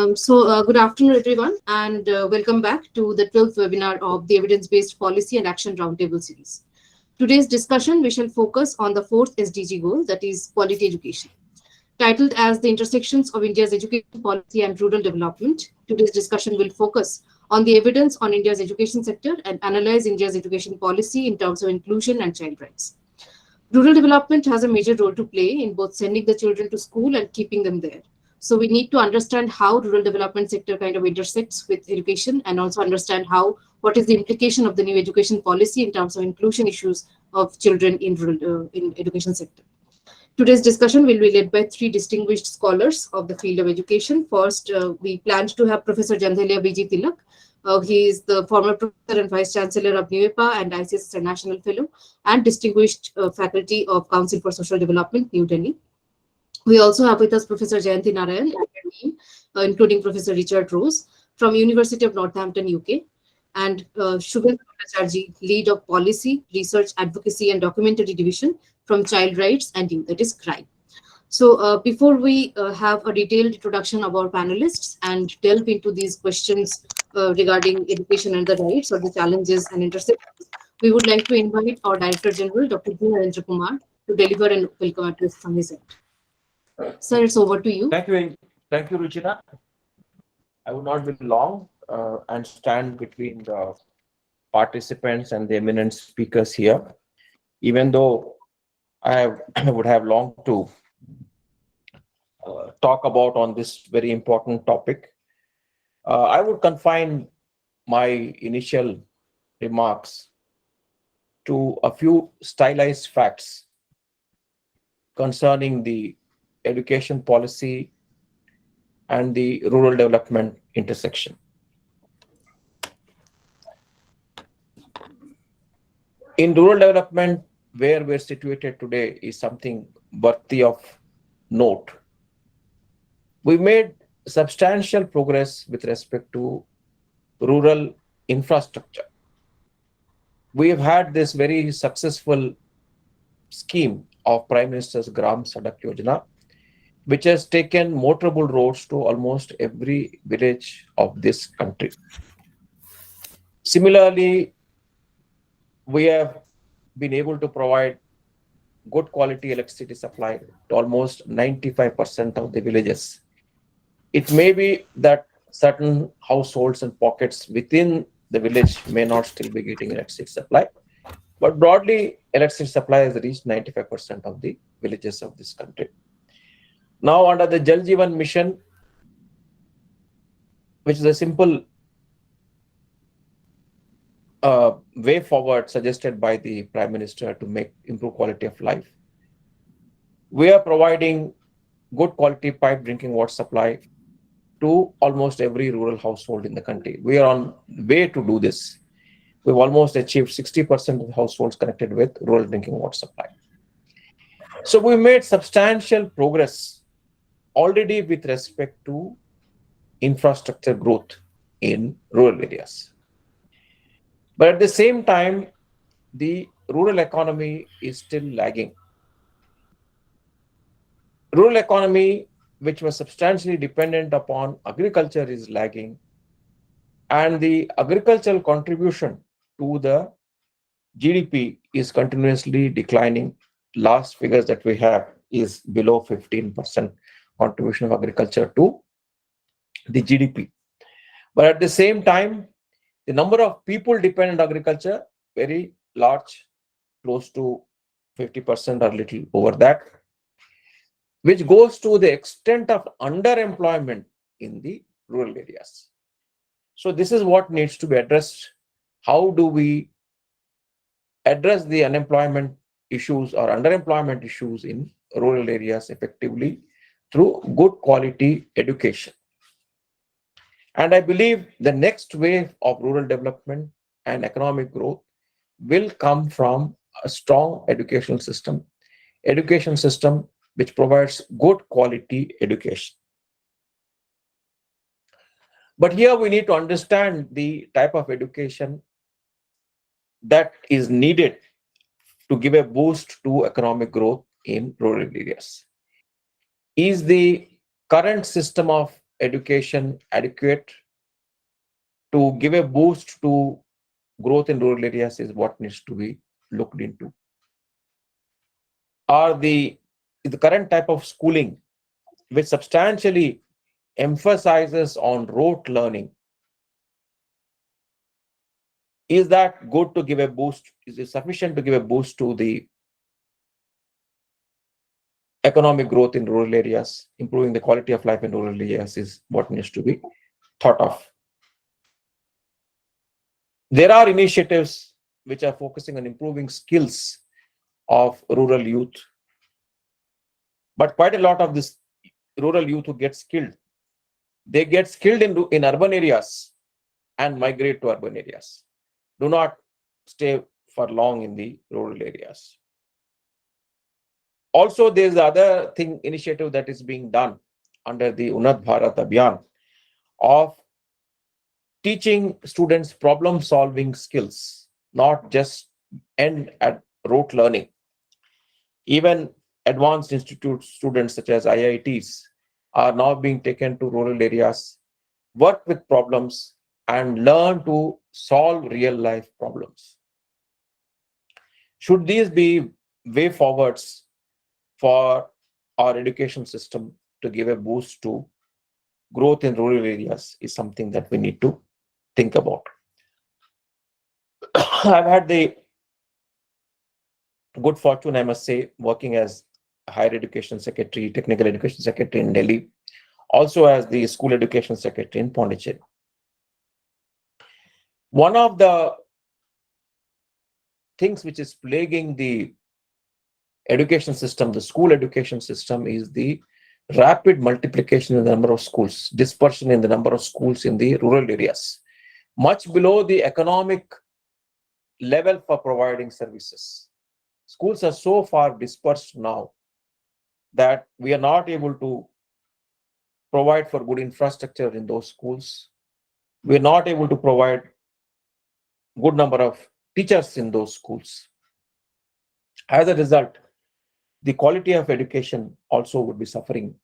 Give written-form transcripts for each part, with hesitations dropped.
Good afternoon, everyone, and welcome back to the 12th webinar of the Evidence-Based Policy and Action Roundtable series. Today's discussion, we shall focus on the fourth SDG goal, that is quality education. Titled as The Intersections of India's Education Policy and Rural Development, today's discussion will focus on the evidence on India's education sector and analyze India's education policy in terms of inclusion and child rights. Rural development has a major role to play in both sending the children to school and keeping them there. So we need to understand how rural development sector kind of intersects with education, and also understand what is the implication of the new education policy in terms of inclusion issues of children in rural in education sector. Today's discussion will be led by three distinguished scholars of the field of education. First, we planned to have Professor Jandhyala Tilak. He is the former professor and vice chancellor of NUEPA and ICSSR National Fellow and distinguished faculty of Council for Social Development, New Delhi. We also have with us Professor Jayanthi Narayan, including Professor Richard Rose from University of Northampton, UK, and Subhendu Bhattacharjee, lead of Policy, Research, Advocacy and Documentary Division from Child Rights and Youth, that is CRIME. So before we have a detailed introduction of our panelists and delve into these questions regarding education and the rights or the challenges and intersections, we would like to invite our Director General, Dr. G. Narendra Kumar, to deliver an welcome address from his end. Sir, it's over to you. Thank you, Ruchina. I will not be long and stand between the participants and the eminent speakers here, even though I would have long to talk about on this very important topic. I would confine my initial remarks to a few stylized facts concerning the education policy and the rural development intersection. In rural development, where we're situated today is something worthy of note. We made substantial progress with respect to rural infrastructure. We have had this very successful scheme of Prime Minister's Gram Sadak Yojana, which has taken motorable roads to almost every village of this country. Similarly, we have been able to provide good quality electricity supply to almost 95% of the villages. It may be that certain households and pockets within the village may not still be getting electricity supply, but broadly, electricity supply has reached 95% of the villages of this country. Now, under the Jal Jeevan Mission, which is a simple way forward suggested by the Prime Minister to improve quality of life, we are providing good quality pipe drinking water supply to almost every rural household in the country. We are on way to do this. We've almost achieved 60% of the households connected with rural drinking water supply. So we made substantial progress already with respect to infrastructure growth in rural areas. But at the same time, the rural economy is still lagging. Rural economy, which was substantially dependent upon agriculture, is lagging, and the agricultural contribution to the GDP is continuously declining. Last figures that we have is below 15% contribution of agriculture to the GDP. But at the same time, the number of people dependent on agriculture, very large, close to 50% or little over that, which goes to the extent of underemployment in the rural areas. So this is what needs to be addressed. How do we address the unemployment issues or underemployment issues in rural areas effectively through good quality education? And I believe the next wave of rural development and economic growth will come from a strong educational system which provides good quality education. But here we need to understand the type of education that is needed to give a boost to economic growth in rural areas. Is the current system of education adequate to give a boost to growth in rural areas is what needs to be looked into. Are the current type of schooling, which substantially emphasizes on rote learning, is that good to give a boost? Is it sufficient to give a boost to the economic growth in rural areas? Improving the quality of life in rural areas is what needs to be thought of. There are initiatives which are focusing on improving skills of rural youth, but quite a lot of this rural youth who get skilled, they get skilled in urban areas and migrate to urban areas, do not stay for long in the rural areas. Also, there's the other thing initiative that is being done under the Unnat Bharat Abhiyan of teaching students problem solving skills, not just end at rote learning. Even advanced institute students such as IITs are now being taken to rural areas, work with problems, and learn to solve real life problems. Should these be way forwards for our education system to give a boost to growth in rural areas is something that we need to think about. I've had the good fortune, I must say, working as higher education secretary, technical education secretary in Delhi, also as the school education secretary in Pondicherry. One of the things which is plaguing the education system, the school education system, is the rapid multiplication in the number of schools, dispersion in the number of schools in the rural areas, much below the economic level for providing services. Schools are so far dispersed now that we are not able to provide for good infrastructure in those schools. We are not able to provide good number of teachers in those schools. As a result, the quality of education also would be suffering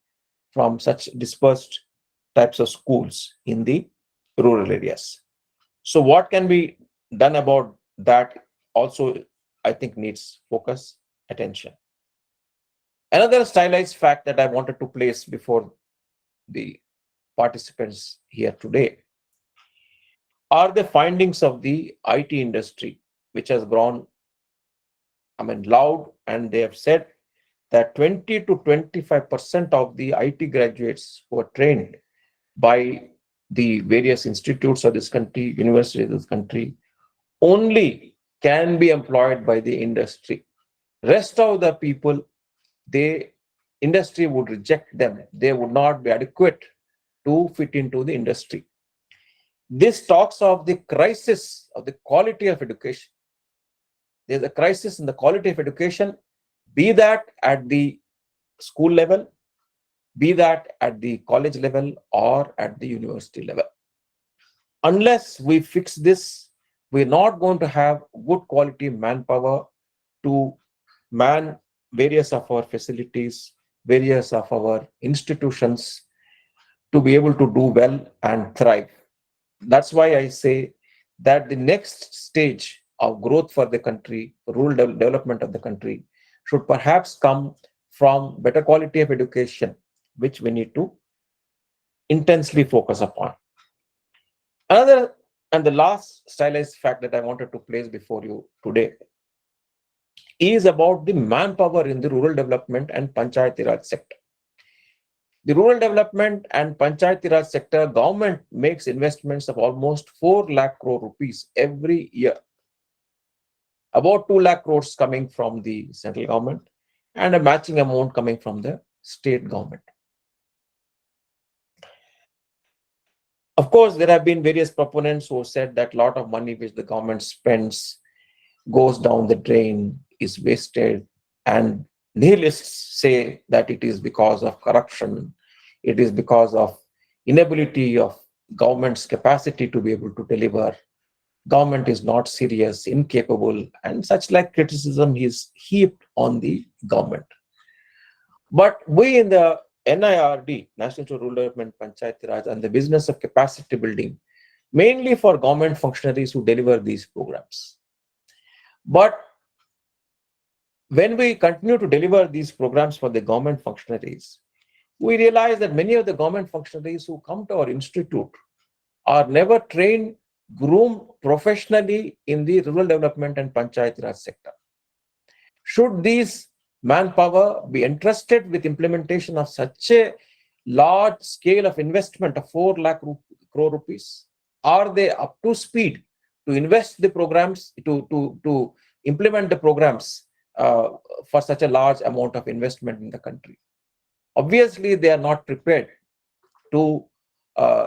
from such dispersed types of schools in the rural areas. So what can be done about that also, I think, needs focus, attention. Another stylized fact that I wanted to place before the participants here today are the findings of the IT industry, which has grown, loud, and they have said that 20 to 25% of the IT graduates who are trained by the various institutes of this country, universities of this country, only can be employed by the industry. Rest of the people, the industry would reject them. They would not be adequate to fit into the industry. This talks of the crisis of the quality of education. There's a crisis in the quality of education, be that at the school level, be that at the college level, or at the university level. Unless we fix this, we're not going to have good quality manpower to man various of our facilities, various of our institutions, to be able to do well and thrive. That's why I say that the next stage of growth for the country, rural development of the country, should perhaps come from better quality of education, which we need to intensely focus upon. Another and the last stylized fact that I wanted to place before you today is about the manpower in the rural development and Panchayati Raj sector. The rural development and Panchayati Raj sector, government makes investments of almost 4 lakh crore rupees every year. About 2 lakh crores coming from the central government and a matching amount coming from the state government. Of course, there have been various proponents who said that a lot of money which the government spends goes down the drain, is wasted, and nihilists say that it is because of corruption, it is because of inability of government's capacity to be able to deliver. Government is not serious, incapable, and such like criticism is heaped on the government. But we in the NIRD, National Rural Development Panchayati Raj, and the business of capacity building, mainly for government functionaries who deliver these programs. But when we continue to deliver these programs for the government functionaries, we realize that many of the government functionaries who come to our institute are never trained, groomed professionally in the rural development and Panchayati Raj sector. Should these manpower be entrusted with implementation of such a large scale of investment of 4 lakh crore rupees? Are they up to speed to invest the programs, to implement the programs for such a large amount of investment in the country? Obviously, they are not prepared to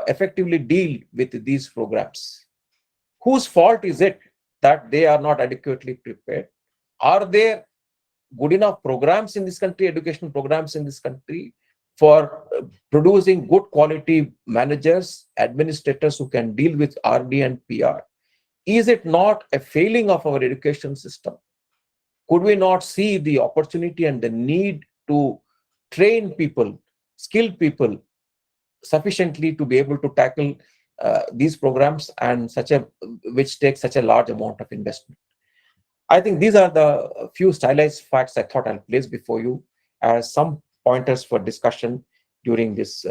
effectively deal with these programs. Whose fault is it that they are not adequately prepared? Are there good enough programs in this country, educational programs in this country, for producing good quality managers, administrators who can deal with RD and PR? Is it not a failing of our education system? Could we not see the opportunity and the need to train people, skilled people sufficiently to be able to tackle these programs and which takes such a large amount of investment? I think these are the few stylized facts I thought I'll place before you as some pointers for discussion during this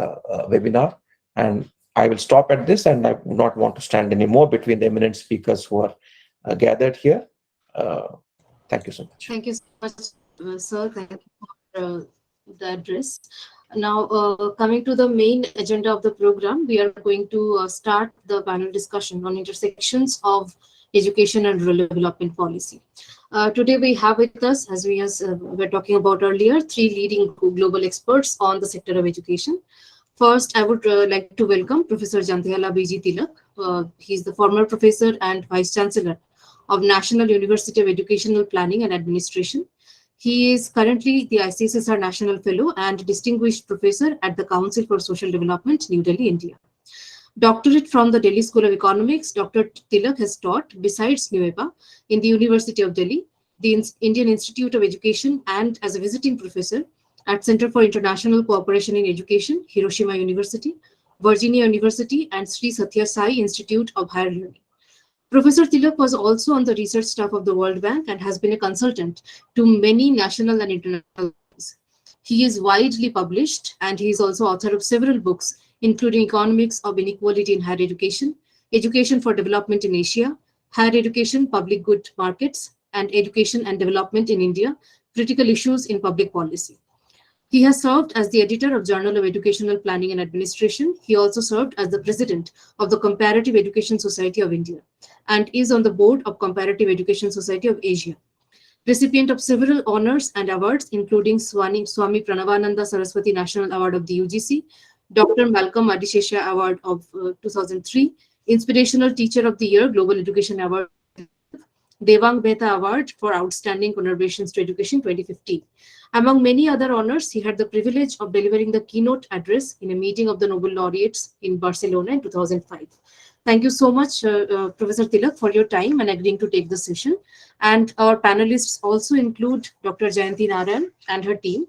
webinar. And I will stop at this, and I do not want to stand anymore between the eminent speakers who are gathered here. Thank you so much. Thank you so much, sir. Thank you for the address. Now, coming to the main agenda of the program, we are going to start the panel discussion on intersections of education and rural development policy. Today, we have with us, as we were talking about earlier, 3 leading global experts on the sector of education. First, I would like to welcome Professor Jandhyala B.G. Tilak. He is the former professor and vice chancellor of National University of Educational Planning and Administration. He is currently the ICSSR National Fellow and Distinguished Professor at the Council for Social Development, New Delhi, India. Doctorate from the Delhi School of Economics, Dr. Tilak has taught, besides NUEPA, in the University of Delhi, the Indian Institute of Education, and as a visiting professor at Center for International Cooperation in Education, Hiroshima University, Virginia University, and Sri Sathya Sai Institute of Higher Learning. Professor Tilak was also on the research staff of the World Bank and has been a consultant to many national and international bodies. He is widely published, and he is also author of several books, including Economics of Inequality in Higher Education, Education for Development in Asia, Higher Education, Public Good Markets, and Education and Development in India, Critical Issues in Public Policy. He has served as the editor of Journal of Educational Planning and Administration. He also served as the president of the Comparative Education Society of India and is on the board of Comparative Education Society of Asia. Recipient of several honors and awards, including Swami Pranavananda Saraswati National Award of the UGC, Dr. Malcolm Adishesha Award of 2003, Inspirational Teacher of the Year Global Education Award, Devang Mehta Award for Outstanding Contributions to Education 2015. Among many other honors, he had the privilege of delivering the keynote address in a meeting of the Nobel laureates in Barcelona in 2005. Thank you so much, Professor Tilak, for your time and agreeing to take the session. And our panelists also include Dr. Jayanthi Narayan and her team.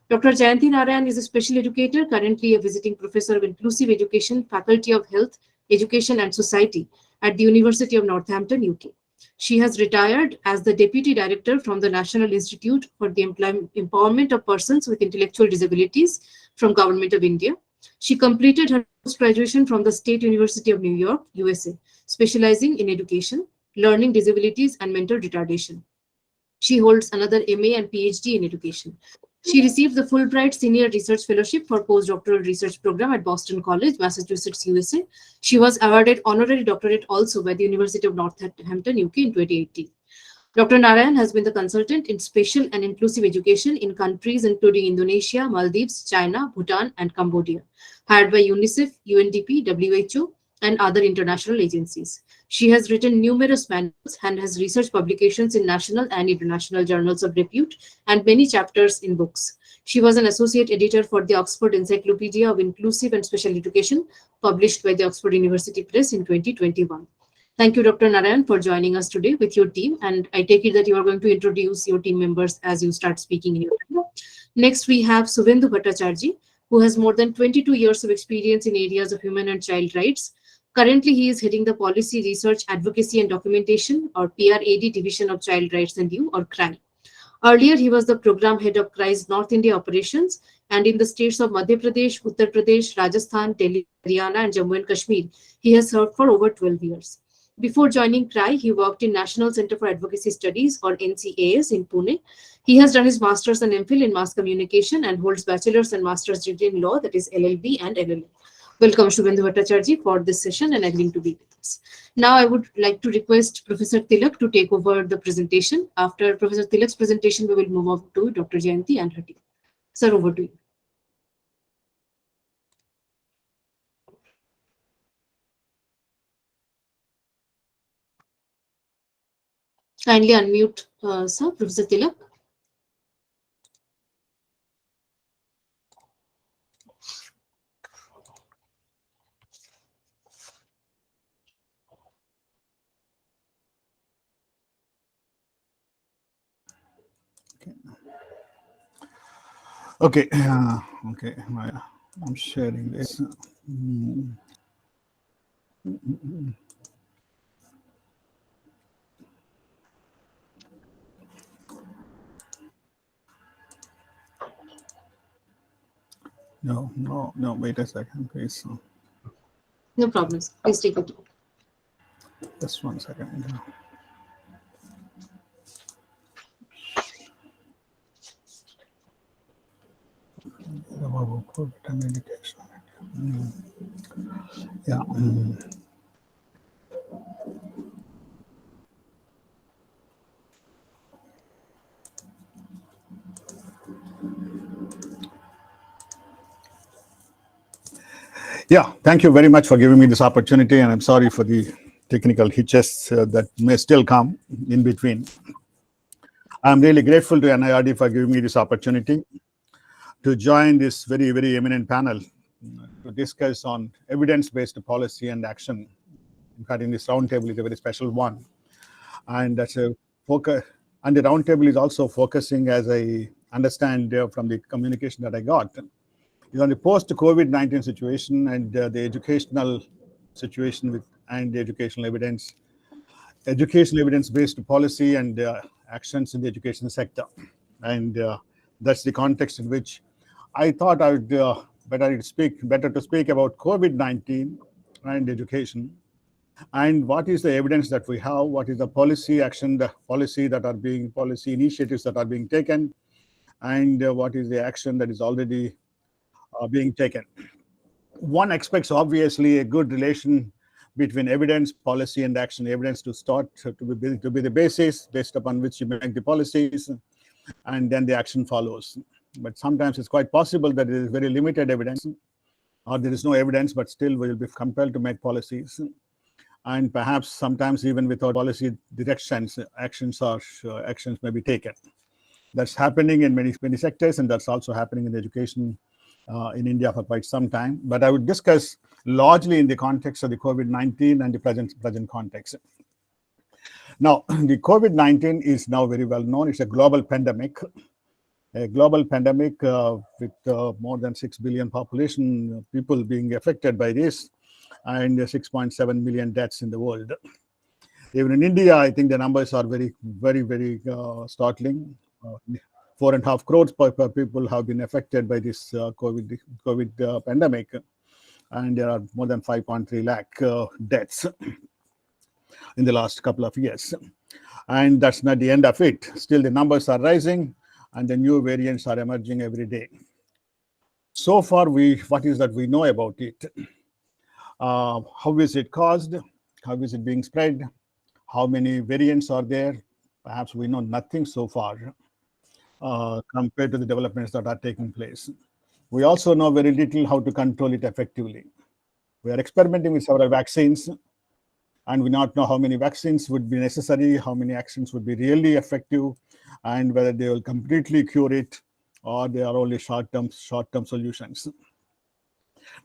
Dr. Jayanthi Narayan is a special educator, currently a visiting professor of inclusive education, Faculty of Health, Education and Society at the University of Northampton, UK. She has retired as the Deputy Director from the National Institute for the Empowerment of Persons with Intellectual Disabilities from Government of India. She completed her post-graduation from the State University of New York, USA, specializing in education, learning disabilities, and mental retardation. She holds another MA and PhD in education. She received the Fulbright Senior Research Fellowship for Postdoctoral Research Program at Boston College, Massachusetts, USA. She was awarded honorary doctorate also by the University of Northampton, UK in 2018. Dr. Narayan has been the consultant in spatial and inclusive education in countries including Indonesia, Maldives, China, Bhutan, and Cambodia, hired by UNICEF, UNDP, WHO, and other international agencies. She has written numerous manuals and has research publications in national and international journals of repute and many chapters in books. She was an associate editor for the Oxford Encyclopedia of Inclusive and Special Education, published by the Oxford University Press in 2021. Thank you, Dr. Narayan, for joining us today with your team. And I take it that you are going to introduce your team members as you start speaking in your time. Next, we have Subhendu Bhattacharjee, who has more than 22 years of experience in areas of human and child rights. Currently, he is heading the Policy Research Advocacy and Documentation, or PRAD, Division of Child Rights and Youth, or CRI. Earlier, he was the program head of CRI's North India operations, and in the states of Madhya Pradesh, Uttar Pradesh, Rajasthan, Delhi, Haryana, and Jammu and Kashmir, he has served for over 12 years. Before joining CRI, he worked in National Center for Advocacy Studies, or NCAS, in Pune. He has done his master's and MPhil in mass communication and holds bachelor's and master's degree in law, that is LLB and LLM. Welcome, Subhendu Bhattacharjee, for this session and agreeing to be with us. Now, I would like to request Professor Tilak to take over the presentation. After Professor Tilak's presentation, we will move on to Dr. Jayanthi and her team. Sir, over to you. Kindly unmute, sir, Professor Tilak. Okay. Okay. I'm sharing this. No. Wait a second, please. No problems. Please take it. Just 1 second. Yeah. Yeah, thank you very much for giving me this opportunity, and I'm sorry for the technical hitches that may still come in between. I'm really grateful to NIRD for giving me this opportunity to join this very, very eminent panel to discuss on evidence-based policy and action. In fact, in this roundtable is a very special one, and that's a focus. And the roundtable is also focusing, as I understand from the communication that I got, is on the post-COVID-19 situation and the educational situation with and the educational evidence-based policy and actions in the education sector. And that's the context in which I thought I would better to speak about COVID-19 and education, and what is the evidence that we have, what is the policy policy initiatives that are being taken, and what is the action that is already being taken. One expects obviously a good relation between evidence, policy, and action. Evidence to be the basis based upon which you make the policies, and then the action follows. But sometimes it's quite possible that there is very limited evidence, or there is no evidence, but still we will be compelled to make policies. And perhaps sometimes even without policy directions, actions may be taken. That's happening in many sectors, and that's also happening in education in India for quite some time. But I would discuss largely in the context of the COVID-19 and the present context. Now, the COVID-19 is now very well known. It's a global pandemic. With more than 6 billion population people being affected by this, and 6.7 million deaths in the world. Even in India, I think the numbers are very, very, very startling. 4.5 crores people have been affected by this COVID pandemic, and there are more than 5.3 lakh deaths in the last couple of years. And that's not the end of it. Still, the numbers are rising, and the new variants are emerging every day. So far, what is that we know about it? How is it caused? How is it being spread? How many variants are there? Perhaps we know nothing so far compared to the developments that are taking place. We also know very little how to control it effectively. We are experimenting with several vaccines, and we not know how many vaccines would be necessary, how many actions would be really effective, and whether they will completely cure it, or they are only short-term solutions.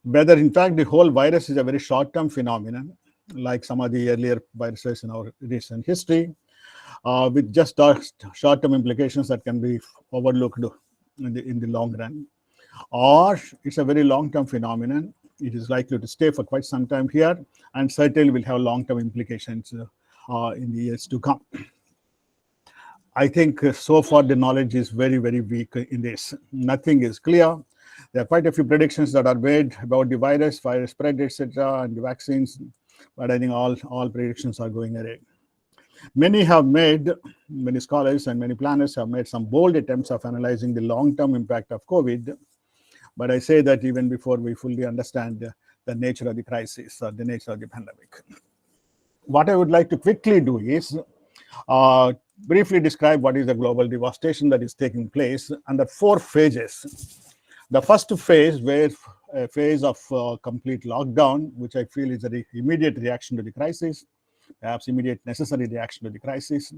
Whether, in fact, the whole virus is a very short-term phenomenon, like some of the earlier viruses in our recent history, with just short-term implications that can be overlooked in the long run, or it's a very long-term phenomenon. It is likely to stay for quite some time here, and certainly will have long-term implications in the years to come. I think so far the knowledge is very, very weak in this. Nothing is clear. There are quite a few predictions that are made about the virus spread, etc., and the vaccines, but I think all predictions are going away. Many scholars and many planners have made some bold attempts of analyzing the long-term impact of COVID. But I say that even before we fully understand the nature of the crisis or the nature of the pandemic. What I would like to quickly do is briefly describe what is the global devastation that is taking place under 4 phases. The first phase, where a phase of complete lockdown, which I feel is an immediate reaction to the crisis, perhaps immediate necessary reaction to the crisis.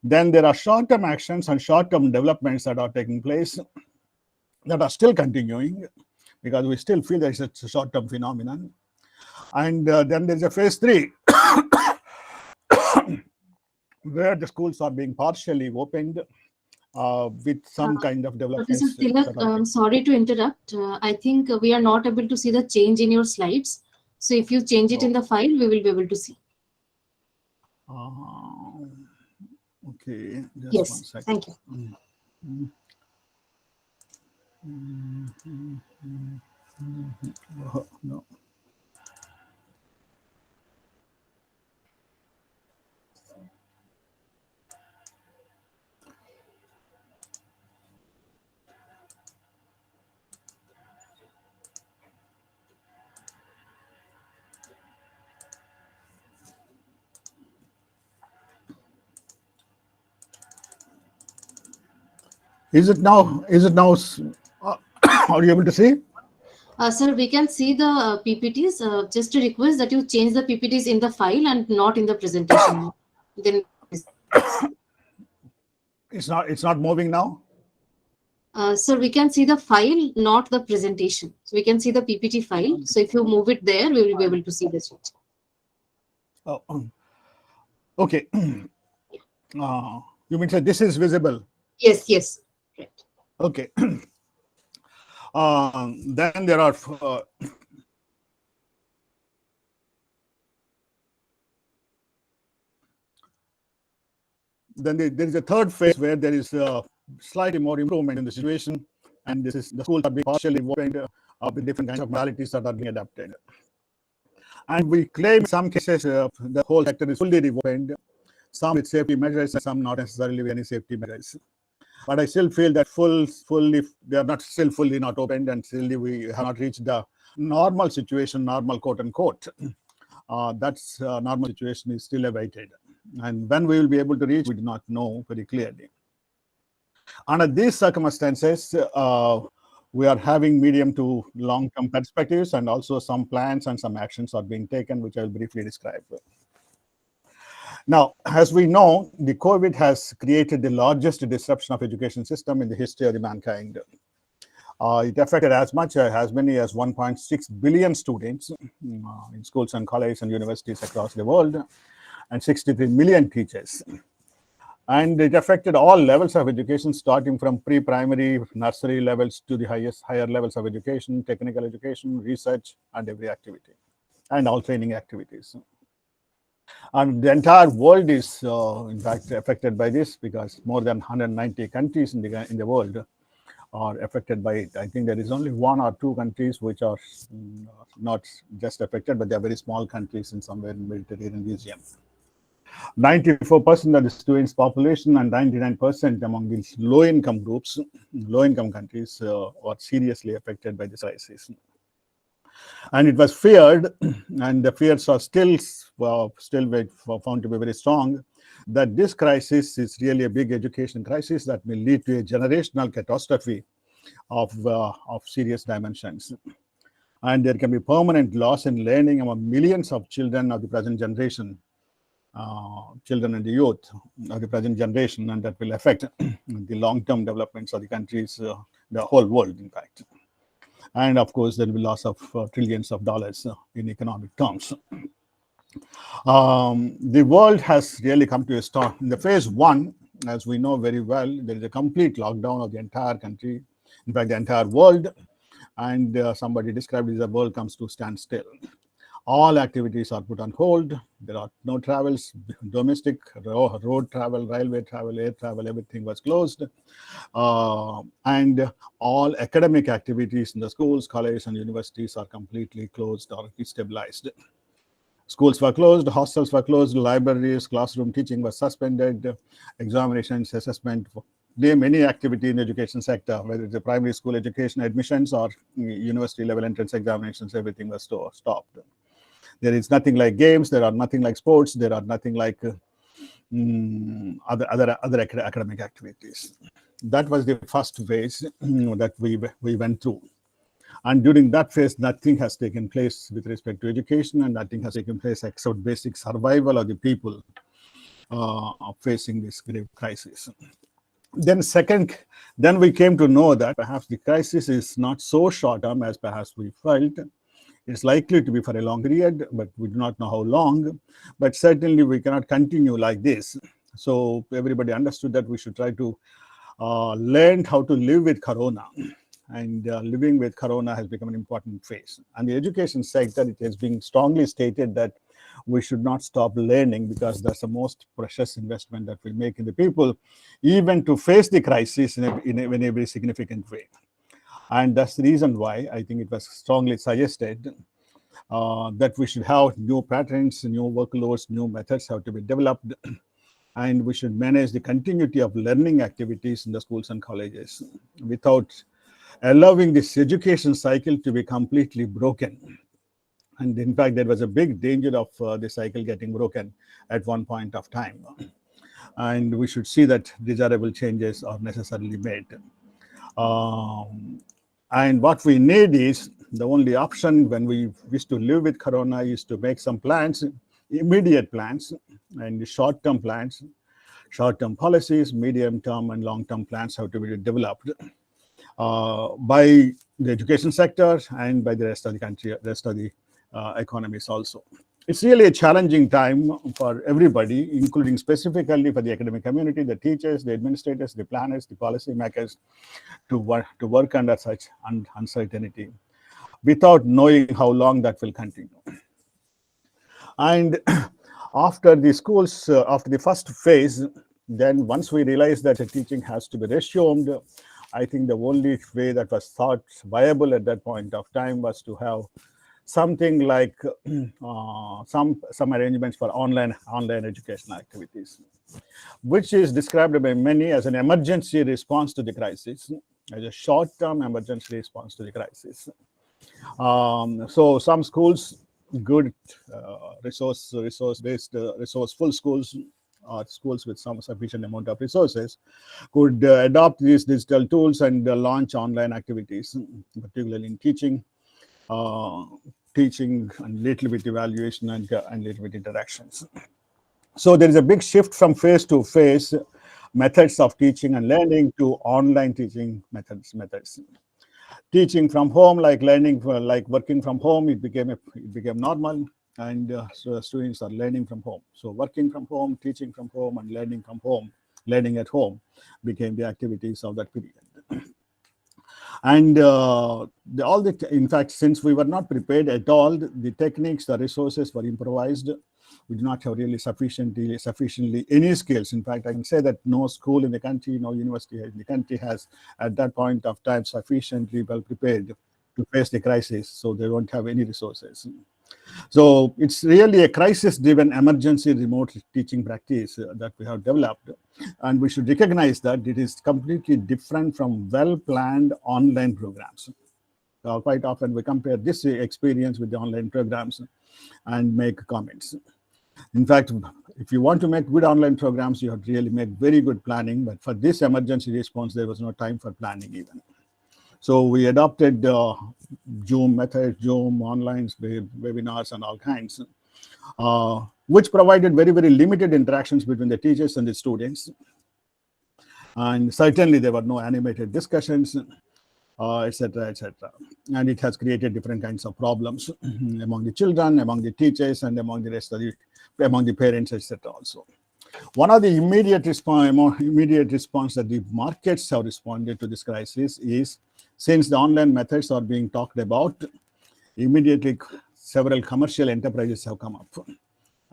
Then there are short-term actions and short-term developments that are taking place that are still continuing, because we still feel that it's a short-term phenomenon. And then there's a phase 3, where the schools are being partially opened with some kind of developments. This is Tilak. Sorry to interrupt. I think we are not able to see the change in your slides. So if you change it in the file, we will be able to see. Okay. Just yes. 1 second. Thank you. No. Is it now? Are you able to see? Sir, we can see the PPTs. Just a request that you change the PPTs in the file and not in the presentation. Then it's not moving now. Sir, we can see the file, not the presentation. So we can see the PPT file. So if you move it there, we will be able to see the change. Oh, okay. You mean say this is visible? Yes. Yes. Right. Okay. Then there are then there is a third phase where there is slightly more improvement in the situation, and this is the schools are being partially opened with different kinds of modalities that are being adapted. And we claim in some cases the whole sector is fully reopened, some with safety measures and some not necessarily with any safety measures. But I still feel that they are not still fully not opened, and still we have not reached the normal situation, normal quote unquote. That's normal situation is still awaited. And when we will be able to reach, we do not know very clearly. Under these circumstances, we are having medium to long-term perspectives, and also some plans and some actions are being taken, which I will briefly describe. Now, as we know, the COVID has created the largest disruption of education system in the history of the mankind. It affected as many as 1.6 billion students in schools and colleges and universities across the world, and 63 million teachers. And it affected all levels of education, starting from pre-primary, nursery levels to the higher levels of education, technical education, research, and every activity, and all training activities. And the entire world is, in fact, affected by this, because more than 190 countries in the world are affected by it. I think there is only 1 or 2 countries which are not just affected, but they are very small countries in somewhere in the Mediterranean region. 94% of the students' population and 99% among these low-income groups, low-income countries, are seriously affected by this crisis. And it was feared, and the fears are still found to be very strong, that this crisis is really a big education crisis that will lead to a generational catastrophe of serious dimensions. And there can be permanent loss in learning among millions of children of the present generation, children and the youth of the present generation, and that will affect the long-term developments of the countries, the whole world, in fact. And of course, there will be loss of trillions of dollars in economic terms. The world has really come to a stop. In the phase 1, as we know very well, there is a complete lockdown of the entire country, in fact, the entire world. and somebody described it as the world comes to standstill. All activities are put on hold. There are no travels, domestic, road travel, railway travel, air travel, everything was closed. And all academic activities in the schools, colleges, and universities are completely closed or destabilized. Schools were closed, hostels were closed, libraries, classroom teaching was suspended, examinations, assessment, name any activity in the education sector, whether it's a primary school education admissions or university level entrance examinations, everything was stopped. There is nothing like games, there are nothing like sports, there are nothing like other academic activities. That was the first phase that we went through. And during that phase, nothing has taken place with respect to education, and nothing has taken place except basic survival of the people facing this grave crisis. Then we came to know that perhaps the crisis is not so short term as perhaps we felt. It's likely to be for a long period, but we do not know how long. But certainly we cannot continue like this. So everybody understood that we should try to learn how to live with Corona. And living with Corona has become an important phase. And the education sector, it has been strongly stated that we should not stop learning, because that's the most precious investment that we make in the people, even to face the crisis in a very significant way. And that's the reason why I think it was strongly suggested that we should have new patterns, new workloads, new methods have to be developed, and we should manage the continuity of learning activities in the schools and colleges without allowing this education cycle to be completely broken. And in fact, there was a big danger of the cycle getting broken at one point of time. And we should see that desirable changes are necessarily made. And what we need is, the only option when we wish to live with Corona is to make some plans, immediate plans, and short-term plans, short-term policies, medium-term and long-term plans have to be developed by the education sector and by the rest of the country, rest of the economies also. It's really a challenging time for everybody, including specifically for the academic community, the teachers, the administrators, the planners, the policy makers, to work under such uncertainty without knowing how long that will continue. And after the schools, after the first phase, then once we realized that the teaching has to be resumed, I think the only way that was thought viable at that point of time was to have something like some arrangements for online educational activities, which is described by many as an emergency response to the crisis, as a short-term emergency response to the crisis. So some schools, good resource-based, resourceful schools, or schools with some sufficient amount of resources, could adopt these digital tools and launch online activities, particularly in teaching and little bit evaluation and little bit interactions. So there is a big shift from face-to-face methods of teaching and learning to online teaching methods. Teaching from home, like learning, like working from home, it became normal, and so students are learning from home. So working from home, teaching from home, and learning from home, learning at home, became the activities of that period. And in fact, since we were not prepared at all, the techniques, the resources were improvised. We do not have really sufficiently any skills. In fact, I can say that no school in the country, no university in the country has at that point of time sufficiently well prepared to face the crisis, so they don't have any resources. So it's really a crisis-driven emergency remote teaching practice that we have developed. And we should recognize that it is completely different from well-planned online programs. Quite often we compare this experience with the online programs and make comments. In fact, if you want to make good online programs, you have to really make very good planning. But for this emergency response, there was no time for planning even. So we adopted Zoom methods, Zoom online webinars and all kinds, which provided very, very limited interactions between the teachers and the students. And certainly there were no animated discussions, etc., etc. And it has created different kinds of problems among the children, among the teachers, and among the rest of among the parents, etc. also. One of the immediate response that the markets have responded to this crisis is Since the online methods are being talked about, immediately several commercial enterprises have come up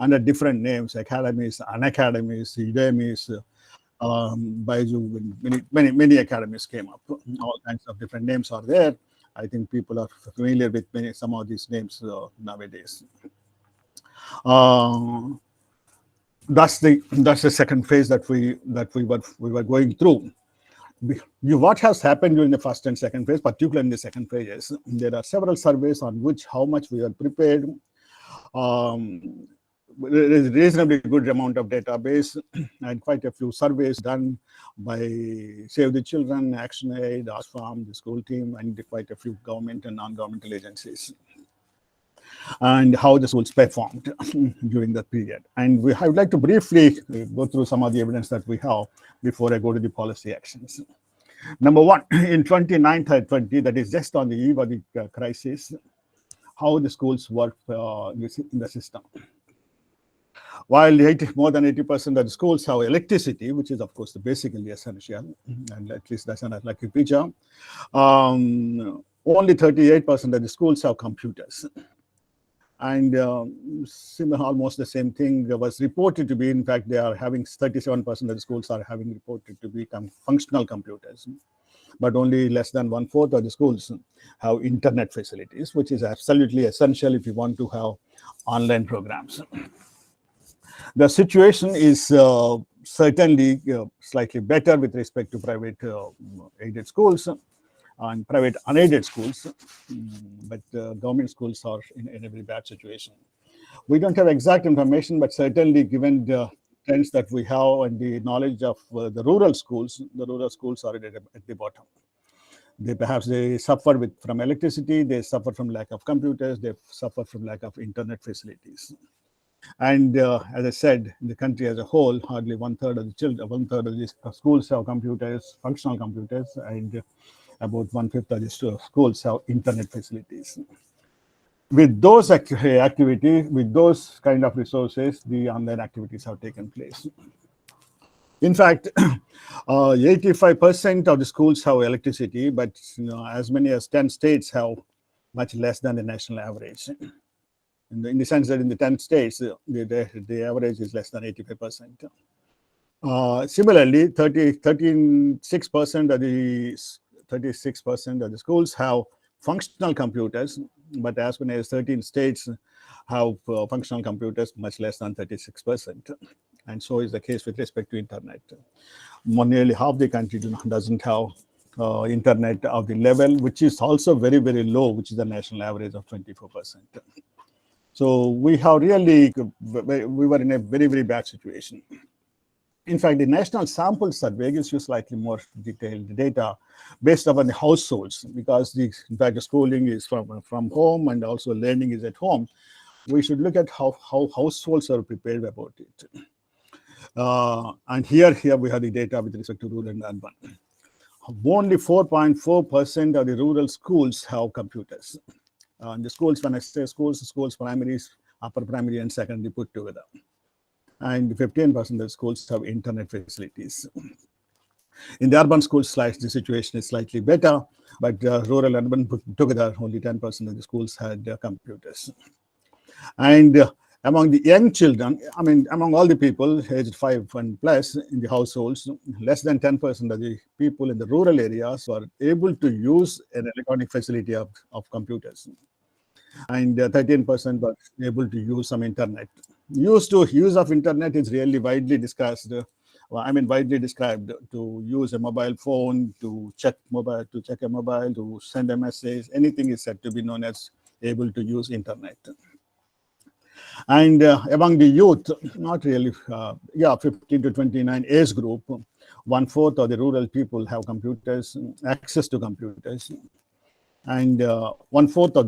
under different names: academies, unacademies, Udemies, Baiju, many academies came up. All kinds of different names are there. I think people are familiar with some of these names nowadays. That's the second phase that we were going through. What has happened during the first and second phase, particularly in the second phase, is there are several surveys on which how much we are prepared. There is a reasonably good amount of database and quite a few surveys done by Save the Children, ActionAid, ASFAM, the school team, and quite a few government and non-governmental agencies, and how the schools performed during that period. And I would like to briefly go through some of the evidence that we have before I go to the policy actions. Number one, in 2019-20, that is just on the eve of the crisis, how the schools work in the system. While more than 80% of the schools have electricity, which is of course basically essential, and at least that's an lucky picture, only 38% of the schools have computers. And almost the same thing was reported to be. In fact, they are having 37% of the schools are having reported to become functional computers, but only less than 1/4 of the schools have internet facilities, which is absolutely essential if you want to have online programs. The situation is certainly slightly better with respect to private aided schools and private unaided schools, but government schools are in a very bad situation. We don't have exact information, but certainly given the trends that we have and the knowledge of the rural schools are at the bottom. They suffer from electricity, they suffer from lack of computers, they suffer from lack of internet facilities. And as I said, in the country as a whole, hardly 1/3 of the children, 1/3 of the schools have computers, functional computers, and about 1/5 of the schools have internet facilities. With those activities, with those kind of resources, the online activities have taken place. In fact, 85% of the schools have electricity, but as many as 10 states have much less than the national average. In the sense that in the 10 states, the average is less than 85%. Similarly, 36% of the schools have functional computers, but as many as 13 states have functional computers, much less than 36%. And so is the case with respect to internet. Nearly half the country doesn't have internet of the level, which is also very, very low, which is the national average of 24%. So we were in a very, very bad situation. In fact, the National Sample Survey gives you slightly more detailed data based upon the households, because in fact, the schooling is from home and also learning is at home. We should look at how households are prepared about it. And here we have the data with respect to rural and urban. Only 4.4% of the rural schools have computers. The schools, when I say schools primaries, upper primary and secondary put together. And 15% of the schools have internet facilities. In the urban schools, the situation is slightly better, but rural and urban put together, only 10% of the schools had computers. And among the young children, among all the people aged 5 and plus in the households, less than 10% of the people in the rural areas were able to use an electronic facility of computers. And 13% were able to use some internet. Use of internet is really widely discussed. Widely described to use a mobile phone, to check a mobile, to send a message. Anything is said to be known as able to use internet. And among the youth, not really, 15 to 29 age group, 1/4 of the rural people have computers, access to computers. And 1/4 of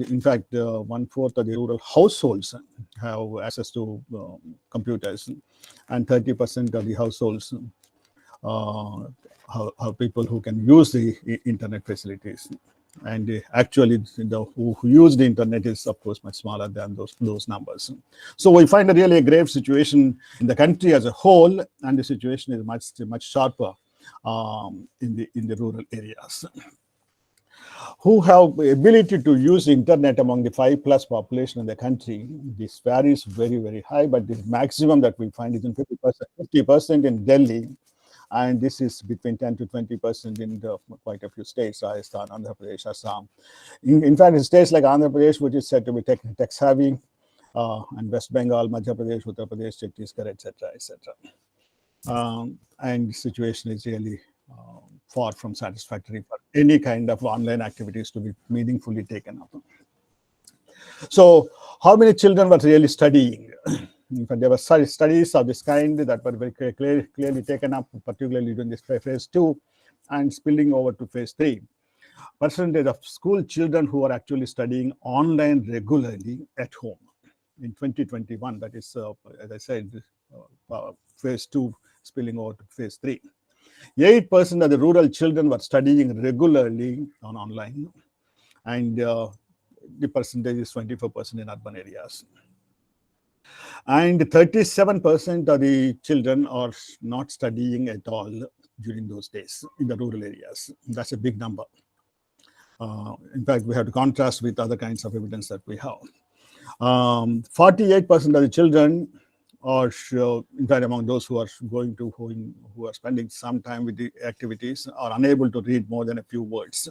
the rural households have access to computers, and 30% of the households have people who can use the internet facilities. And actually, who use the internet is, of course, much smaller than those numbers. So we find a really grave situation in the country as a whole, and the situation is much sharper in the rural areas. who have the ability to use internet among the 5+ population in the country. This varies very, very high, but the maximum that we find is in 50% in Delhi, and this is between 10 to 20% in quite a few states, Rajasthan, Andhra Pradesh, Assam. In fact, in states like Andhra Pradesh, which is said to be tech-savvy, and West Bengal, Madhya Pradesh, Uttar Pradesh, Chhattisgarh, etc., etc. And the situation is really far from satisfactory for any kind of online activities to be meaningfully taken up. So, how many children were really studying? In fact, there were studies of this kind that were very clearly taken up, particularly during this phase 2 and spilling over to phase 3. Percentage of school children who are actually studying online regularly at home in 2021, that is, as I said, phase 2 spilling over to phase 3. 8% of the rural children were studying regularly online, and the percentage is 24% in urban areas. And 37% of the children are not studying at all during those days in the rural areas. That's a big number. In fact, we have to contrast with other kinds of evidence that we have. 48% of the children are, in fact, among those who are who are spending some time with the activities, are unable to read more than a few words.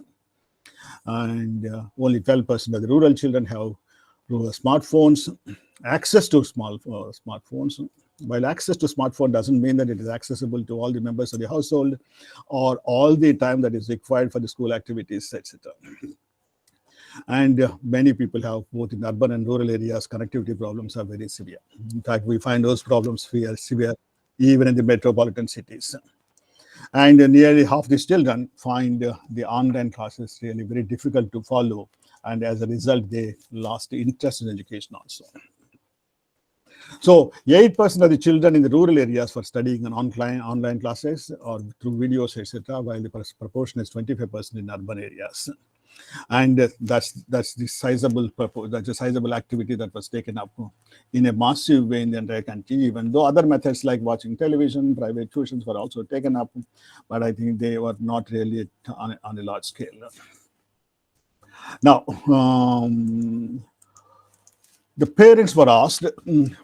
And only 12% of the rural children have smartphones, access to smartphones. While access to smartphone doesn't mean that it is accessible to all the members of the household or all the time that is required for the school activities, etc. And many people have, both in urban and rural areas, connectivity problems are very severe. In fact, we find those problems severe even in the metropolitan cities. And nearly half these children find the online classes really very difficult to follow. And as a result, they lost interest in education also. So 8% of the children in the rural areas were studying in online classes or through videos, etc., while the proportion is 25% in urban areas. And that's the sizable activity that was taken up in a massive way in the entire country, even though other methods like watching television, private tuitions were also taken up, but I think they were not really on a large scale. Now, the parents were asked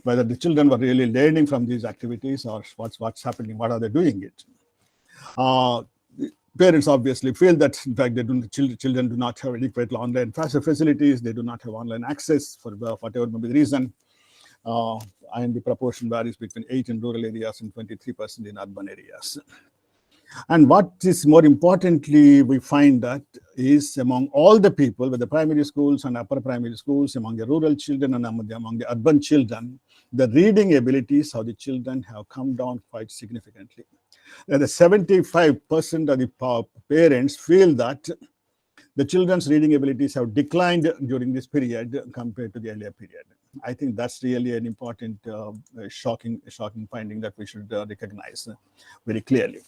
whether the children were really learning from these activities or what's happening, what are they doing it. Parents obviously feel that, in fact, children do not have adequate online facilities, they do not have online access for whatever may be the reason, and the proportion varies between 8% in rural areas and 23% in urban areas. And what is more importantly, we find that is among all the people with the primary schools and upper primary schools, among the rural children and among the urban children, the reading abilities of the children have come down quite significantly. And the 75% of the parents feel that the children's reading abilities have declined during this period compared to the earlier period. I think that's really an important, shocking finding that we should recognize very clearly.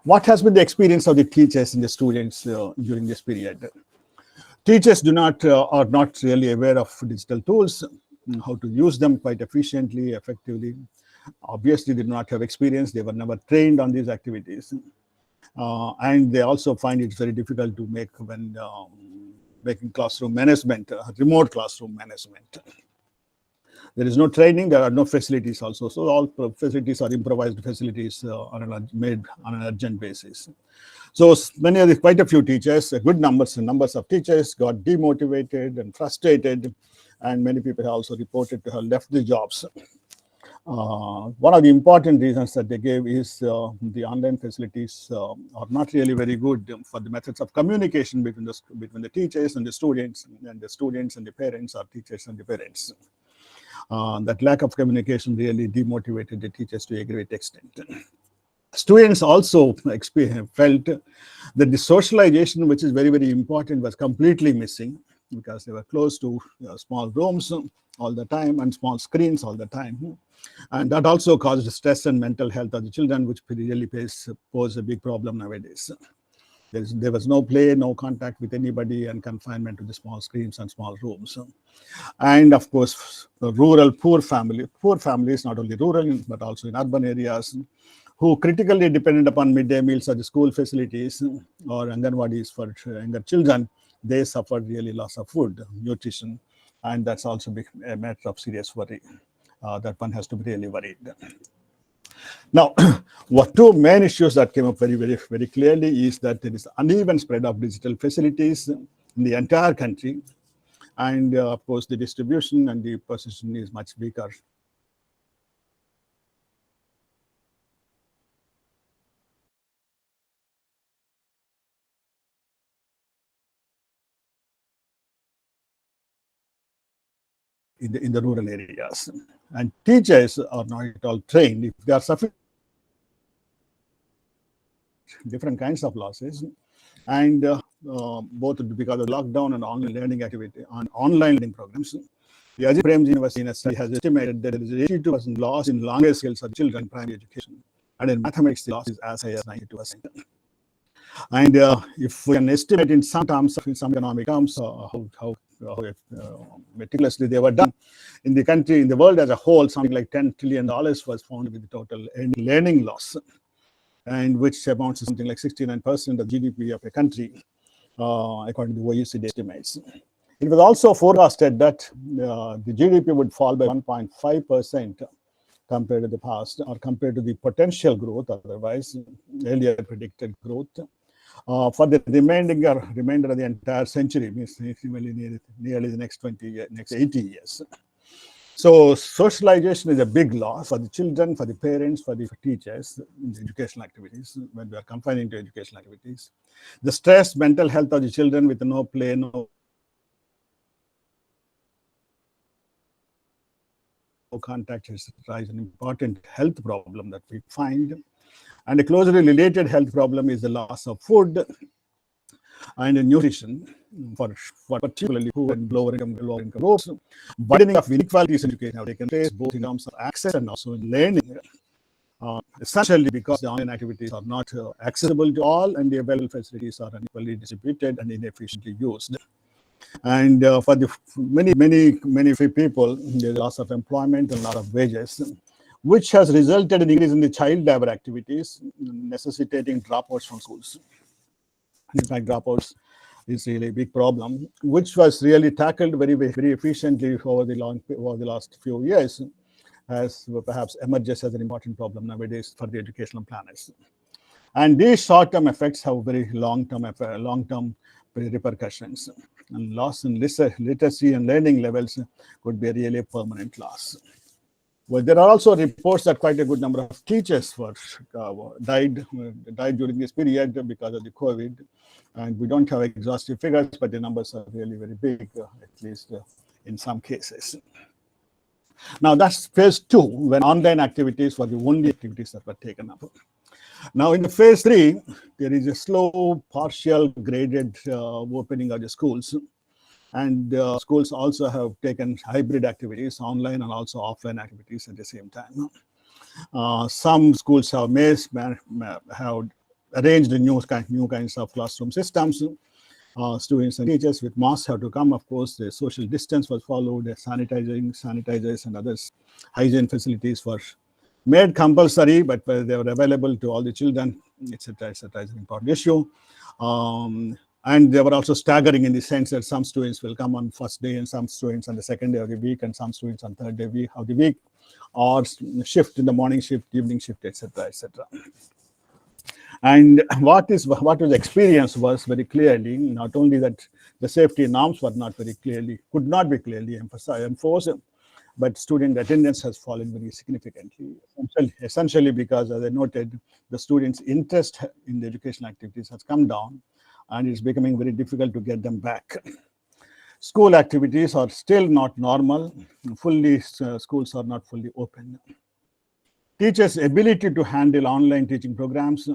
What has been the experience of the teachers and the students during this period? Teachers are not really aware of digital tools, how to use them quite efficiently, effectively. Obviously, they do not have experience. They were never trained on these activities. And they also find it very difficult to make when making classroom management, remote classroom management. There is no training, there are no facilities also. So all facilities are improvised facilities made on an urgent basis. So quite a few teachers, good numbers of teachers got demotivated and frustrated, and many people have also reported to have left the jobs. One of the important reasons that they gave is the online facilities are not really very good for the methods of communication between the teachers and the students and the parents, or teachers and the parents. That lack of communication really demotivated the teachers to a great extent. Students also felt that the socialization, which is very, very important, was completely missing because they were close to small rooms all the time and small screens all the time. And that also caused stress and mental health of the children, which really pose a big problem nowadays. There was no play, no contact with anybody, and confinement to the small screens and small rooms. And of course, the rural poor families, not only rural, but also in urban areas, who critically dependent upon midday meals or the school facilities or Anganwadis for younger children, they suffered really loss of food, nutrition, and that's also a matter of serious worry. That one has to be really worried. Now, what two main issues that came up very clearly is that there is uneven spread of digital facilities in the entire country, and of course the distribution and the position is much weaker. In the rural areas, and teachers are not at all trained. If they are sufficient, different kinds of losses, and both because of lockdown and online learning activity on online learning programs. The Ajit Premji University in a study has estimated that there is 82% loss in language skills of children in primary education, and in mathematics the loss is as high as 92%. And if we can estimate in some terms, in some economic terms, how meticulously they were done in the country, in the world as a whole, something like $10 trillion was found with the total learning loss, and which amounts to something like 69% of GDP of a country, according to the OECD estimates. It was also forecasted that the GDP would fall by 1.5% compared to the past, or compared to the potential growth, otherwise earlier predicted growth, for the remainder of the entire century, means nearly the next 80 years. So socialization is a big loss for the children, for the parents, for the teachers in the educational activities, when we are confining to educational activities. The stress, mental health of the children with no play, no contact, etc., is an important health problem that we find. And a closely related health problem is the loss of food and nutrition for particularly poor and lower income groups. Widening of inequalities in education have taken place both in terms of access and also in learning, essentially because the online activities are not accessible to all, and the available facilities are unequally distributed and inefficiently used. And for the many free people, there's loss of employment and a lot of wages, which has resulted in increase in the child labor activities, necessitating dropouts from schools. In fact, dropouts is really a big problem, which was really tackled very efficiently over the last few years, as perhaps emerges as an important problem nowadays for the educational planners. And these short-term effects have very long-term repercussions. And loss in literacy and learning levels could be a really permanent loss. Well, there are also reports that quite a good number of teachers died during this period because of the COVID, and we don't have exhaustive figures, but the numbers are really very big, at least in some cases. Now that's phase 2, when online activities were the only activities that were taken up. Now in the phase 3, there is a slow, partial, graded opening of the schools. And schools also have taken hybrid activities, online and also offline activities at the same time. Some schools have arranged new kinds of classroom systems. Students and teachers with masks have to come. Of course, the social distance was followed, sanitizers and others. Hygiene facilities were made compulsory, but they were available to all the children, etc., etc., is an important issue. And they were also staggering in the sense that some students will come on first day and some students on the second day of the week and some students on third day of the week, or shift in the morning shift, evening shift, etc., etc. And what was experienced was very clearly, not only that the safety norms were could not be clearly enforced, but student attendance has fallen very significantly, essentially because, as I noted, the students' interest in the educational activities has come down, and it's becoming very difficult to get them back. School activities are still not normal. Schools are not fully open. Teachers' ability to handle online teaching programs,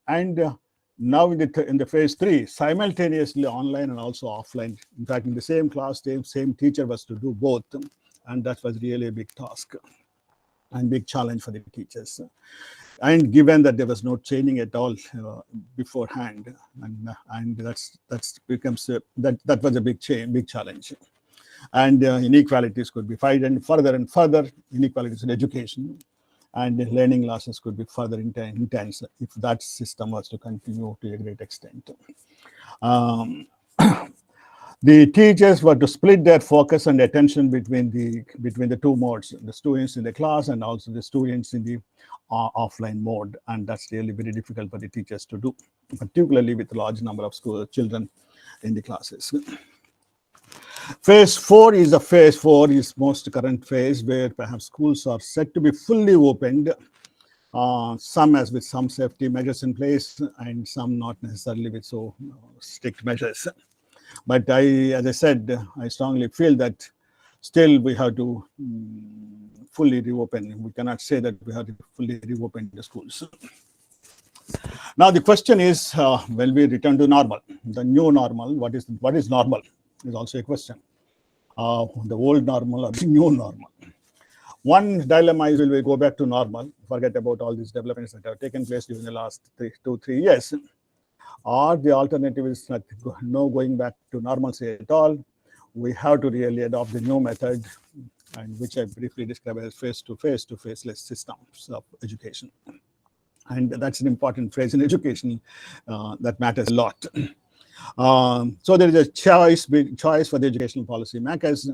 and now in the phase 3, simultaneously online and also offline. In fact, in the same class, same teacher was to do both, and that was really a big task and big challenge for the teachers. And given that there was no training at all beforehand, and that was a big challenge. And inequalities could be widened further and further, inequalities in education. and the learning losses could be further intense if that system was to continue to a great extent. Um, the teachers were to split their focus and attention between the two modes, the students in the class and also the students in the offline mode, and that's really very difficult for the teachers to do, particularly with a large number of children in the classes. Phase 4 is most current phase, where perhaps schools are set to be fully opened, some as with some safety measures in place and some not necessarily with so strict measures. But as I said, I strongly feel that still we have to fully reopen. We cannot say that we have to fully reopen the schools. Now the question is, will we return to normal? The new normal, what is normal is also a question. The old normal or the new normal. One dilemma is, will we go back to normal, forget about all these developments that have taken place during the last 2-3 years, or the alternative is no going back to normalcy at all. We have to really adopt the new method, and which I briefly described as face-to-face to faceless systems of education. And that's an important phrase in education that matters a lot. So there is a choice for the educational policy makers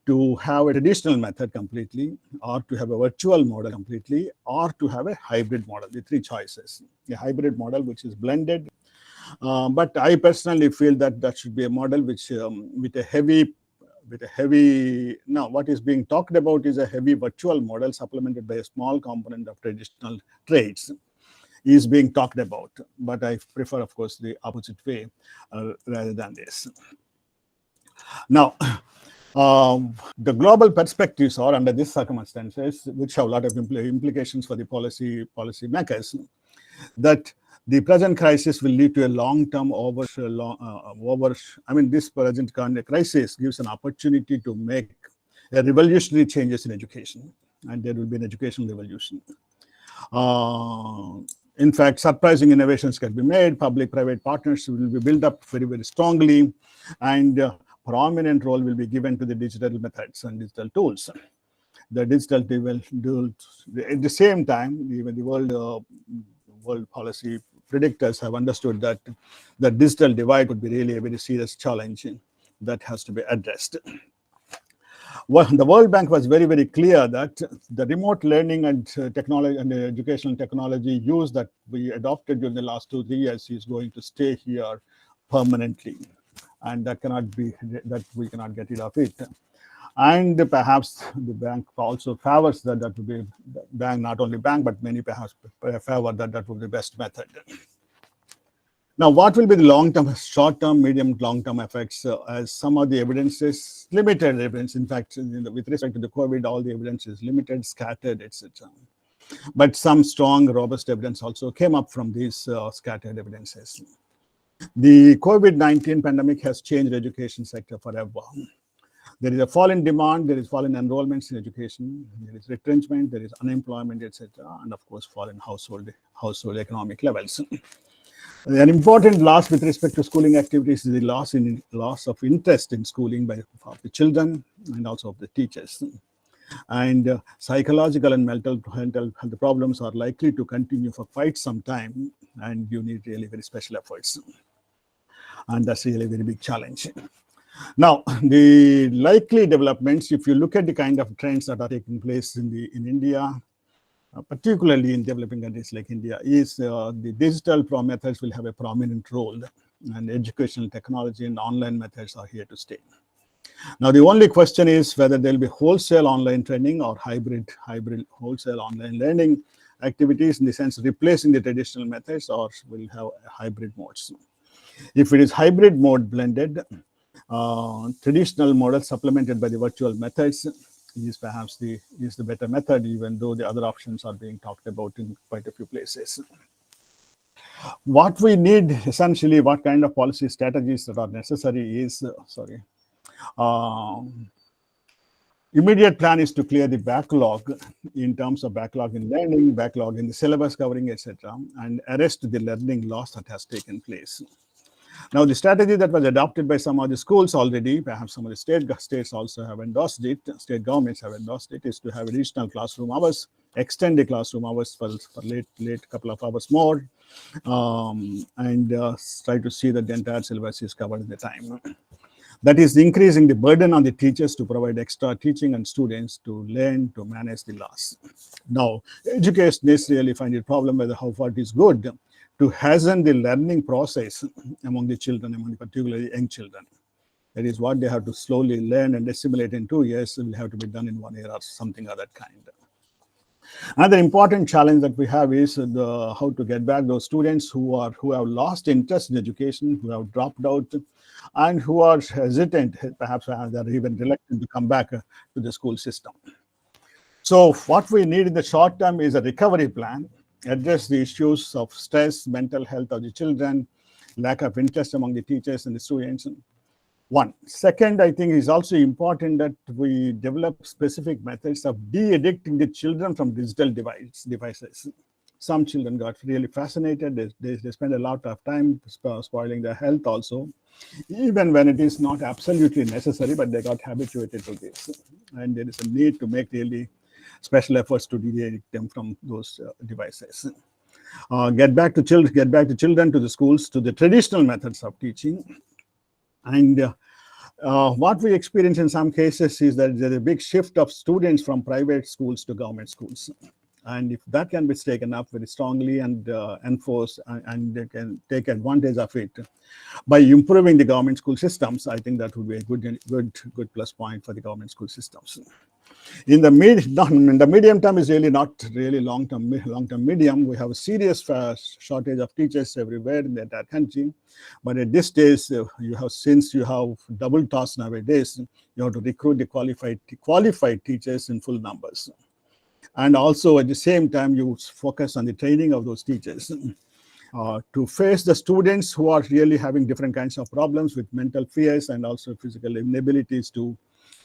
to have a traditional method completely, or to have a virtual model completely, or to have a hybrid model. The three choices. A hybrid model which is blended, but I personally feel that that should be a model which with a heavy now what is being talked about is a heavy virtual model supplemented by a small component of traditional trades is being talked about, but I prefer, of course, the opposite way rather than this. Now, the global perspectives are under these circumstances, which have a lot of implications for the policy makers, that the present crisis will lead to a long-term this present crisis gives an opportunity to make a revolutionary changes in education, and there will be an educational revolution. In fact, surprising innovations can be made. Public-private partnerships will be built up very, very strongly, and prominent role will be given to the digital methods and digital tools. The digital tools, at the same time, even the world policy predictors have understood that the digital divide could be really a very serious challenge that has to be addressed. Well, the World Bank was very, very clear that the remote learning and technology and educational technology use that we adopted during the last 2-3 years is going to stay here permanently, and that we cannot get rid of it. And perhaps the bank also favors that would be bank, not only bank, but many perhaps favor that would be the best method. Now, what will be the long-term, short-term, medium, long-term effects? As some of the evidence is limited evidence. In fact, with respect to the COVID, all the evidence is limited, scattered, etc. But some strong, robust evidence also came up from these scattered evidences. The COVID-19 pandemic has changed the education sector forever. There is a fall in demand, there is fall in enrollments in education, there is retrenchment, there is unemployment, etc., and of course, fall in household economic levels. An important loss with respect to schooling activities is the loss of interest in schooling of the children and also of the teachers. And psychological and mental health problems are likely to continue for quite some time, and you need really very special efforts. And that's really a very big challenge. Now, the likely developments, if you look at the kind of trends that are taking place in India, particularly in developing countries like India, is the digital methods will have a prominent role, and educational technology and online methods are here to stay. Now, the only question is whether there will be wholesale online training or hybrid wholesale online learning activities, in the sense replacing the traditional methods, or will have hybrid modes. If it is hybrid mode blended, traditional model supplemented by the virtual methods is perhaps the better method, even though the other options are being talked about in quite a few places. What we need essentially, what kind of policy strategies that are necessary is, immediate plan is to clear the backlog in terms of backlog in learning, backlog in the syllabus covering, etc., and arrest the learning loss that has taken place. Now, the strategy that was adopted by some of the schools already, perhaps some of the states also have endorsed it, state governments have endorsed it, is to have additional classroom hours, extend the classroom hours for late couple of hours more, and try to see that the entire syllabus is covered in the time. That is increasing the burden on the teachers to provide extra teaching and students to learn to manage the loss. Now, educationists really find it a problem whether how far it is good to hasten the learning process among the children, among the particularly young children. That is what they have to slowly learn and assimilate in 2 years will have to be done in 1 year or something of that kind. Another important challenge that we have is how to get back those students who have lost interest in education, who have dropped out, and who are hesitant, perhaps they're even reluctant to come back to the school system. So what we need in the short term is a recovery plan, address the issues of stress, mental health of the children, lack of interest among the teachers and the students. One. Second, I think is also important that we develop specific methods of de-addicting the children from digital devices. Some children got really fascinated. They spend a lot of time spoiling their health also, even when it is not absolutely necessary, but they got habituated to this. And there is a need to make really special efforts to de-addict them from those devices. Get back to children, to the schools, to the traditional methods of teaching. And what we experience in some cases is that there's a big shift of students from private schools to government schools. And if that can be taken up very strongly and enforced, and they can take advantage of it by improving the government school systems, I think that would be a good plus point for the government school systems. In the medium term is really not really long-term medium. We have a serious shortage of teachers everywhere in the entire country. But at this stage, since you have double task nowadays, you have to recruit the qualified teachers in full numbers. And also at the same time, you focus on the training of those teachers to face the students who are really having different kinds of problems with mental fears and also physical inabilities to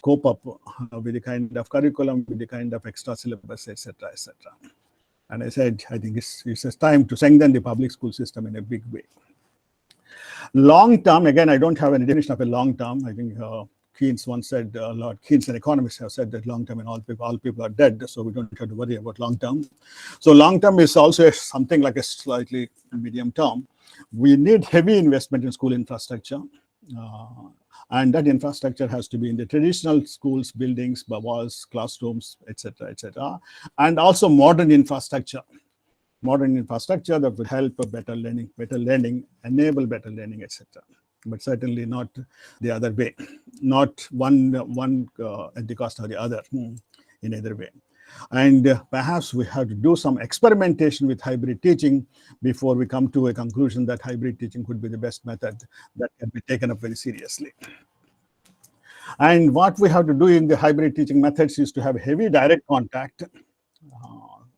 cope up with the kind of curriculum, with the kind of extra syllabus, etc., etc. And I said, I think it's time to strengthen the public school system in a big way. Long term, again, I don't have any definition of a long term. I think Keynes once said, Lord Keynes, an economist, have said that long term and all people are dead, so we don't have to worry about long term. So long term is also something like a slightly medium term. We need heavy investment in school infrastructure. And that infrastructure has to be in the traditional schools, buildings, walls, classrooms, etc., etc., and also modern infrastructure that will help better learning, enable better learning, etc. But certainly not the other way, not one at the cost of the other in either way. And perhaps we have to do some experimentation with hybrid teaching before we come to a conclusion that hybrid teaching could be the best method that can be taken up very seriously. And what we have to do in the hybrid teaching methods is to have heavy direct contact,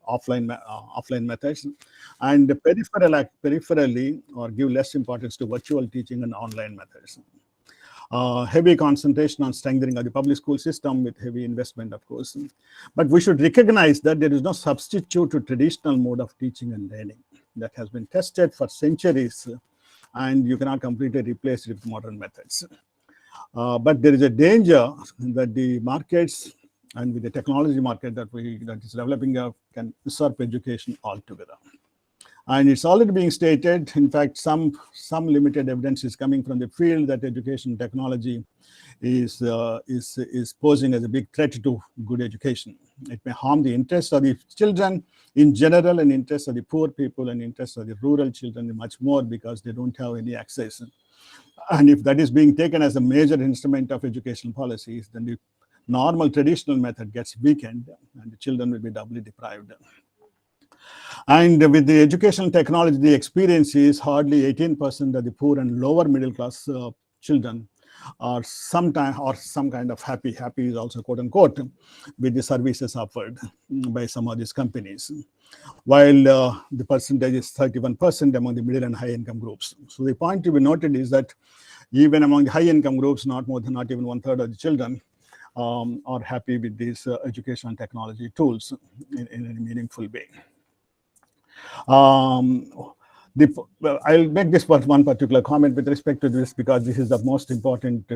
offline methods, and peripherally or give less importance to virtual teaching and online methods. Heavy concentration on strengthening of the public school system with heavy investment, of course. But we should recognize that there is no substitute to traditional mode of teaching and learning that has been tested for centuries, and you cannot completely replace it with modern methods. But there is a danger that the markets and with the technology market that is developing can usurp education altogether. And it's already being stated, in fact, some limited evidence is coming from the field that education technology is posing as a big threat to good education. It may harm the interests of the children in general and interests of the poor people and interests of the rural children much more because they don't have any access. And if that is being taken as a major instrument of educational policies, then the normal traditional method gets weakened and the children will be doubly deprived. And with the educational technology, the experience is hardly 18% of the poor and lower middle class children are some kind of happy is also quote unquote with the services offered by some of these companies, while the percentage is 31% among the middle and high income groups. So the point to be noted is that even among the high income groups, not even 1/3 of the children are happy with these educational technology tools in a meaningful way. I'll make this one particular comment with respect to this because this is the most important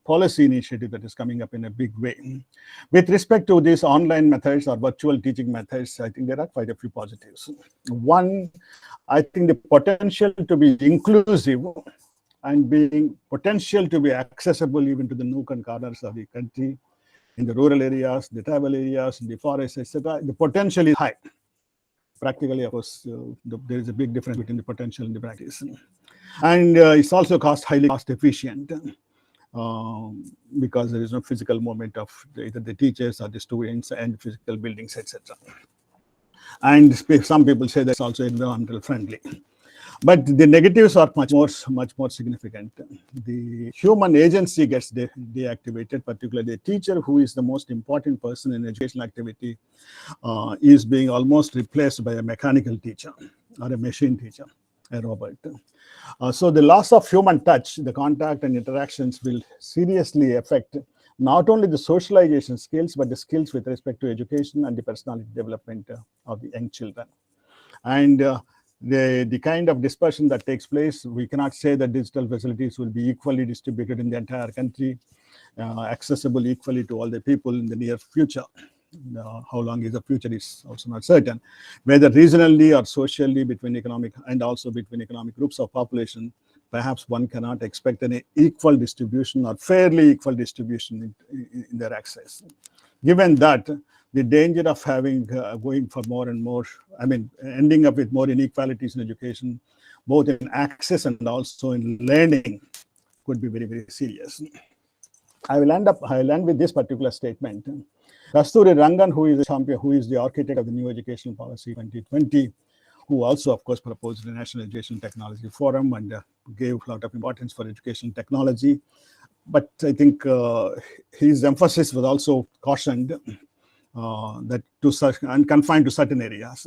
policy initiative that is coming up in a big way. With respect to these online methods or virtual teaching methods, I think there are quite a few positives. One, I think the potential to be inclusive and being potential to be accessible even to the nook and corners of the country, in the rural areas, the tribal areas, in the forests, etc. The potential is high. Practically, of course, there is a big difference between the potential and the practice. And it's also highly cost efficient because there is no physical movement of either the teachers or the students and physical buildings, etc. And some people say that's also environmental friendly. But the negatives are much more significant. The human agency gets deactivated, particularly the teacher, who is the most important person in educational activity, is being almost replaced by a mechanical teacher or a machine teacher, a robot. So the loss of human touch, the contact and interactions will seriously affect not only the socialization skills, but the skills with respect to education and the personality development of the young children. And the kind of dispersion that takes place, we cannot say that digital facilities will be equally distributed in the entire country, accessible equally to all the people in the near future. How long is the future is also not certain. Whether regionally or socially between economic and also between economic groups of population, perhaps one cannot expect an equal distribution or fairly equal distribution in their access. Given that, the danger of having going for more and more, ending up with more inequalities in education, both in access and also in learning, could be very, very serious. I'll end with this particular statement. Kasturi Rangan, who is a champion, who is the architect of the new educational policy 2020, who also, of course, proposed the National Education Technology Forum and gave a lot of importance for education technology. But I think his emphasis was also cautioned that and confined to certain areas.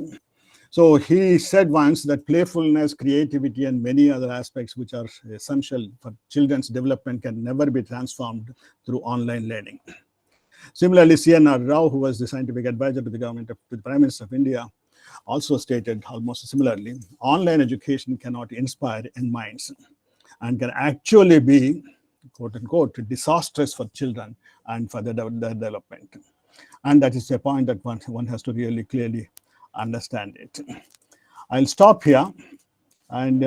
So he said once that playfulness, creativity, and many other aspects which are essential for children's development can never be transformed through online learning. Similarly, C.N.R. Rao, who was the scientific advisor to the government to the Prime Minister of India, also stated almost similarly, online education cannot inspire young minds and can actually be, quote unquote, disastrous for children and for their development. And that is a point that one has to really clearly understand it. I'll stop here and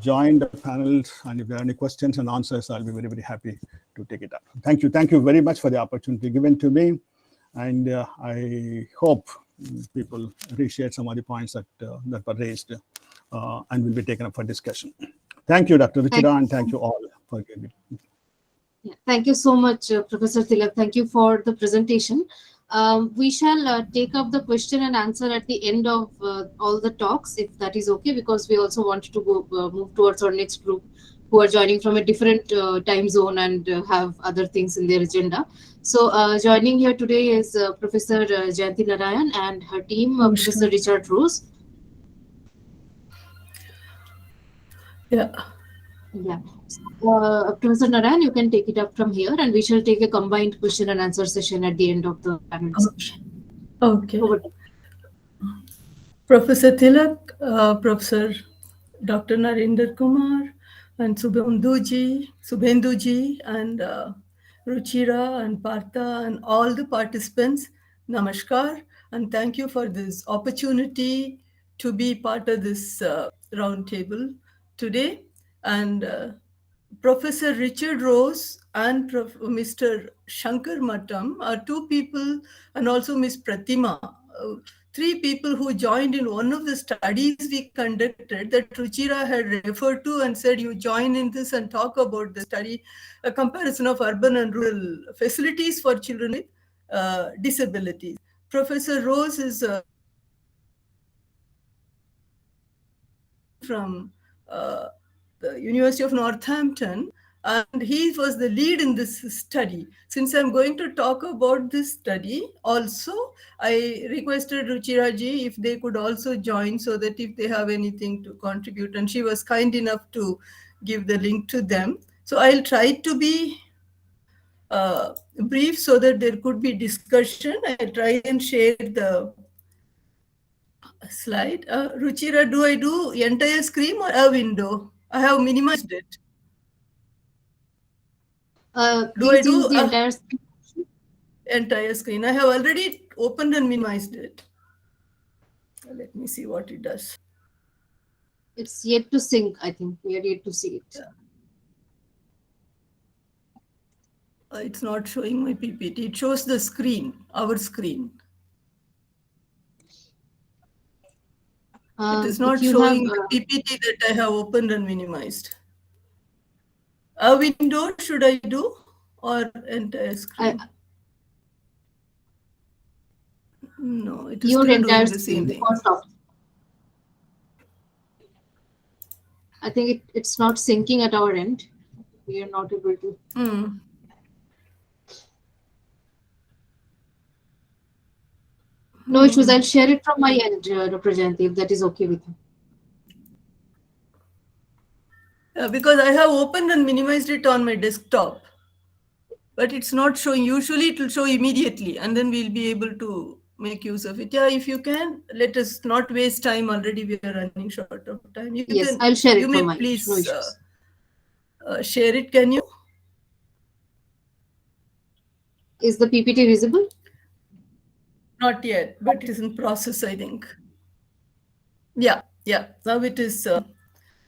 join the panel. And if there are any questions and answers, I'll be very, very happy to take it up. Thank you. Thank you very much for the opportunity given to me. And I hope people appreciate some of the points that were raised and will be taken up for discussion. Thank you, Dr. Ruchira, and thank you all for giving me. Yeah, thank you so much, Professor Tilak. Thank you for the presentation. We shall take up the question and answer at the end of all the talks, if that is okay, because we also want to go move towards our next group who are joining from a different time zone and have other things in their agenda. So joining here today is Professor Jayanthi Narayan and her team, Professor Richard Rose. Yeah. Yeah. Professor Narayan, you can take it up from here, and we shall take a combined question and answer session at the end of the panel discussion. Okay. Over. Professor Tilak, Professor Dr. Narendra Kumar, and Subhendu ji, and Ruchira and Partha, and all the participants, namaskar, and thank you for this opportunity to be part of this roundtable today. And Professor Richard Rose and Mr. Shankar Mattam are two people, and also Ms. Pratima, three people who joined in one of the studies we conducted that Ruchira had referred to and said, you join in this and talk about the study, a comparison of urban and rural facilities for children with disabilities. Professor Rose is from the University of Northampton, and he was the lead in this study. Since I'm going to talk about this study also, I requested Ruchira ji if they could also join so that if they have anything to contribute, and she was kind enough to give the link to them. So I'll try to be brief so that there could be discussion. I'll try and share the slide. Ruchira, do I do entire screen or a window? I have minimized it. Please use the entire screen. Entire screen. I have already opened and minimized it. Let me see what it does. It's yet to sync, I think. We are yet to see it. It's not showing my PPT. It shows the screen, our screen. It is not showing the PPT that I have opened and minimized. A window should I do or entire screen? No, it is Your still entire doing the screen, same the thing. first option. I think it's not syncing at our end. We are not able to. No issues. I'll share it from my end, Dr. Jayanthi, if that is okay with you. Because I have opened and minimized it on my desktop, but it's not showing. Usually it will show immediately and then we'll be able to make use of it. Yeah, if you can, let us not waste time. Already we are running short of time. Yes, I'll share it from my end. Please no issues. Share it. Can you? Is the PPT visible? Not yet, but it is in process, I think. Yeah. Now it is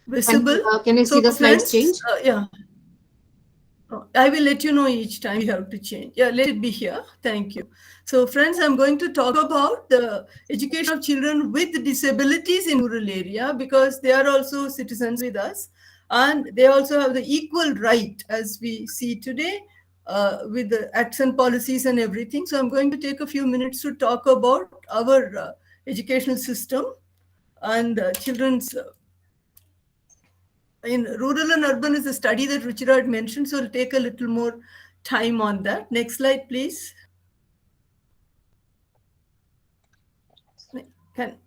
visible. Can you see the slides change? Yeah. I will let you know each time we have to change. Yeah, let it be here. Thank you. So friends, I'm going to talk about the education of children with disabilities in rural area because they are also citizens with us and they also have the equal right as we see today with the acts and policies and everything. So I'm going to take a few minutes to talk about our educational system and children's in rural and urban is a study that Ruchira had mentioned, so I'll take a little more time on that. Next slide, please.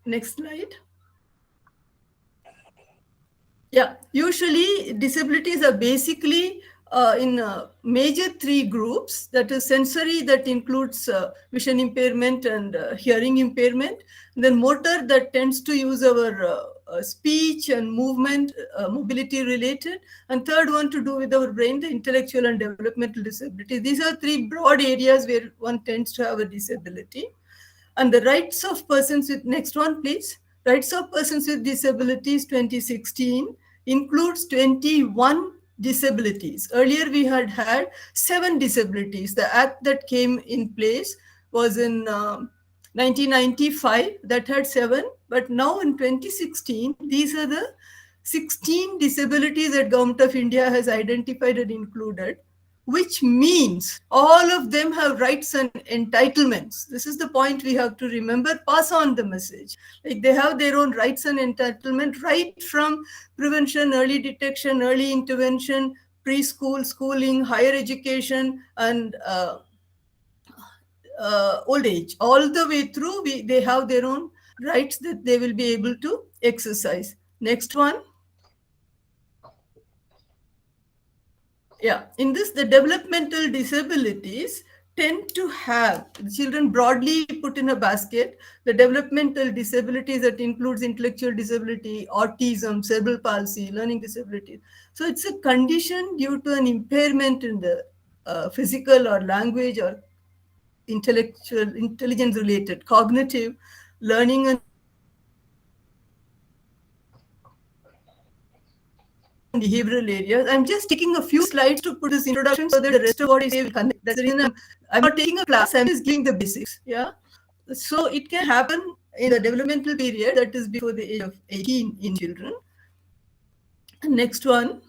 Next slide. Yeah, usually disabilities are basically in major three groups, that is sensory, that includes vision impairment and hearing impairment, then motor, that tends to use our speech and movement, mobility related, and third one to do with our brain, the intellectual and developmental disability. These are three broad areas where one tends to have a disability. And the rights of persons with, next one please, rights of persons with disabilities 2016 includes 21 disabilities. Earlier we had 7 disabilities. The act that came in place was in 1995, that had 7, but now in 2016 these are the 16 disabilities that Government of India has identified and included, which means all of them have rights and entitlements. This is the point we have to remember, pass on the message. Like they have their own rights and entitlement, right from prevention, early detection, early intervention, preschool, schooling, higher education, and old age. All the way through, they have their own rights that they will be able to exercise. Next one. Yeah, in this, the developmental disabilities tend to have children broadly put in a basket. The developmental disabilities that includes intellectual disability, autism, cerebral palsy, learning disabilities. So it's a condition due to an impairment in the physical or language or intellectual, intelligence related, cognitive, learning and behavioral areas. I'm just taking a few slides to put this introduction so that the rest of what I say will connect. That's the reason I'm not taking a class, I'm just giving the basics. Yeah. So it can happen in the developmental period, that is before the age of 18 in children. Next one.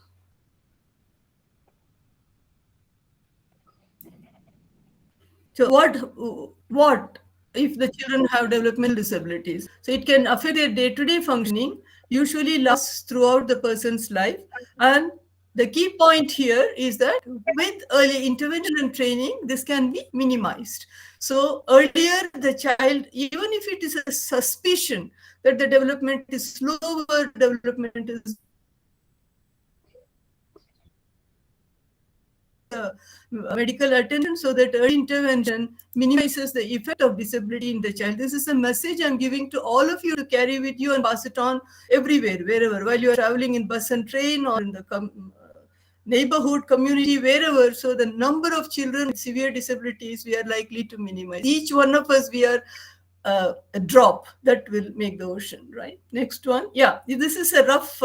So what if the children have developmental disabilities? So it can affect their day-to-day functioning, usually lasts throughout the person's life. And the key point here is that with early intervention and training, this can be minimized. So earlier, the child, even if it is a suspicion that the development is slower, development is medical attention so that early intervention minimizes the effect of disability in the child. This is a message I'm giving to all of you to carry with you and pass it on everywhere, wherever, while you are traveling in bus and train or in the neighborhood, community, wherever. So the number of children with severe disabilities we are likely to minimize. Each one of us, we are a drop that will make the ocean, right? Next one. Yeah, this is a rough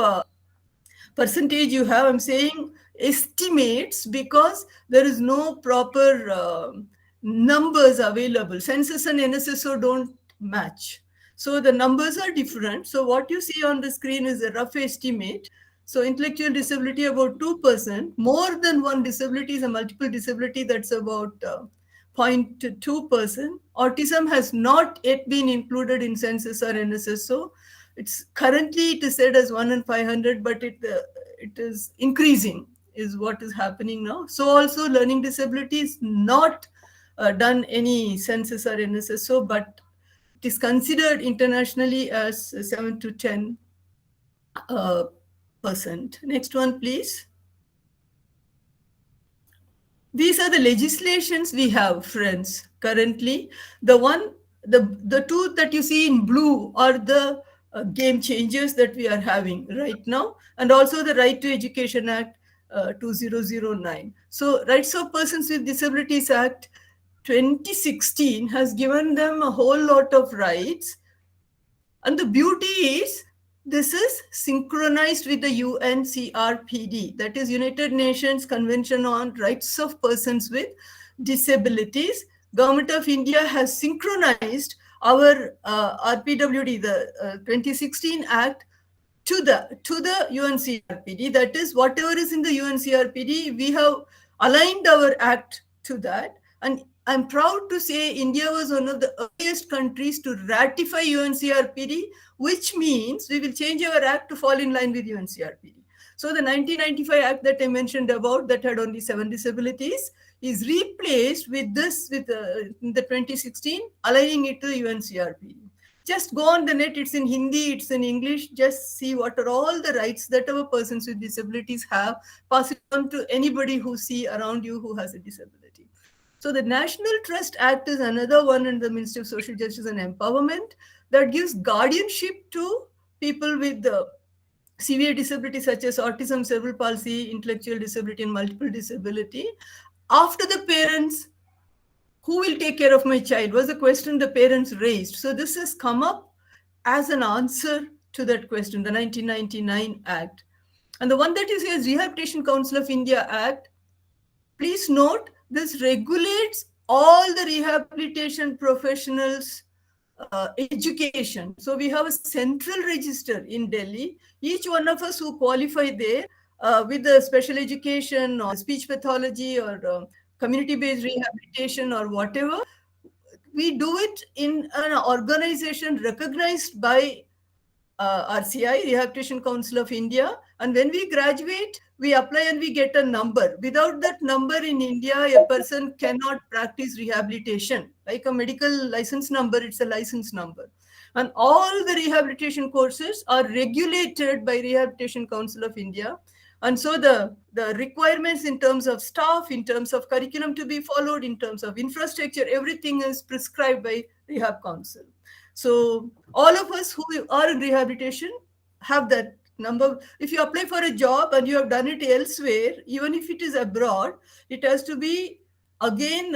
percentage you have. I'm saying estimates because there is no proper numbers available. Census and NSSO don't match. So the numbers are different. So what you see on the screen is a rough estimate. So intellectual disability about 2%. More than one disability is a multiple disability. That's about 0.2%. Autism has not yet been included in census or NSSO. It's currently, it is said as 1 in 500, but it is increasing is what is happening now. So also learning disability is not done any census or NSSO, but it is considered internationally as 7 to 10%. Next one, please. These are the legislations we have, friends. Currently, the two that you see in blue are the game changers that we are having right now, and also the Right to Education Act 2009. So, Rights of Persons with Disabilities Act 2016 has given them a whole lot of rights, and the beauty is this is synchronized with the UNCRPD, that is United Nations Convention on Rights of Persons with Disabilities. Government of India has synchronized our RPWD, the 2016 Act, to the UNCRPD. That is, whatever is in the UNCRPD, we have aligned our act to that. And I'm proud to say India was one of the earliest countries to ratify UNCRPD, which means we will change our act to fall in line with UNCRPD. So the 1995 act that I mentioned about, that had only 7 disabilities, is replaced with this, with the 2016, aligning it to UNCRPD. Just go on the net, it's in Hindi, it's in English, just see what are all the rights that our persons with disabilities have, pass it on to anybody who see around you who has a disability. So the National Trust Act is another one in the Ministry of Social Justice and Empowerment that gives guardianship to people with severe disability such as autism, cerebral palsy, intellectual disability, and multiple disability. After the parents, who will take care of my child, was the question the parents raised. So this has come up as an answer to that question, the 1999 Act. And the one that you see as Rehabilitation Council of India Act, please note, this regulates all the rehabilitation professionals' education. So we have a central register in Delhi. Each one of us who qualify there with the special education or speech pathology or community-based rehabilitation or whatever, we do it in an organization recognized by RCI, Rehabilitation Council of India. And when we graduate, we apply and we get a number. Without that number in India, a person cannot practice rehabilitation. Like a medical license number, it's a license number. And all the rehabilitation courses are regulated by Rehabilitation Council of India. And so the requirements in terms of staff, in terms of curriculum to be followed, in terms of infrastructure, everything is prescribed by Rehab Council. So all of us who are in rehabilitation have that number. If you apply for a job and you have done it elsewhere, even if it is abroad, it has to be again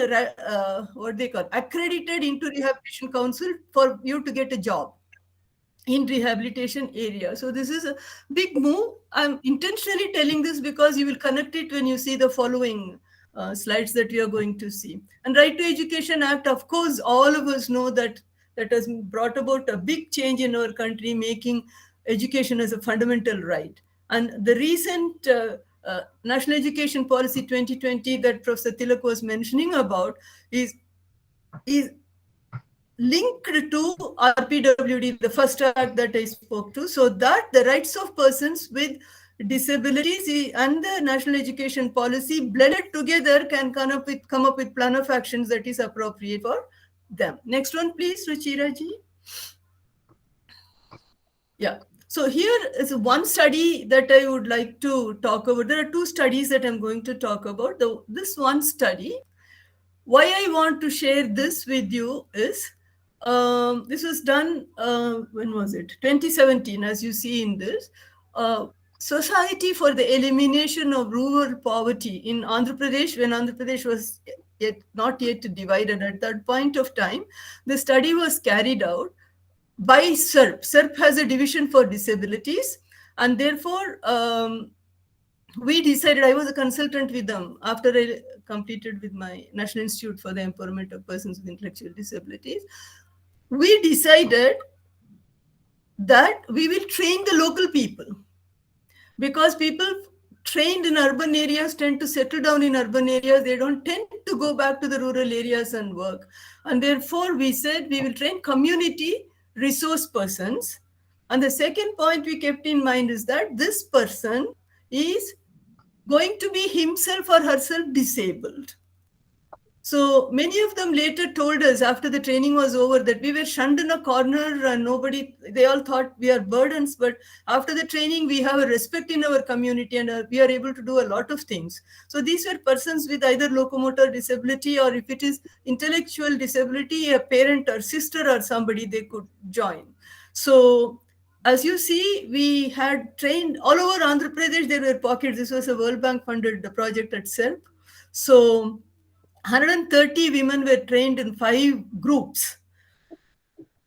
what they call accredited into Rehabilitation Council for you to get a job in rehabilitation area. So this is a big move. I'm intentionally telling this because you will connect it when you see the following slides that you are going to see. And Right to Education Act, of course, all of us know that has brought about a big change in our country, making education as a fundamental right. And the recent National Education Policy 2020 that Professor Tilak was mentioning about is linked to RPWD, the first act that I spoke to, so that the rights of persons with disabilities and the National Education Policy blended together can come up with plan of actions that is appropriate for them. Next one, please, Ruchira ji. Yeah. So here is one study that I would like to talk about. There are two studies that I'm going to talk about. This one study, why I want to share this with you is, this was done, when was it? 2017, as you see in this. Society for the Elimination of Rural Poverty in Andhra Pradesh, when Andhra Pradesh was not yet divided at that point of time. The study was carried out by SERP. SERP has a division for disabilities, and therefore we decided, I was a consultant with them after I completed with my National Institute for the Empowerment of Persons with Intellectual Disabilities. We decided that we will train the local people, because people trained in urban areas tend to settle down in urban areas. They don't tend to go back to the rural areas and work. And therefore, we said we will train community resource persons. And the second point we kept in mind is that this person is going to be himself or herself disabled. So many of them later told us after the training was over that we were shunned in a corner and they all thought we are burdens. But after the training, we have a respect in our community and we are able to do a lot of things. So these were persons with either locomotor disability, or if it is intellectual disability, a parent or sister or somebody they could join. So as you see, we had trained all over Andhra Pradesh. There were pockets. This was a World Bank funded project itself. So 130 women were trained in 5 groups,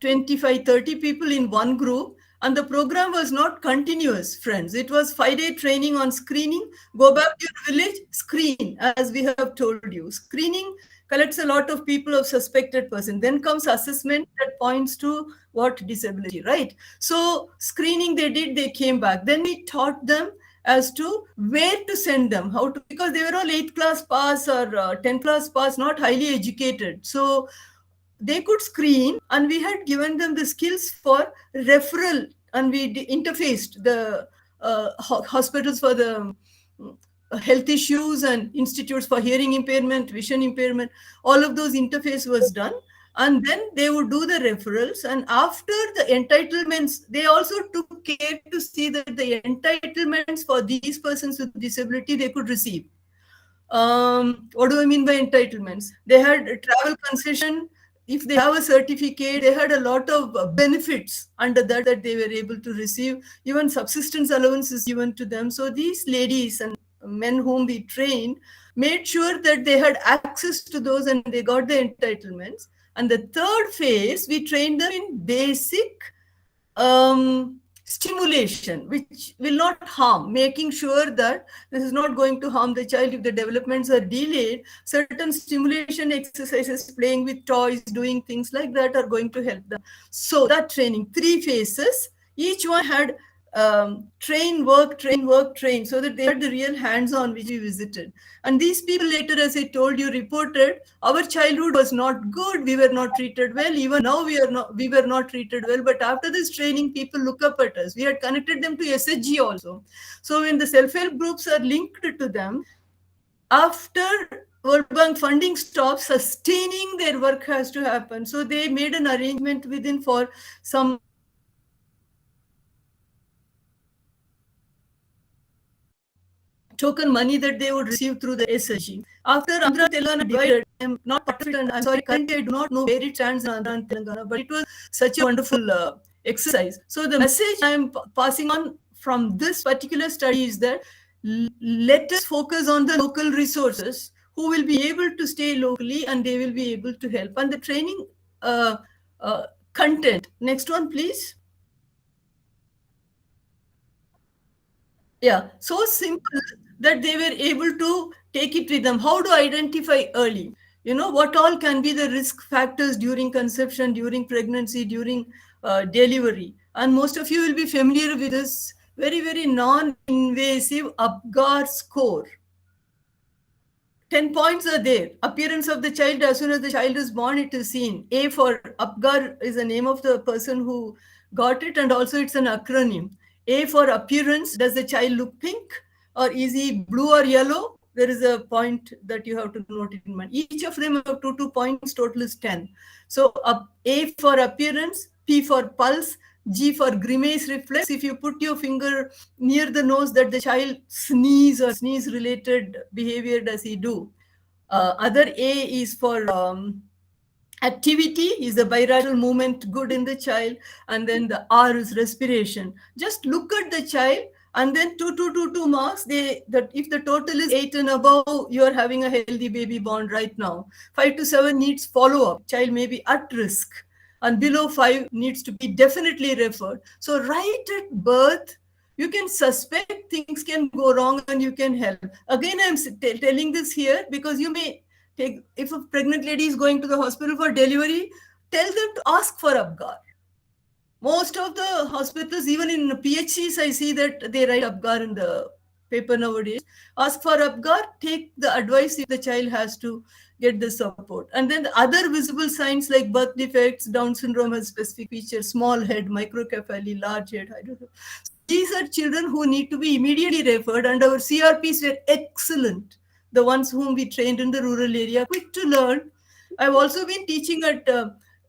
25, 30 people in one group. And the program was not continuous, friends. It was 5-day training on screening. Go back to your village, screen, as we have told you. Screening collects a lot of people of suspected person. Then comes assessment that points to what disability, right? So screening they did, they came back. Then we taught them as to where to send them, how to, because they were all 8th class pass or 10th class pass, not highly educated. So they could screen, and we had given them the skills for referral, and we interfaced the hospitals for the health issues and institutes for hearing impairment, vision impairment. All of those interface was done. And then they would do the referrals. And after the entitlements, they also took care to see that the entitlements for these persons with disability, they could receive. What do I mean by entitlements? They had a travel concession. If they have a certificate, they had a lot of benefits under that they were able to receive. Even subsistence allowance is given to them. So these ladies and men whom we trained made sure that they had access to those and they got the entitlements. And the third phase, we trained them in basic stimulation, which will not harm, making sure that this is not going to harm the child if the developments are delayed. Certain stimulation exercises, playing with toys, doing things like that are going to help them. So that training, 3 phases, each one had train, work, train, so that they had the real hands-on which we visited. And these people later, as I told you, reported our childhood was not good. We were not treated well. Even now we were not treated well. But after this training, people look up at us. We had connected them to SHG also. So when the self-help groups are linked to them, after World Bank funding stops, sustaining their work has to happen. So they made an arrangement within for some token money that they would receive through the SHG. After Andhra and Telangana divided, I'm not part of it, and I'm sorry, currently I do not know where it stands in Andhra and Telangana, but it was such a wonderful exercise. So the message I'm passing on from this particular study is that let us focus on the local resources who will be able to stay locally and they will be able to help. And the training content. Next one, please. Yeah, so simple that they were able to take it with them. How to identify early? You know, what all can be the risk factors during conception, during pregnancy, during delivery. And most of you will be familiar with this very, very non-invasive APGAR score. 10 points are there. Appearance of the child, as soon as the child is born, it is seen. A for APGAR is the name of the person who got it, and also it's an acronym. A for appearance, does the child look pink or is he blue or yellow? There is a point that you have to note it in mind. Each of them have 2 points, total is 10. So A for appearance, P for pulse, G for grimace reflex. If you put your finger near the nose, that the child sneeze or sneeze related behavior does he do. Other A is for activity, is the bilateral movement good in the child, and then the R is respiration. Just look at the child, and then 2 marks. That if the total is 8 and above, you are having a healthy baby born right now. 5 to 7 needs follow up. Child may be at risk, and below 5 needs to be definitely referred. So right at birth, you can suspect things can go wrong and you can help. Again, I'm telling this here because you may take, if a pregnant lady is going to the hospital for delivery, tell them to ask for Apgar. Most of the hospitals, even in PHCs, I see that they write Apgar in the paper nowadays. Ask for Apgar, take the advice if the child has to get the support. And then the other visible signs like birth defects, Down syndrome has specific features, small head, microcephaly, large head, I don't know. These are children who need to be immediately referred, and our CRPs were excellent. The ones whom we trained in the rural area, quick to learn. I've also been teaching at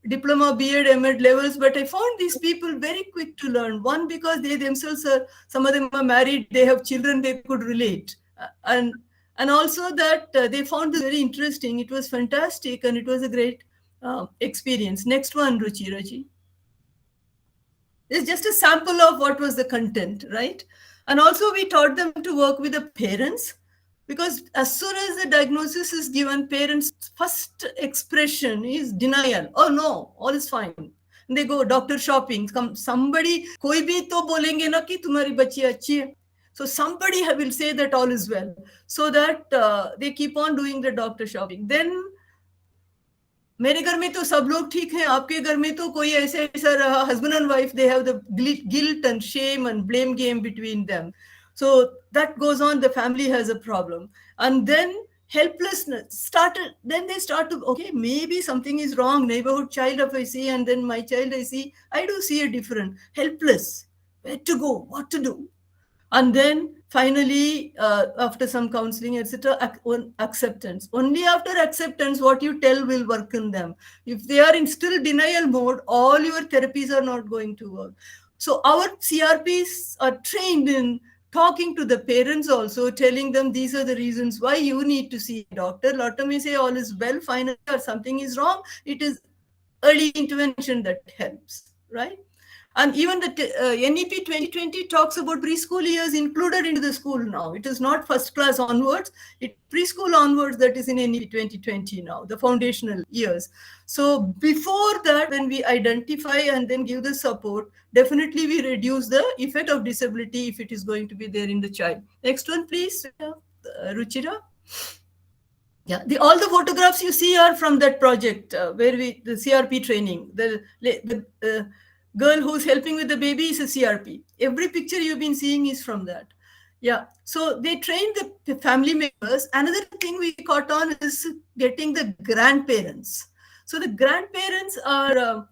diploma, BEd, MEd levels, but I found these people very quick to learn. One, because they themselves are, some of them are married, they have children, they could relate. And also that they found this very interesting. It was fantastic and it was a great experience. Next one, Ruchiraji. It's just a sample of what was the content, right? And also we taught them to work with the parents, because as soon as the diagnosis is given, parents' first expression is denial. Oh no, all is fine. And they go doctor shopping. Somebody, koi bhi to bolenge na ki tumhari bachi achhi hai. So somebody will say that all is well. So that they keep on doing the doctor shopping. Then मेरे घर में तो सब लोग ठीक हैं, आपके घर में तो कोई ऐसे ऐसा रहा, husband and wife, they have the guilt and shame and blame game between them. So that goes on, the family has a problem. And then helplessness started, then they start to, okay, maybe something is wrong, neighborhood child if I see, and then my child I see, I do see a different, helpless, where to go, what to do. And then finally, after some counseling, etc., acceptance. Only after acceptance, what you tell will work in them. If they are in still denial mode, all your therapies are not going to work. So our CRPs are trained in talking to the parents also, telling them these are the reasons why you need to see a doctor. A lot of may say all is well, finally, or something is wrong. It is early intervention that helps, right? And even the NEP 2020 talks about preschool years included into the school now. It is not first class onwards, it's preschool onwards that is in NEP 2020 now, the foundational years. So before that, when we identify and then give the support, definitely we reduce the effect of disability if it is going to be there in the child. Next one, please, Ruchira. Yeah, all the photographs you see are from that project where the CRP training. The girl who's helping with the baby is a CRP. Every picture you've been seeing is from that. Yeah, so they train the family members. Another thing we caught on is getting the grandparents. So the grandparents are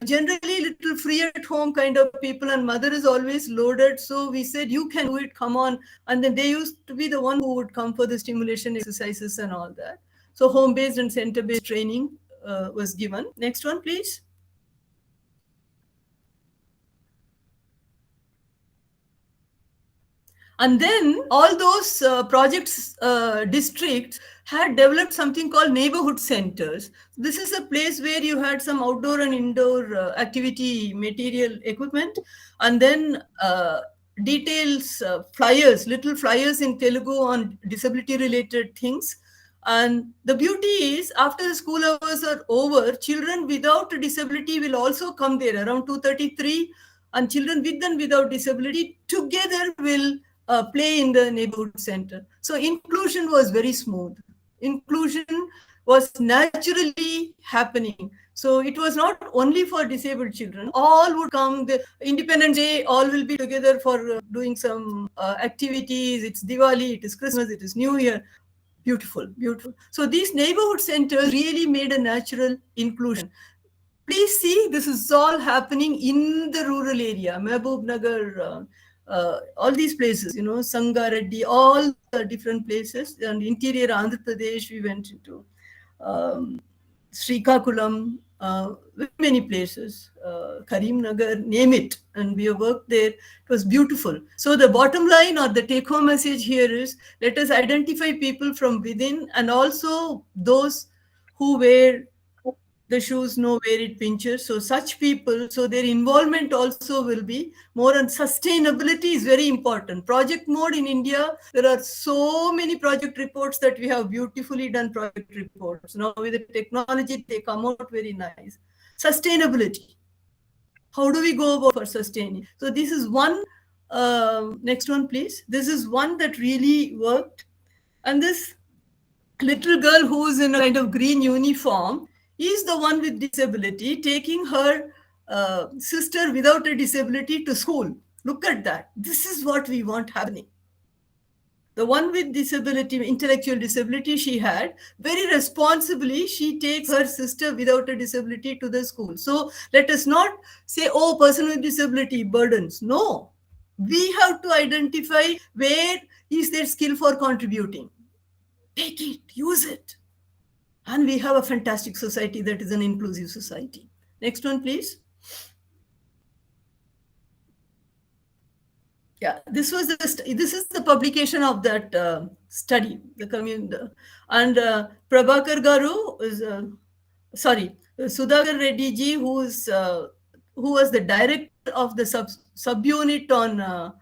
generally little free at home kind of people, and mother is always loaded. So we said, you can do it, come on. And then they used to be the one who would come for the stimulation exercises and all that. So home-based and center-based training was given. Next one, please. And then all those projects, districts had developed something called neighborhood centers. This is a place where you had some outdoor and indoor activity material equipment, and then details, flyers, little flyers in Telugu on disability related things. And the beauty is, after the school hours are over, children without a disability will also come there around 2:33, and children with and without disability together will play in the neighborhood center. So inclusion was very smooth. Inclusion was naturally happening. So it was not only for disabled children. All would come. The Independence Day, all will be together for doing some activities. It's Diwali, it is Christmas, it is New Year. Beautiful, beautiful. So these neighborhood centers really made a natural inclusion. Please see, this is all happening in the rural area, Mehboob Nagar, all these places, Sangareddy, all the different places. And interior Andhra Pradesh, we went into Srikakulam, very many places, Karimnagar, name it, and we have worked there. It was beautiful. So the bottom line or the take-home message here is, let us identify people from within, and also those who wear the shoes know where it pinches. So such people, so their involvement also will be more, and sustainability is very important. Project mode in India, there are so many project reports that we have beautifully done project reports. Now with the technology, they come out very nice. Sustainability. How do we go about for sustaining? So this is one, next one please. This is one that really worked. And this little girl who's in a kind of green uniform is the one with disability taking her sister without a disability to school. Look at that. This is what we want happening. The one with disability, intellectual disability she had, very responsibly, she takes her sister without a disability to the school. So let us not say, oh, person with disability burdens. No, we have to identify where is their skill for contributing. Take it, use it. And we have a fantastic society that is an inclusive society. Next one, please. Yeah, this is the publication of that study, the and Prabhakar Garu is Sudhakar Reddy ji, who was the director of the subunit on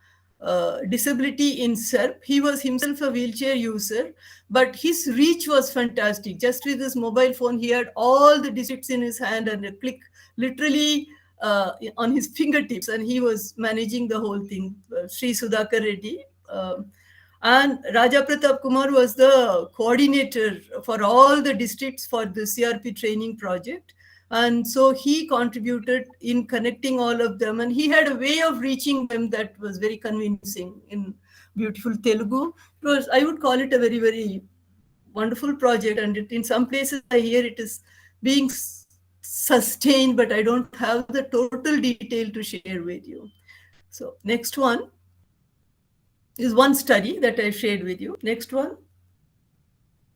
disability in SERP. He was himself a wheelchair user, but his reach was fantastic. Just with his mobile phone, he had all the districts in his hand and a click, literally on his fingertips, and he was managing the whole thing. Sri Sudhakar Reddy. And Raja Pratap Kumar was the coordinator for all the districts for the CRP training project. And so he contributed in connecting all of them. And he had a way of reaching them that was very convincing in beautiful Telugu. It was, I would call it a very, very wonderful project. And in some places I hear it is being sustained, but I don't have the total detail to share with you. So next one is one study that I shared with you. Next one.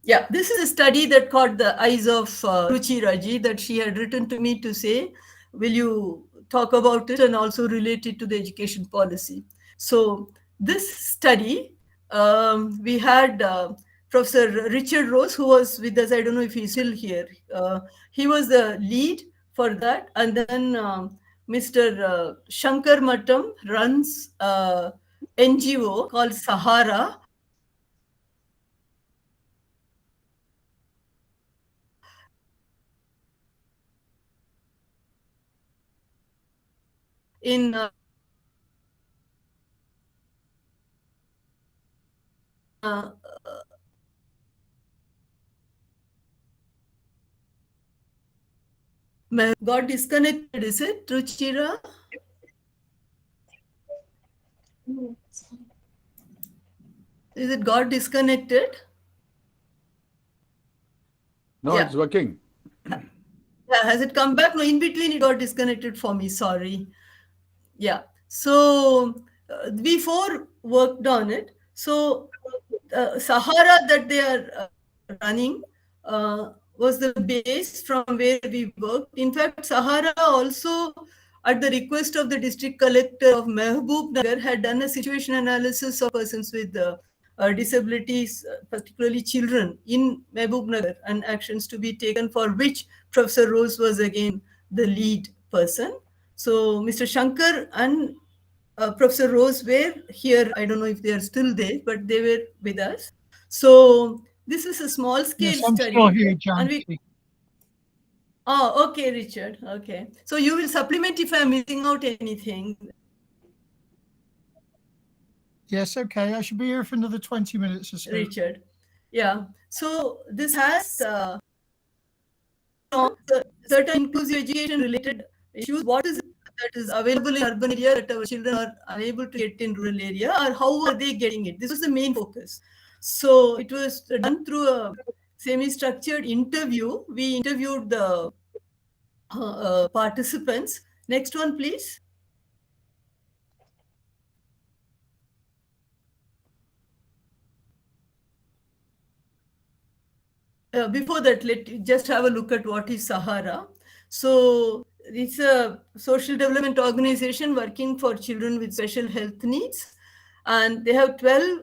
Yeah, this is a study that caught the eyes of Ruchira ji, that she had written to me to say, will you talk about it and also relate it to the education policy? So this study, we had Professor Richard Rose, who was with us. I don't know if he's still here. He was the lead for that. And then Mr. Shankar Mattam runs NGO called Sahara. In got disconnected, is it, Ruchira? Is it got disconnected? No, Yeah. it's working. Yeah, has it come back? No, in between it got disconnected for me, sorry. Yeah, so we four worked on it. So Sahara that they are running was the base from where we worked. In fact, Sahara also, at the request of the district collector of Mehboob Nagar, had done a situation analysis of persons with disabilities, particularly children, in Mehboob Nagar, and actions to be taken, for which Professor Rose was again the lead person. So Mr. Shankar and Professor Rose were here. I don't know if they are still there, but they were with us. So this is a small scale Yes, I'm study. still here, Jayanthi. Oh, okay, Richard. Okay. So you will supplement if I'm missing out anything. Yes, okay. I should be here for another 20 minutes or so. Richard. Yeah. So this has certain inclusive education related issues. What is it that is available in urban area that our children are unable to get in rural area, or how are they getting it? This was the main focus. So it was done through a semi-structured interview. We interviewed the participants. Next one, please. Before that, let's just have a look at what is Sahara. So it's a social development organization working for children with special health needs. And they have 12,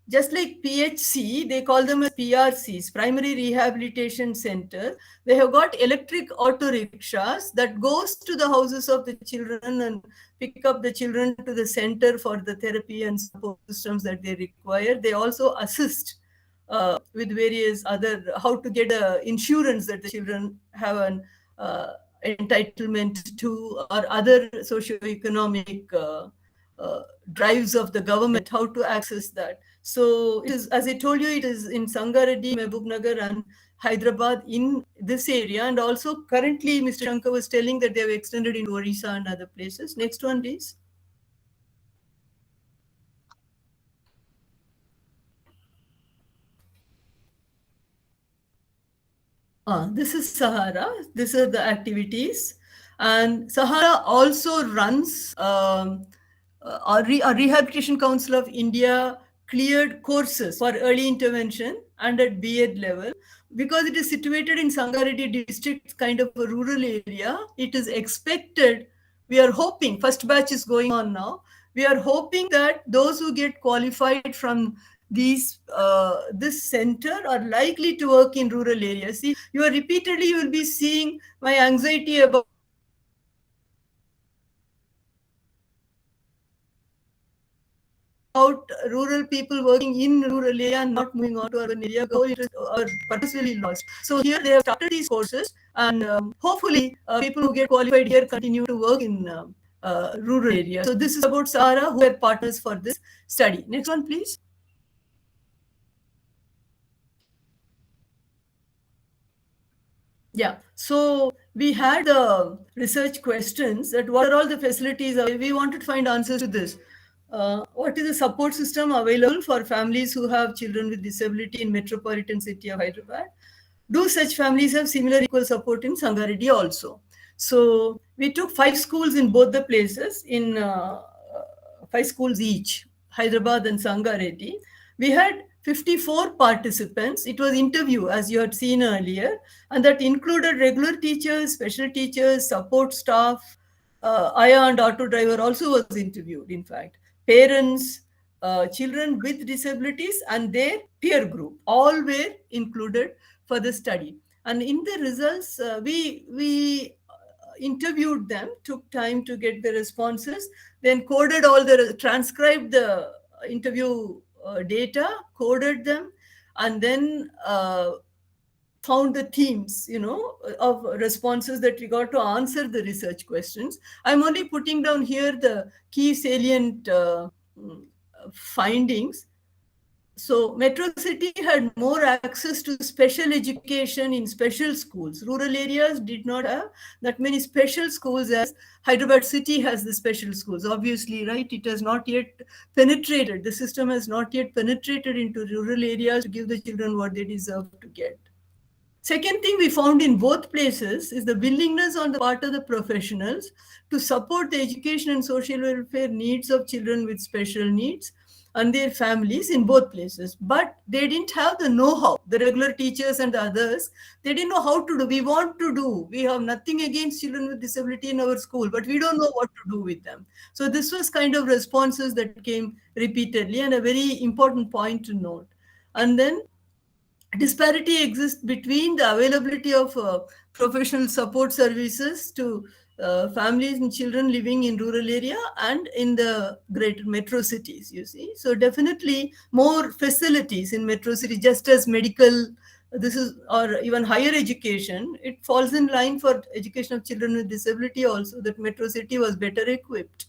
just like PHC, they call them as PRCs, Primary Rehabilitation Center. They have got electric auto rickshaws that goes to the houses of the children and pick up the children to the center for the therapy and support systems that they require. They also assist with various other, how to get insurance that the children have an entitlement to, or other socio-economic drives of the government, how to access that. So it is, as I told you, it is in Sangareddy, Mehboob and Hyderabad in this area. And also currently, Mr. Shankar was telling that they have extended into Orissa and other places. Next one, please. This is Sahara. These are the activities. And Sahara also runs a Rehabilitation Council of India cleared courses for early intervention and at B.Ed level. Because it is situated in Sangareddy district, kind of a rural area, it is expected, we are hoping, first batch is going on now, we are hoping that those who get qualified from these this center are likely to work in rural areas. See, you will be seeing my anxiety about rural people working in rural area and not moving on to urban area, or purposely lost. So here they have started these courses, and hopefully people who get qualified here continue to work in rural areas. So this is about Sahara, who are partners for this study. Next one, please. Yeah, so we had research questions that what are all the facilities? We wanted to find answers to this. What is the support system available for families who have children with disability in metropolitan city of Hyderabad? Do such families have similar equal support in Sangareddy also? So we took 5 schools in both the places, in 5 schools each, Hyderabad and Sangareddy. We had 54 participants. It was interview, as you had seen earlier, and that included regular teachers, special teachers, support staff. Aya and auto driver also was interviewed, in fact. Parents, children with disabilities and their peer group, all were included for the study. And in the results, we interviewed them, took time to get the responses, then coded all the, transcribed the interview data, coded them, and then found the themes, of responses that we got to answer the research questions. I'm only putting down here the key salient findings. So Metro City had more access to special education in special schools. Rural areas did not have that many special schools as Hyderabad City has the special schools. Obviously, right, it has not yet penetrated. The system has not yet penetrated into rural areas to give the children what they deserve to get. Second thing we found in both places is the willingness on the part of the professionals to support the education and social welfare needs of children with special needs and their families in both places. But they didn't have the know-how, the regular teachers and the others. They didn't know how to do. We want to do. We have nothing against children with disability in our school, but we don't know what to do with them. So this was kind of responses that came repeatedly, and a very important point to note. And then disparity exists between the availability of professional support services to families and children living in rural area and in the greater metro cities, you see. So definitely more facilities in metro city, just as medical, this is, or even higher education, it falls in line for education of children with disability also, that metro city was better equipped.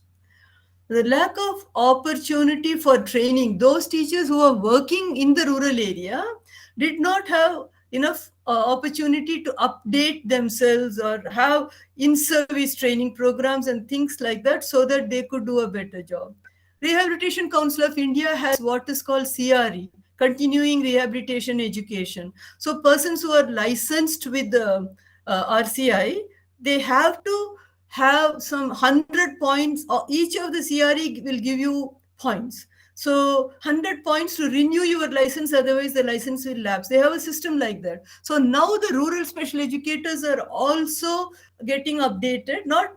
The lack of opportunity for training, those teachers who are working in the rural area did not have enough opportunity to update themselves or have in-service training programs and things like that so that they could do a better job. Rehabilitation Council of India has what is called CRE, Continuing Rehabilitation Education. So persons who are licensed with the RCI, they have to have some 100 points, or each of the CRE will give you points. So 100 points to renew your license, otherwise the license will lapse. They have a system like that. So now the rural special educators are also getting updated, not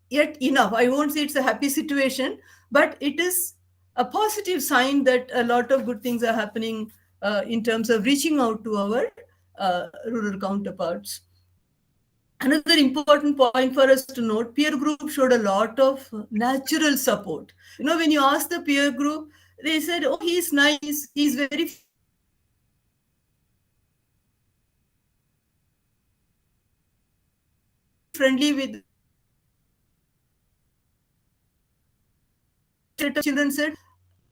yet enough. I won't say it's a happy situation, but it is a positive sign that a lot of good things are happening in terms of reaching out to our rural counterparts. Another important point for us to note, peer group showed a lot of natural support. When you ask the peer group, they said, oh, he's nice, he's very friendly with children. Said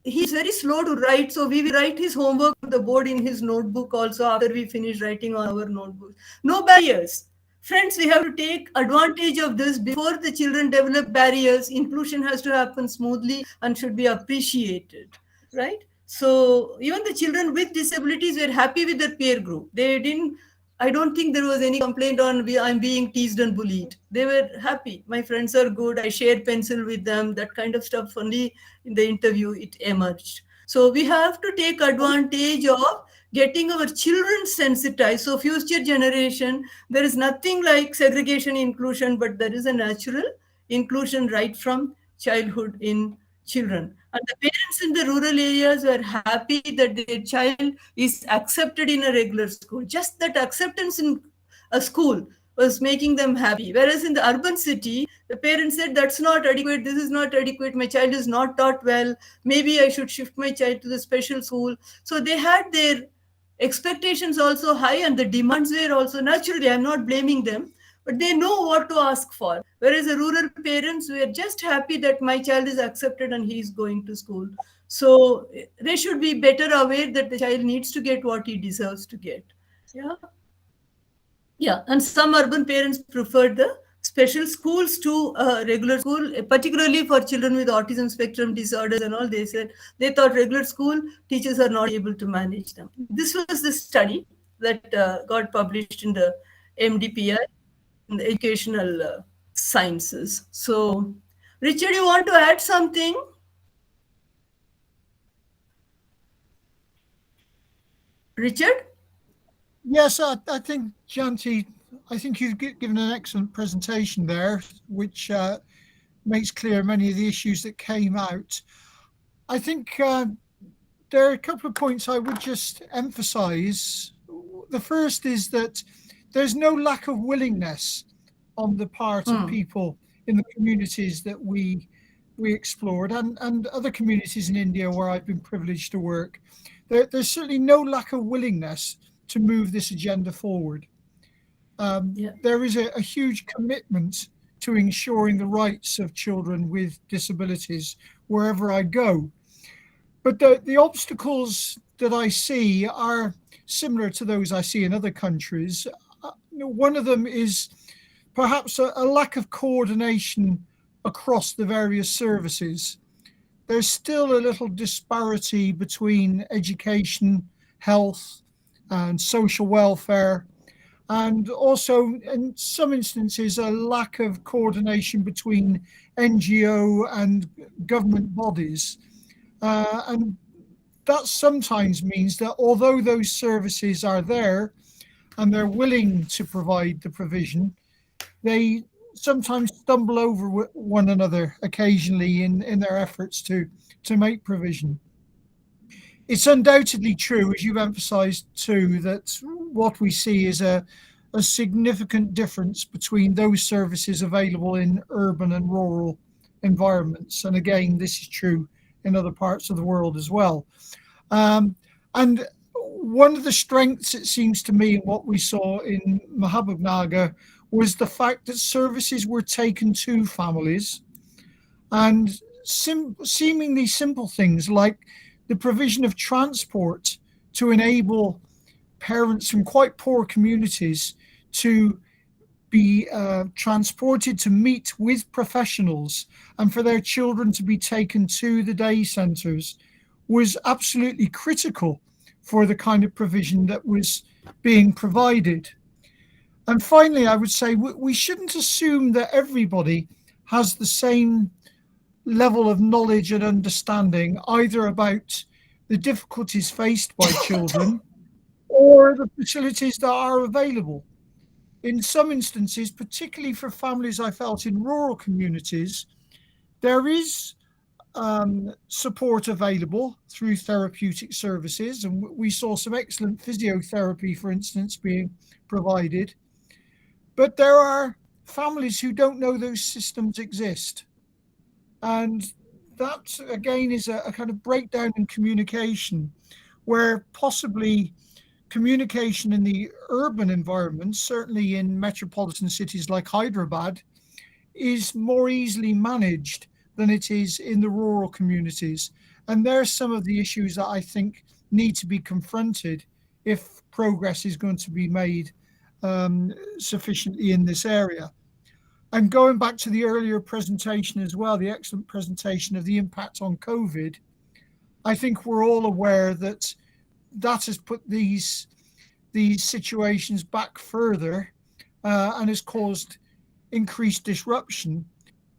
he's very slow to write, so we will write his homework on the board in his notebook also after we finish writing on our notebook. No barriers. Friends, we have to take advantage of this before the children develop barriers. Inclusion has to happen smoothly and should be appreciated, right? So even the children with disabilities were happy with their peer group. I don't think there was any complaint on I'm being teased and bullied. They were happy. My friends are good. I shared pencil with them. That kind of stuff. Only in the interview it emerged. So we have to take advantage of getting our children sensitized. So future generation, there is nothing like segregation inclusion, but there is a natural inclusion right from childhood in children. And the parents in the rural areas were happy that their child is accepted in a regular school. Just that acceptance in a school was making them happy. Whereas in the urban city, the parents said, that's not adequate, this is not adequate, my child is not taught well, maybe I should shift my child to the special school. So they had their expectations also high and the demands were also, naturally, I'm not blaming them, but they know what to ask for. Whereas the rural parents were just happy that my child is accepted and he is going to school. So they should be better aware that the child needs to get what he deserves to get. Yeah, and some urban parents preferred the special schools to regular school, particularly for children with autism spectrum disorders and all. They said they thought regular school teachers are not able to manage them. This was the study that got published in the MDPI, in the educational sciences. So, Richard, you want to add something? Richard? Yes, I think, Jayanthi, I think you've given an excellent presentation there, which makes clear many of the issues that came out. I think there are a couple of points I would just emphasize. The first is that there's no lack of willingness on the part of people in the communities that we explored and other communities in India where I've been privileged to work. There's certainly no lack of willingness to move this agenda forward. There is a huge commitment to ensuring the rights of children with disabilities wherever I go. But the obstacles that I see are similar to those I see in other countries. One of them is perhaps a lack of coordination across the various services. There's still a little disparity between education, health, and social welfare, and also in some instances a lack of coordination between NGO and government bodies. And that sometimes means that although those services are there and they're willing to provide the provision, they sometimes stumble over one another occasionally in their efforts to make provision. It's undoubtedly true, as you've emphasized too, that what we see is a significant difference between those services available in urban and rural environments. And again, this is true in other parts of the world as well. And one of the strengths, it seems to me, in what we saw in Mahabubnagar was the fact that services were taken to families, and seemingly simple things like the provision of transport to enable parents from quite poor communities to be transported to meet with professionals and for their children to be taken to the day centres was absolutely critical for the kind of provision that was being provided. And finally, I would say we shouldn't assume that everybody has the same level of knowledge and understanding either about the difficulties faced by children or the facilities that are available. In some instances, particularly for families I felt in rural communities, there is support available through therapeutic services, and we saw some excellent physiotherapy, for instance, being provided. But there are families who don't know those systems exist. And that, again, is a kind of breakdown in communication, where possibly communication in the urban environments, certainly in metropolitan cities like Hyderabad, is more easily managed than it is in the rural communities. And there are some of the issues that I think need to be confronted if progress is going to be made sufficiently in this area. And going back to the earlier presentation as well, the excellent presentation of the impact on COVID, I think we're all aware that that has put these situations back further and has caused increased disruption.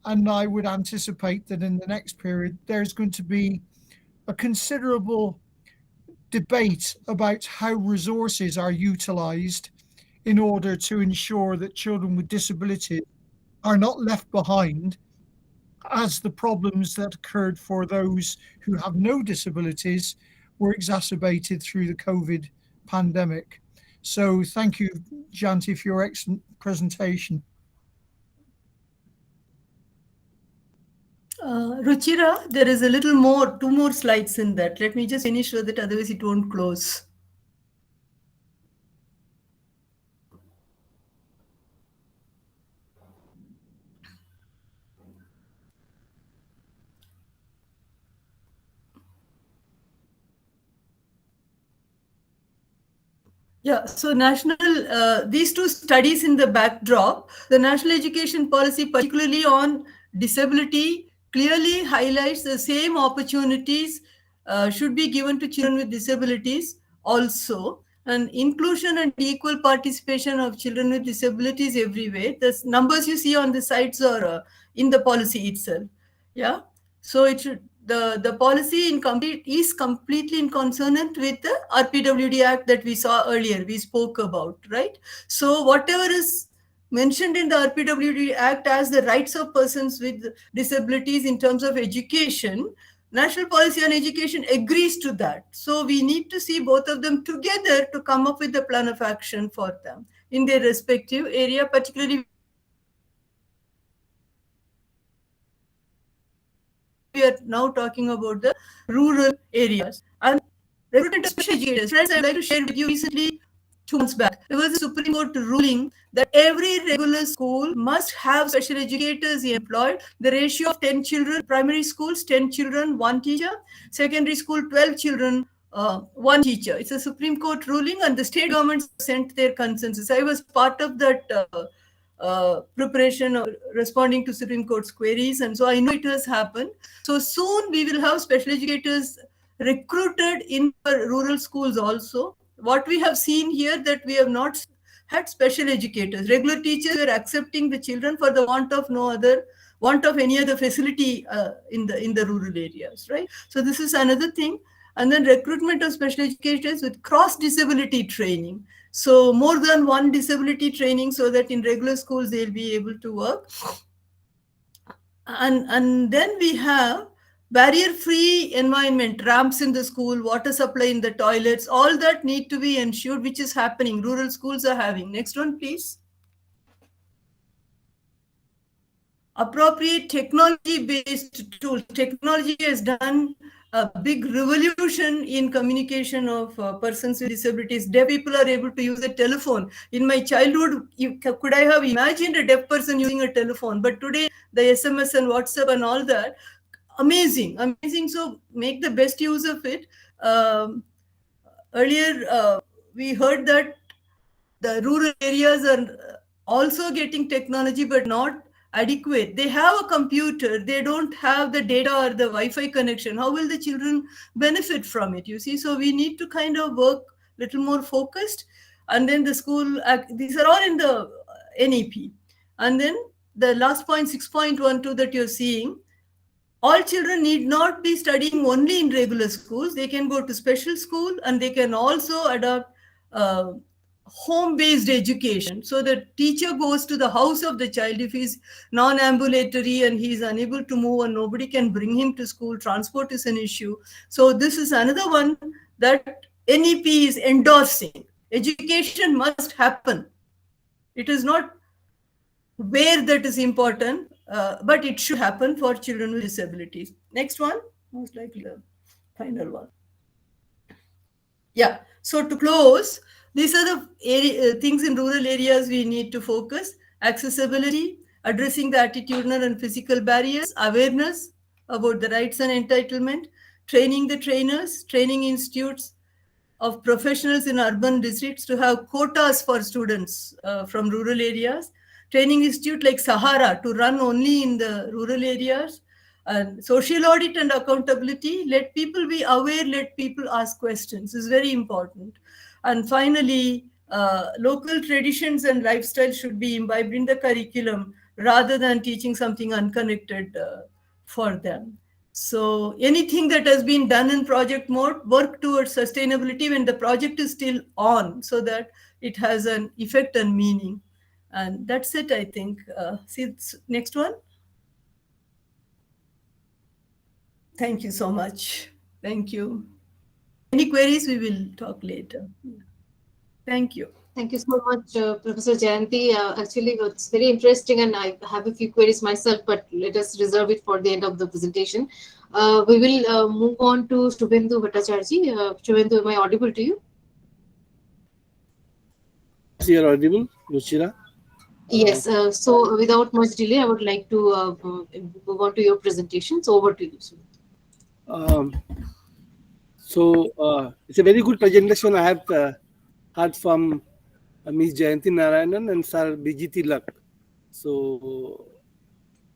And I would anticipate that in the next period, there's going to be a considerable debate about how resources are utilised in order to ensure that children with disabilities are not left behind as the problems that occurred for those who have no disabilities were exacerbated through the COVID pandemic. So thank you, Jayanthi, for your excellent presentation. Ruchira, there is a little more, 2 more slides in that. Let me just finish with it, otherwise it won't close. Yeah, so these two studies in the backdrop, the national education policy, particularly on disability, clearly highlights the same opportunities should be given to children with disabilities also, and inclusion and equal participation of children with disabilities everywhere. The numbers you see on the sides are in the policy itself. Yeah, so it should. The policy is completely in consonant with the RPWD Act that we saw earlier, we spoke about, right? So whatever is mentioned in the RPWD Act as the rights of persons with disabilities in terms of education, National Policy on Education agrees to that. So we need to see both of them together to come up with a plan of action for them in their respective area, particularly we are now talking about the rural areas. And recruitment of special educators. Friends, I would like to share with you recently, 2 months back, there was a Supreme Court ruling that every regular school must have special educators employed. The ratio of 10 children, primary schools, 10 children, 1 teacher, secondary school, 12 children, 1 teacher. It's a Supreme Court ruling, and the state governments sent their consensus. I was part of that preparation of responding to Supreme Court's queries, and so I know it has happened. So soon we will have special educators recruited in rural schools also. What we have seen here that we have not had special educators. Regular teachers were accepting the children for the want of any other facility in the rural areas, right? So this is another thing. And then recruitment of special educators with cross-disability training. So more than 1 disability training so that in regular schools they'll be able to work. And then we have barrier-free environment, ramps in the school, water supply in the toilets, all that need to be ensured, which is happening. Rural schools are having. Next one, please. Appropriate technology-based tools. Technology has done a big revolution in communication of persons with disabilities. Deaf people are able to use a telephone. In my childhood, could I have imagined a deaf person using a telephone? But today, the SMS and WhatsApp and all that, amazing. So make the best use of it. Earlier, we heard that the rural areas are also getting technology, but not adequate. They have a computer, they don't have the data or the Wi-Fi connection. How will the children benefit from it? You see, so we need to kind of work a little more focused. And then the school, these are all in the NEP. And then the last point, 6.12 that you're seeing, all children need not be studying only in regular schools. They can go to special school, and they can also adopt home-based education. So the teacher goes to the house of the child if he's non-ambulatory and he's unable to move and nobody can bring him to school. Transport is an issue. So this is another one that NEP is endorsing. Education must happen. It is not where that is important, but it should happen for children with disabilities. Next one, most likely the final one. Yeah, so to close, these are the things in rural areas we need to focus: accessibility, addressing the attitudinal and physical barriers, awareness about the rights and entitlement, training the trainers, training institutes of professionals in urban districts to have quotas for students from rural areas, training institute like Sahara to run only in the rural areas, and social audit and accountability. Let people be aware, let people ask questions is very important. And finally, local traditions and lifestyle should be imbibed in the curriculum rather than teaching something unconnected for them. So anything that has been done in project mode, work towards sustainability when the project is still on, so that it has an effect and meaning. And that's it, I think. See, next one. Thank you so much. Thank you. Any queries, we will talk later. Thank you. Thank you so much, Professor Jayanthi. Actually, it's very interesting, and I have a few queries myself, but let us reserve it for the end of the presentation. We will move on to Subhendu Bhattacharjee. Subhendu, am I audible to you? You are audible, Ruchira. Yes. So, without much delay, I would like to move on to your presentation. So, over to you, Subhendu. It's a very good presentation I have heard from Ms. Jayanthi Narayan and Sir B.G. Tilak. So,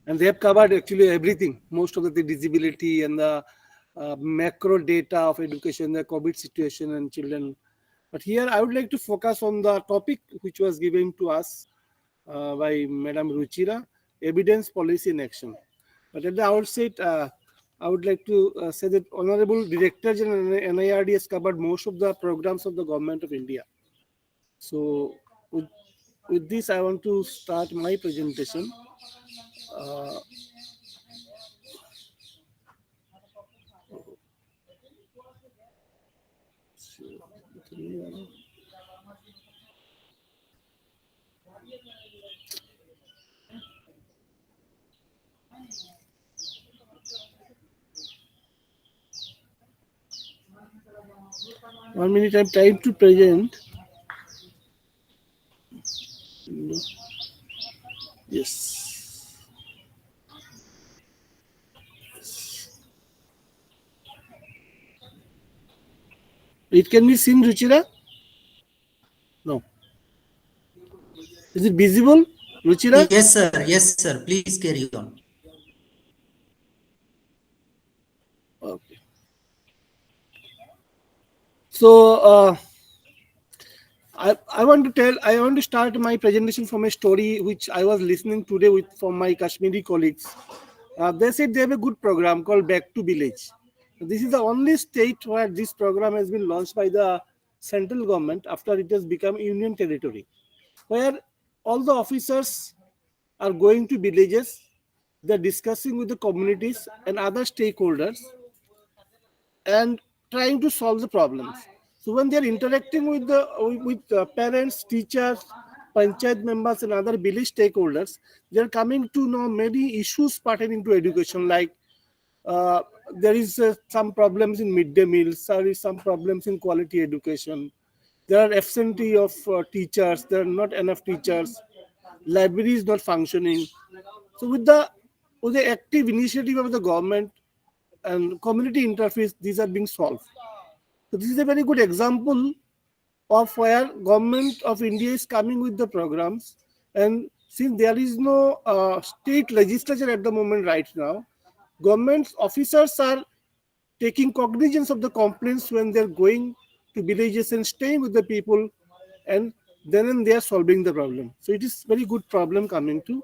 and they have covered actually everything, most of the disability and the macro data of education, the COVID situation and children. But here I would like to focus on the topic which was given to us by Madam Ruchira, evidence, policy and action. But at the outset, I would like to say that Honorable Director General NIRD has covered most of the programs of the Government of India. So with this, I want to start my presentation. One minute, I'm trying to present. Yes. It can be seen, Ruchira? No. Is it visible, Ruchira? Yes, sir. Yes, sir. Please carry on. Okay. So I want to start my presentation from a story which I was listening today from my Kashmiri colleagues. They said they have a good program called Back to Village. This is the only state where this program has been launched by the central government after it has become union territory, where all the officers are going to villages, they're discussing with the communities and other stakeholders and trying to solve the problems. So when they're interacting with the parents, teachers, panchayat members and other village stakeholders, they're coming to know many issues pertaining to education, like there is some problems in midday meals, there is some problems in quality education, there are absentee of teachers, there are not enough teachers, library is not functioning. So with the active initiative of the government and community interface, these are being solved. So this is a very good example of where government of India is coming with the programs. And since there is no state legislature at the moment right now, government officers are taking cognizance of the complaints when they're going to villages and staying with the people, and then they are solving the problem. So it is very good problem coming to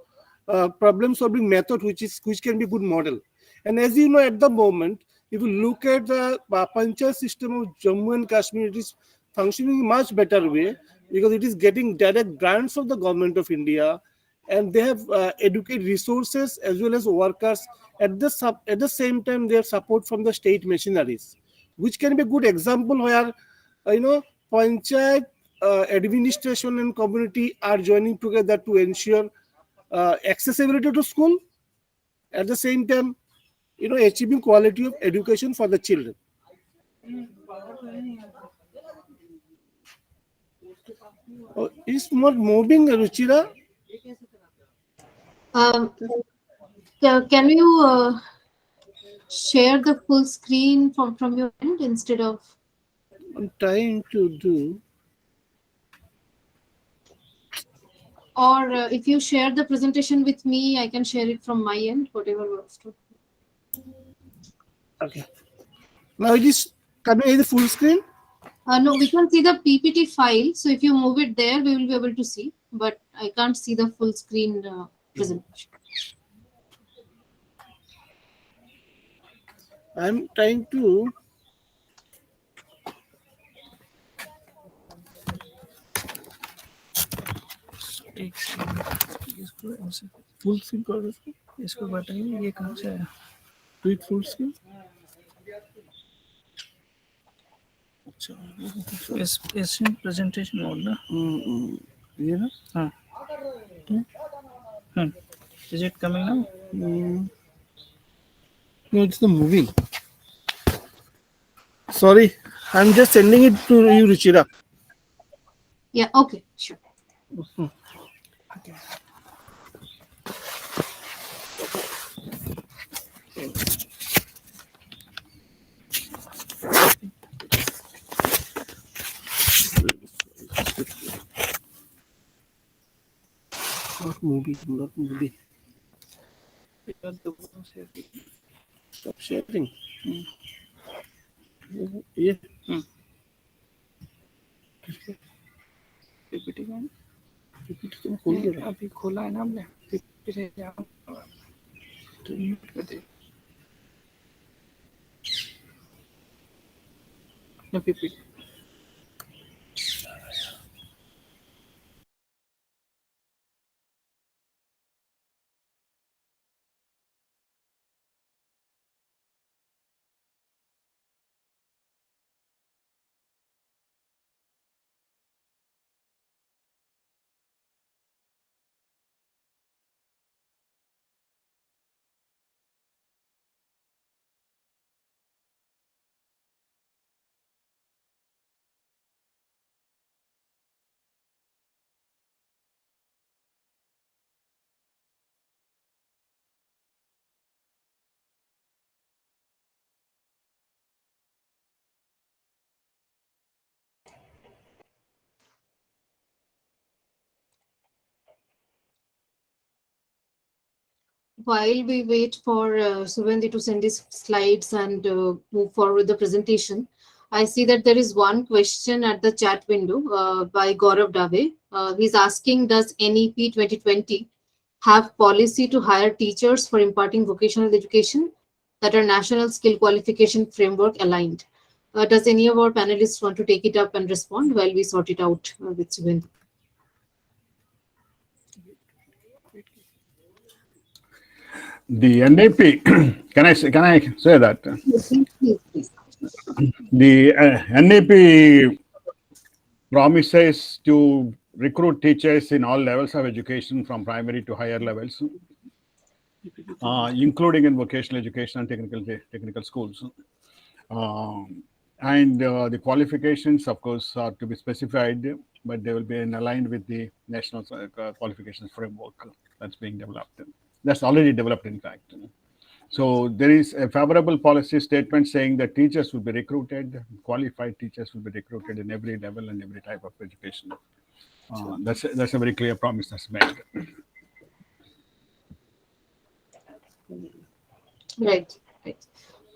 problem solving method, which can be good model. And as you know, at the moment, if you look at the Panchayat system of Jammu and Kashmir, it is functioning much better way because it is getting direct grants of the government of India, and they have educated resources as well as workers. At the same time, they have support from the state machineries, which can be a good example where Panchayat administration and community are joining together to ensure accessibility to school. At the same time, achieving quality of education for the children. Oh, it's not moving, Ruchira. Can you share the full screen from your end instead of? I'm trying to do. Or if you share the presentation with me, I can share it from my end, whatever works. Okay. Now it is coming in the full screen. No, we can see the PPT file. So if you move it there, we will be able to see. But I can't see the full screen presentation. I'm trying to. Full screen कर दो इसको बताइए ये कहाँ से आया do it full screen अच्छा इस प्रेजेंटेशन मोड ना ये ना हाँ is it coming now no it's not moving sorry I'm just sending it to you Ruchira yeah okay sure okay. Not moving. Stop sharing. Yeah. PPT का PPT तुम खोल के अभी खोला है ना हमने पीपीटी से जाओ तो म्यूट कर दे ना PPT While we wait for Subhendu to send his slides and move forward with the presentation, I see that there is one question at the chat window by Gaurav Dave. He's asking, does NEP 2020 have policy to hire teachers for imparting vocational education that are national skill qualification framework aligned? Does any of our panelists want to take it up and respond while we sort it out with Subhendu? The NAP, can I say that? Please. The NAP promises to recruit teachers in all levels of education from primary to higher levels, including in vocational education and technical schools. And the qualifications, of course, are to be specified, but they will be aligned with the national qualifications framework that's being developed. That's already developed, in fact. So there is a favorable policy statement saying that teachers will be recruited, qualified teachers will be recruited in every level and every type of education. That's a very clear promise that's made. Right.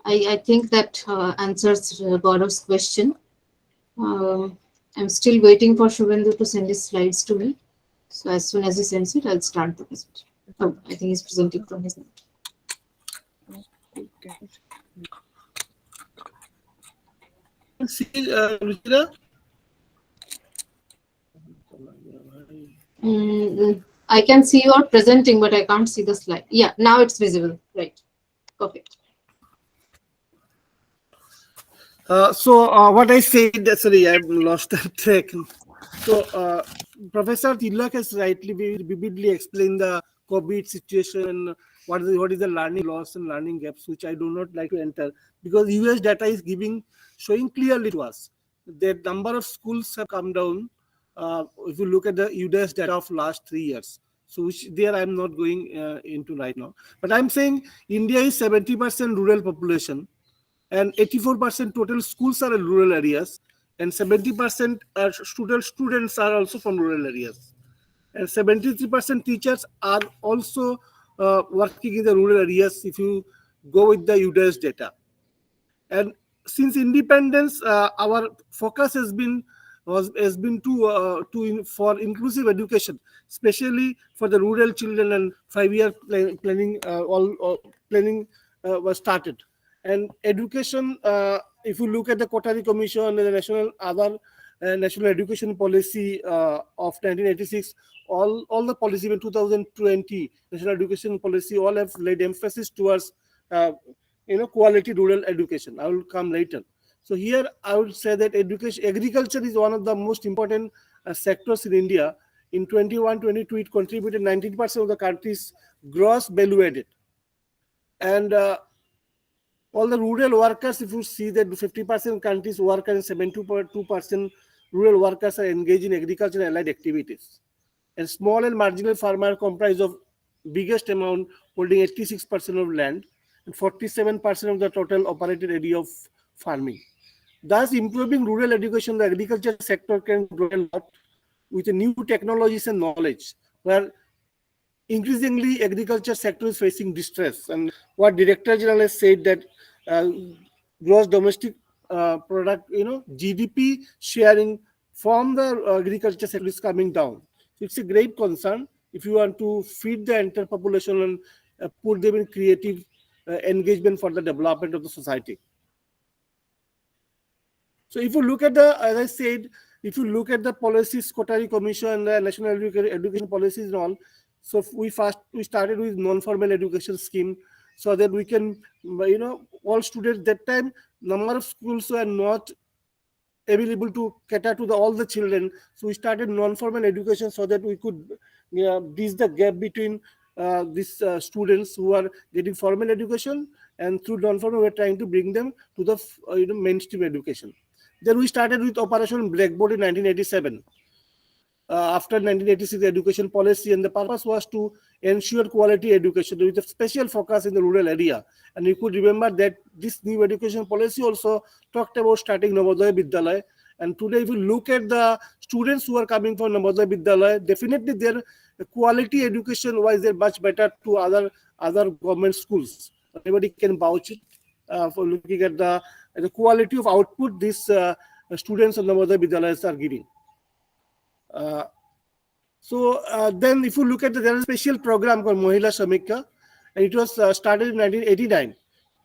I think that answers Gaurav's question. I'm still waiting for Subhendu to send his slides to me. So as soon as he sends it, I'll start the presentation. Oh, I think he's presenting from his note. See, Ruchira? I can see you are presenting, but I can't see the slide. Yeah, now it's visible. Right. Perfect. So what I said, sorry, I've lost the track. So Professor Tilak has rightly vividly explained the COVID situation, what is the learning loss and learning gaps, which I do not like to enter, because US data is showing clearly to us that number of schools have come down. If you look at the US data of last 3 years, so which there I'm not going into right now, but I'm saying India is 70% rural population, and 84% total schools are in rural areas, and 70% students are also from rural areas, and 73% teachers are also working in the rural areas if you go with the UDAS data. And since independence, our focus has been for inclusive education, especially for the rural children, and 5-year planning planning was started. And education, if you look at the Kothari Commission and the national education policy of 1986, all the policy in 2020 national education policy all have laid emphasis towards quality rural education. I will come later. So here I would say that agriculture is one of the most important sectors in India. In 21-22, it contributed 19% of the country's gross value added. And all the rural workers, if you see that 50% countries work and 72% rural workers are engaged in agriculture and allied activities. And small and marginal farmers comprise of biggest amount, holding 86% of land and 47% of the total operated area of farming. Thus, improving rural education, the agriculture sector can grow a lot with new technologies and knowledge, where increasingly agriculture sector is facing distress. And what Director General has said that gross domestic product, GDP sharing from the agriculture sector is coming down. So it's a great concern if you want to feed the entire population and put them in creative engagement for the development of the society. So if you look at as I said, if you look at the policies, Kothari Commission, the National Education Policies and all, so we started with non-formal education scheme, so that we can, all students that time, number of schools were not available to cater to all the children. So we started non-formal education so that we could bridge the gap between these students who are getting formal education, and through non-formal we're trying to bring them to the mainstream education. Then we started with Operation Blackboard in 1987. After 1986 education policy, and the purpose was to ensure quality education with a special focus in the rural area. And you could remember that this new education policy also talked about starting Navodaya Vidyalaya. And today, if you look at the students who are coming from Navodaya Vidyalaya, definitely their quality education wise they're much better to other government schools. Everybody can vouch it for looking at the quality of output these students of Navodaya Vidyalayas are giving. Then if you look at there is a special program called Mahila Samikha, and it was started in 1989,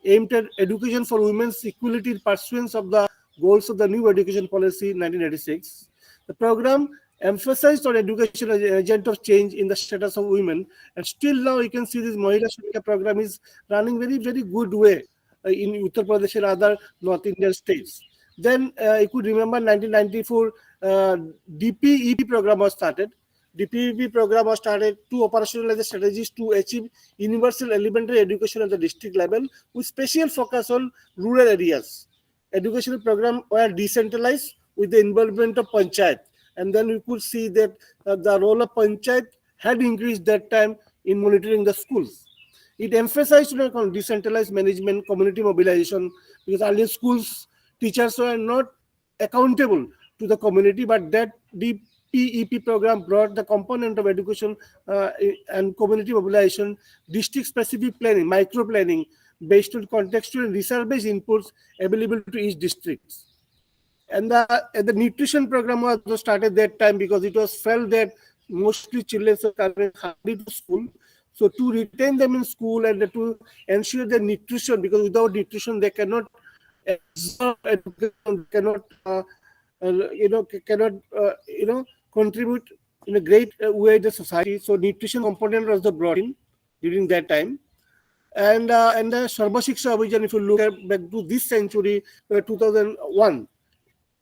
aimed at education for women's equality in pursuance of the goals of the new education policy in 1986. The program emphasized on education as an agent of change in the status of women, and still now you can see this Mahila Samikha program is running very, very good way in Uttar Pradesh and other North Indian states. Then you could remember 1994 DPEP program was started. DPEP program was started to operationalize the strategies to achieve universal elementary education at the district level with special focus on rural areas. Educational program were decentralized with the involvement of panchayat, and then we could see that the role of panchayat had increased that time in monitoring the schools. It emphasized on decentralized management, community mobilization, because earlier schools teachers were not accountable to the community, but that DPEP program brought the component of education and community mobilization, district-specific planning, micro-planning, based on contextual and research-based inputs available to each district. And the nutrition program was started that time because it was felt that mostly children are coming hardly to school. So to retain them in school and to ensure their nutrition, because without nutrition they cannot absorb education, cannot contribute in a great way to society. So nutrition component was brought in during that time. And the Sarva Shiksha Abhijan, if you look back to this century, 2001,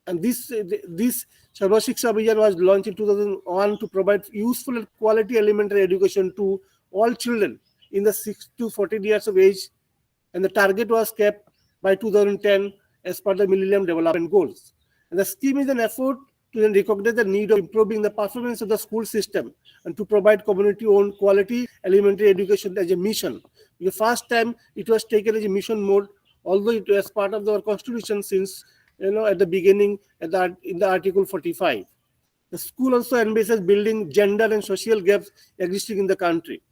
and this Sarva Shiksha Abhijan was launched in 2001 to provide useful and quality elementary education to all children in the 6 to 14 years of age, and the target was kept by 2010 as per the Millennium Development Goals. And the scheme is an effort to then recognize the need of improving the performance of the school system and to provide community-owned quality elementary education as a mission. The first time it was taken as a mission mode, although it was part of our constitution since at the beginning in the Article 45. The school also embraces building gender and social gaps existing in the country.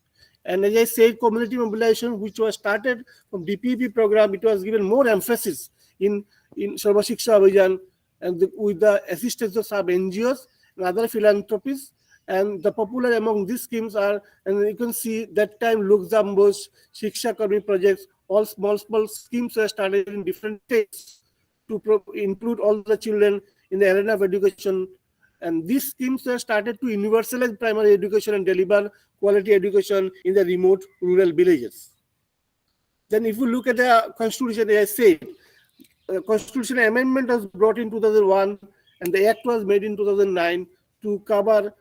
And as I said, community mobilization, which was started from DPP program, it was given more emphasis in Sarva Shiksha Abhijan, and with the assistance of some NGOs and other philanthropies. And the popular among these schemes are, and you can see that time Lok Jambos, Shiksha Karmi projects, all small schemes were started in different states to include all the children in the arena of education. And these schemes were started to universalize primary education and deliver quality education in the remote rural villages. Then if you look at the constitution, as I said, constitutional amendment was brought in 2001 and the act was made in 2009 to cover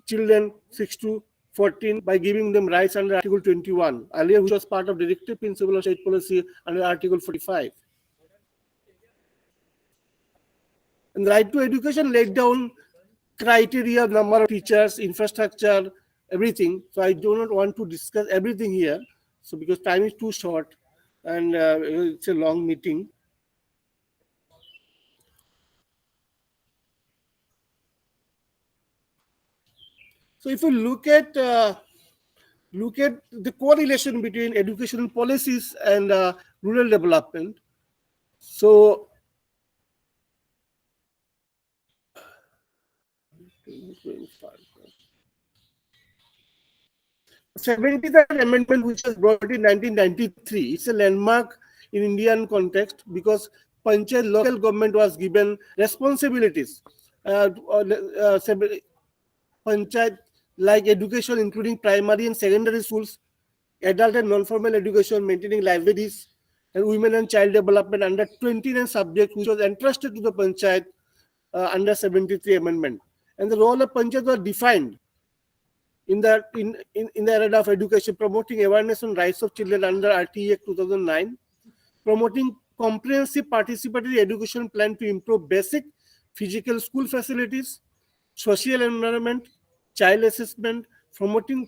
children 6 to 14 by giving them rights under Article 21, earlier which was part of directive principle of state policy under Article 45. And the right to education laid down criteria, number of teachers, infrastructure, everything. So I do not want to discuss everything here. So because time is too short and it's a long meeting. So if you look at the correlation between educational policies and rural development, so 73rd Amendment, which was brought in 1993, it's a landmark in Indian context because Panchayat local government was given responsibilities. Panchayat like education, including primary and secondary schools, adult and non-formal education, maintaining libraries, and women and child development under 29 subjects, which was entrusted to the Panchayat under 73 Amendment. And the role of Panchayat was defined in the area of education, promoting awareness on rights of children under RTE Act 2009, promoting comprehensive participatory education plan to improve basic physical school facilities, social environment, child assessment, promoting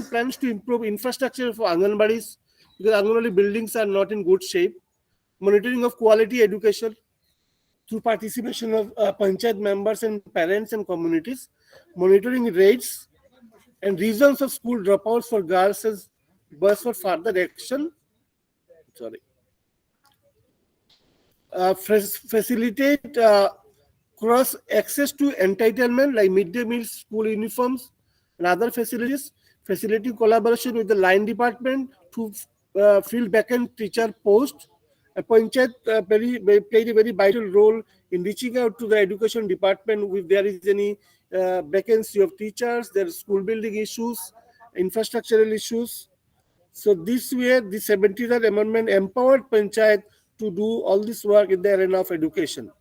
plans to improve infrastructure for Anganwadis because Anganwadi buildings are not in good shape, monitoring of quality education through participation of Panchayat members and parents and communities, monitoring rates and reasons of school dropouts for girls as bus for further action. Facilitate cross access to entitlement like midday meals, school uniforms, and other facilities. Facilitating collaboration with the line department to fill vacant teacher posts. A Panchayat played a very vital role in reaching out to the education department if there is any vacancy of teachers, there are school building issues, infrastructural issues. So this way, the 73rd Amendment empowered Panchayat to do all this work in the arena of education.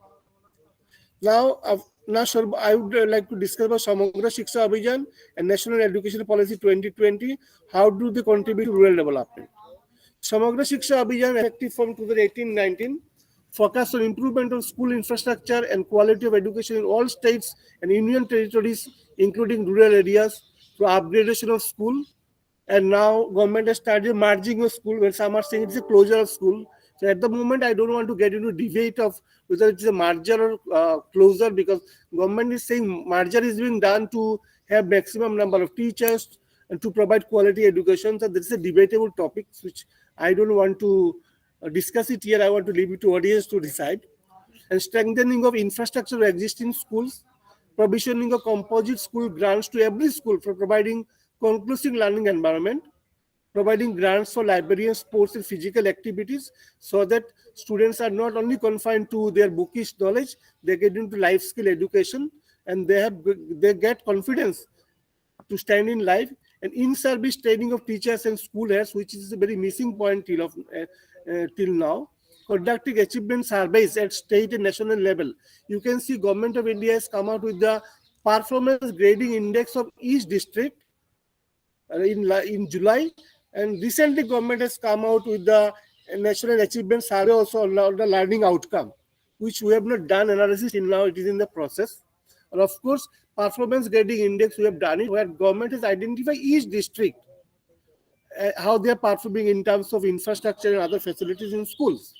Now I would like to discuss about Samagra Shiksha Abhijan and National Education Policy 2020. How do they contribute to rural development? Samagra Shiksha Abhijan, effective from 2018-19, focused on improvement of school infrastructure and quality of education in all states and union territories, including rural areas, through upgradation of school. And now government has started merging of school, where some are saying it's a closure of school. So at the moment, I don't want to get into debate of whether it's a merger or closure, because government is saying merger is being done to have maximum number of teachers and to provide quality education. So this is a debatable topic, which I don't want to discuss it here. I want to leave it to audience to decide. And strengthening of infrastructure of existing schools, provisioning of composite school grants to every school for providing conclusive learning environment, providing grants for librarians, sports, and physical activities so that students are not only confined to their bookish knowledge, they get into life skill education and they get confidence to stand in life, and in-service training of teachers and school heads, which is a very missing point till now. Conducting achievement surveys at state and national level. You can see Government of India has come out with the performance grading index of each district in July, and recently government has come out with the national achievement survey also on the learning outcome, which we have not done analysis till now. It is in the process. And of course, performance grading index, we have done it where government has identified each district how they are performing in terms of infrastructure and other facilities in schools.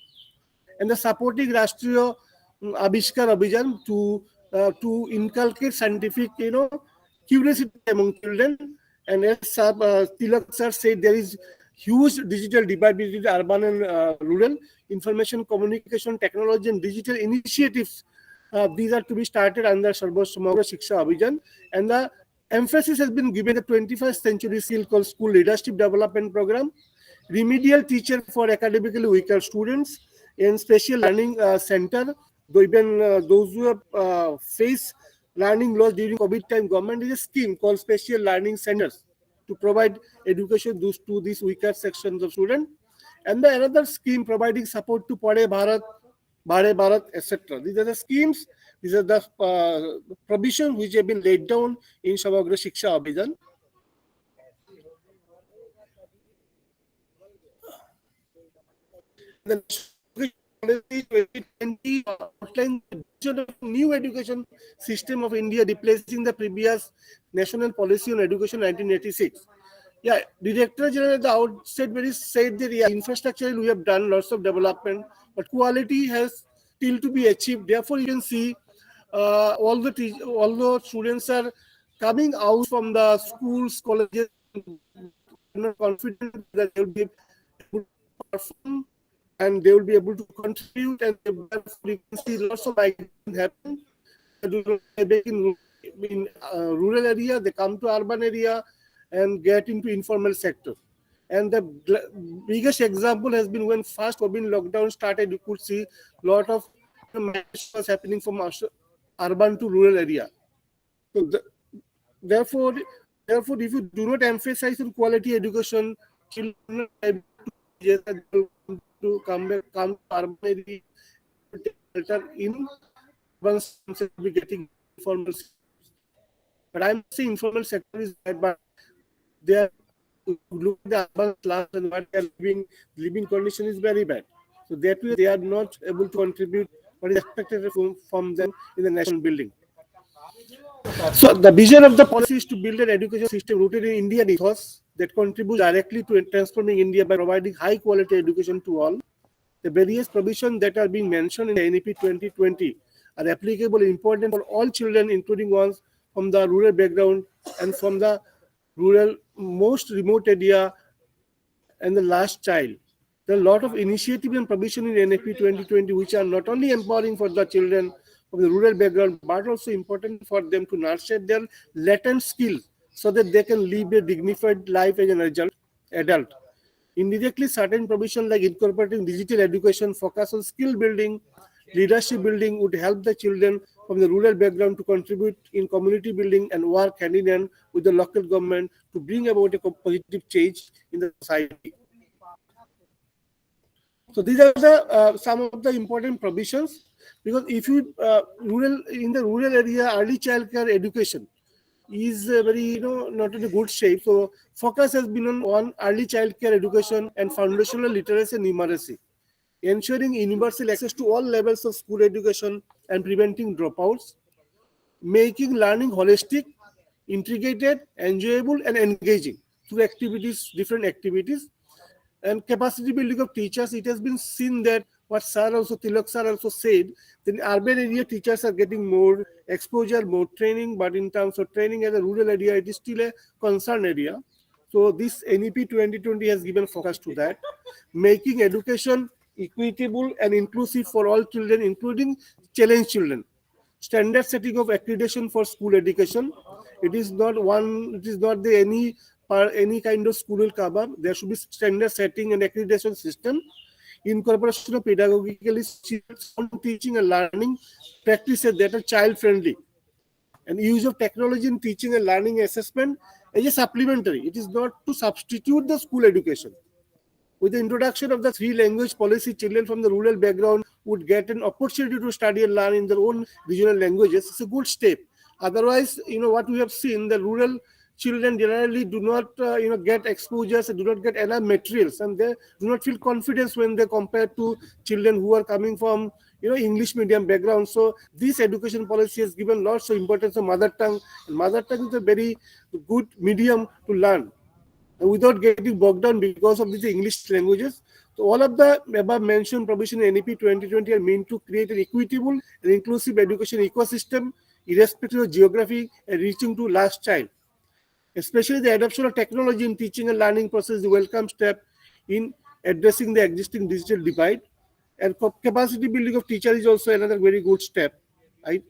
And the supporting Rashtriya Abhishkar Abhijan to inculcate scientific, curiosity among children. And as Tilak sir said, there is huge digital divide between urban and rural. Information, communication, technology, and digital initiatives. These are to be started under Sarvasamagra Shiksha Abhijan. And the emphasis has been given the 21st century skill called School Leadership Development Program, remedial teacher for academically weaker students, and special learning center. Even those who have faced learning loss during COVID time, government is a scheme called special learning centers to provide education to these weaker sections of students. And the another scheme providing support to Padhe Bharat, Bhare Bharat, etc. These are the schemes, these are the provisions which have been laid down in Samagra Shiksha Abhijan. The policy 2020 outlines the new education system of India, replacing the previous national policy on education 1986. Yeah, Director General at the outset very said that infrastructure we have done lots of development, but quality has still to be achieved. Therefore, you can see all the students are coming out from the schools, colleges, not confident that they will be able to perform and they will be able to contribute, and we can see lots of migration happen. In rural area, they come to urban area and get into informal sector. And the biggest example has been when first COVID lockdown started, you could see a lot of migration was happening from urban to rural area. So therefore, if you do not emphasize on quality education, children are able to come to urban area in urban be getting informal. But I'm saying informal sector is bad, but they are look at the urban class and what they are living condition is very bad. So that way they are not able to contribute what is expected from them in the national building. So the vision of the policy is to build an education system rooted in Indian ethos that contributes directly to transforming India by providing high quality education to all. The various provisions that are being mentioned in the NEP 2020 are applicable and important for all children, including ones from the rural background and from the rural most remote area and the last child. There are a lot of initiative and provision in NEP 2020 which are not only empowering for the children of the rural background, but also important for them to nurture their latent skills so that they can live a dignified life as an adult. Indirectly, certain provisions like incorporating digital education, focus on skill building, leadership building would help the children from the rural background to contribute in community building and work hand in hand with the local government to bring about a positive change in the society. So these are the some of the important provisions, because if you in the rural area, early child care education is very not in a good shape. So focus has been on early child care education and foundational literacy and numeracy, ensuring universal access to all levels of school education and preventing dropouts, making learning holistic, integrated, enjoyable, and engaging through activities, different activities, and capacity building of teachers. It has been seen that what Tilak sir also said, that in urban area teachers are getting more exposure, more training, but in terms of training as a rural area, it is still a concern area. So this NEP 2020 has given focus to that, making education equitable and inclusive for all children, including challenged children. Standard setting of accreditation for school education. It is not any per any kind of school will come up. There should be standard setting and accreditation system, incorporation of pedagogically sound teaching and learning practices that are child friendly, and use of technology in teaching and learning assessment is a supplementary. It is not to substitute the school education. With the introduction of the 3-language policy, children from the rural background would get an opportunity to study and learn in their own regional languages. It's a good step. Otherwise, what we have seen, the rural children generally do not, get exposures and do not get enough materials, and they do not feel confidence when they compare to children who are coming from, English medium background. So this education policy has given lots of importance to mother tongue. And mother tongue is a very good medium to learn without getting bogged down because of these English languages. So all of the above mentioned provision in NEP 2020 are meant to create an equitable and inclusive education ecosystem, irrespective of geography, and reaching to last child. Especially the adoption of technology in teaching and learning process is a welcome step in addressing the existing digital divide. And capacity building of teacher is also another very good step. Right?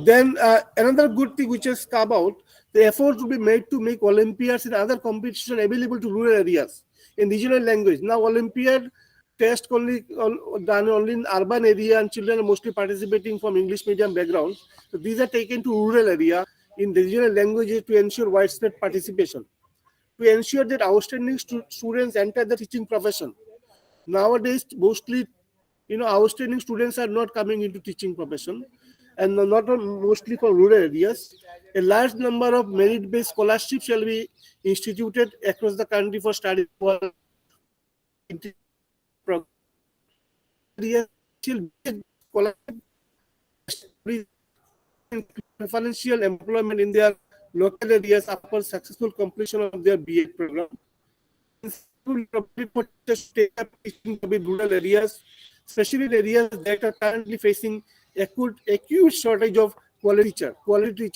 Then another good thing which has come out, the effort to be made to make Olympiads and other competitions available to rural areas in regional language. Now Olympiad test done only in urban area, and children are mostly participating from English medium backgrounds. So these are taken to rural area in the regional languages to ensure widespread participation. To ensure that outstanding students enter the teaching profession. Nowadays, mostly, outstanding students are not coming into teaching profession, and not mostly from rural areas. A large number of merit-based scholarships shall be instituted across the country for study preferential employment in their local areas after successful completion of their BA program. Take up teaching in rural areas, especially in areas that are currently facing acute shortage of quality teacher.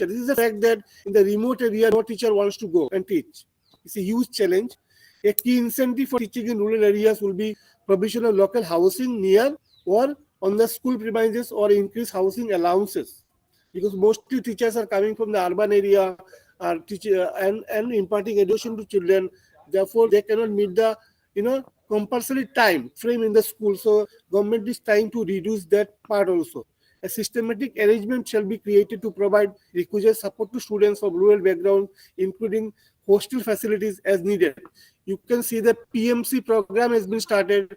This is the fact that in the remote area, no teacher wants to go and teach. It's a huge challenge. A key incentive for teaching in rural areas will be provision of local housing near or on the school premises, or increased housing allowances. Because mostly teachers are coming from the urban area, are teaching and imparting education to children. Therefore, they cannot meet the compulsory time frame in the school. So government is trying to reduce that part also. A systematic arrangement shall be created to provide requisite support to students from rural background, including hostel facilities as needed. You can see the PMC program has been started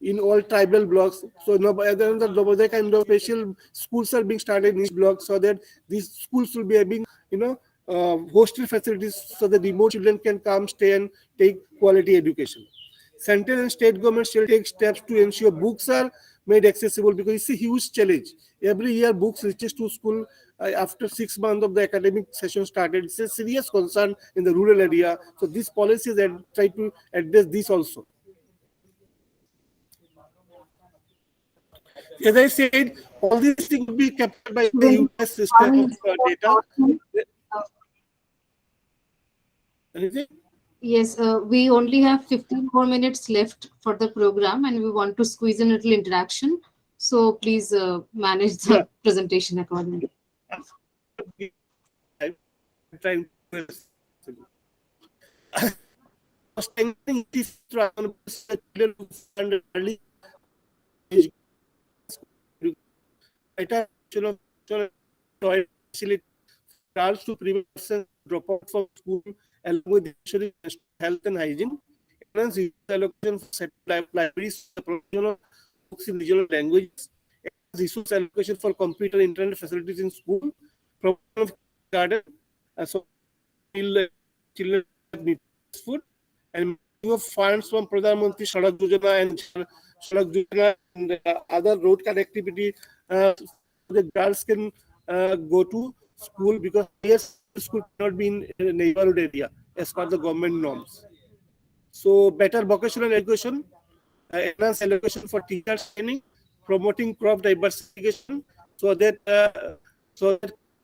in all tribal blocks. So other kind of special schools are being started in each block, so that these schools will be having hostel facilities, so that remote children can come, stay, and take quality education. Central and state governments shall take steps to ensure books are made accessible, because it's a huge challenge. Every year books reaches to school after 6 months of the academic session started. It's a serious concern in the rural area. So these policies try to address this also. As I said, all these things will be captured by the US system of data. Anything? Yes, we only have 15 more minutes left for the program, and we want to squeeze in a little interaction. So please manage the presentation accordingly. To prevent dropout from school, along with ensuring health and hygiene, allocation for set libraries, provision of books in regional languages, resource allocation for computer internet facilities in school, provision of garden, so children need food, and of funds from Pradhan Mantri Sadak Yojana and other road connectivity. The girls can go to school, because yes, school cannot be in a neighborhood area as per the government norms. So better vocational education, enhanced allocation for teachers training, promoting crop diversification, so that the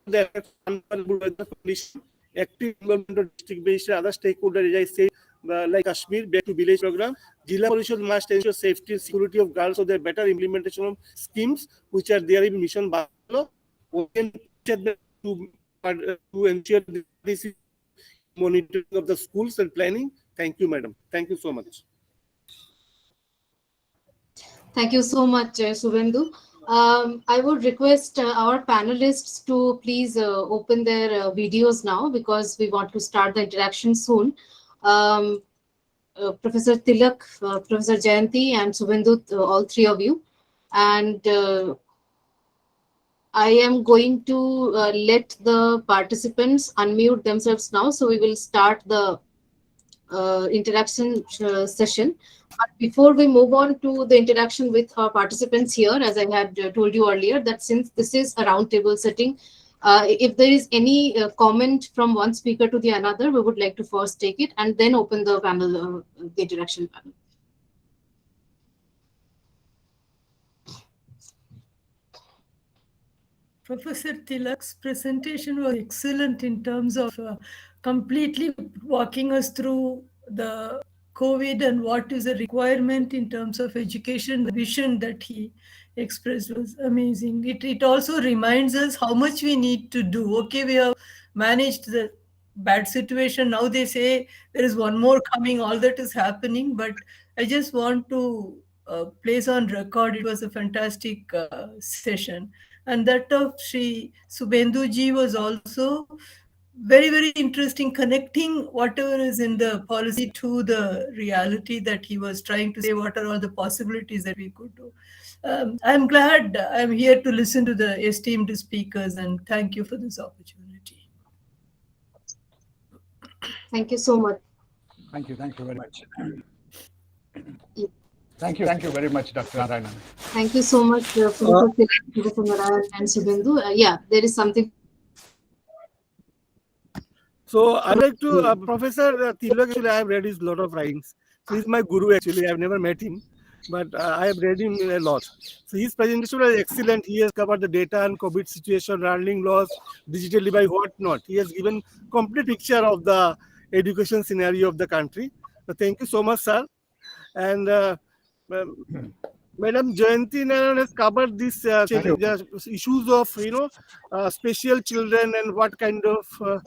weather condition, active involvement of district-based other stakeholders, as I say, like Kashmir Back to Village program. Jila Parishad must ensure safety and security of girls, so there better implementation of schemes which are there in Mission Bangalo. To to ensure this monitoring of the schools and planning. Thank you, madam. Thank you so much. Thank you so much, Subhendu. I would request our panelists to please open their videos now because we want to start the interaction soon. Professor Tilak, Professor Jayanthi, and Subhendu, all three of you. And I am going to let the participants unmute themselves now. So we will start the interaction session. But before we move on to the interaction with our participants here, as I had told you earlier, that since this is a roundtable setting, if there is any comment from one speaker to the another, we would like to first take it and then open the panel, the interaction panel. Professor Tilak's presentation was excellent in terms of completely walking us through the COVID and what is the requirement in terms of education. The vision that he expressed was amazing. It also reminds us how much we need to do. Okay, we have managed the bad situation. Now they say there is one more coming, all that is happening. But I just want to place on record, it was a fantastic session. And that of Sri Subhendu ji was also very, very interesting, connecting whatever is in the policy to the reality that he was trying to say, what are all the possibilities that we could do. I'm glad I'm here to listen to the esteemed speakers, and thank you for this opportunity. Thank you so much. Thank you very much. Thank you very much, Dr. Narayan. Thank you so much, Professor Narayan and Subhendu. Yeah, there is something. So I'd like to, Professor Tilak, actually I have read his lot of writings. So he's my guru actually, I've never met him, but I have read him a lot. So his presentation was excellent. He has covered the data and COVID situation, learning loss, digital divide, whatnot. He has given complete picture of the education scenario of the country. So thank you so much, sir. And Madam Jayanthi Narayan has covered this issues of special children and what kind of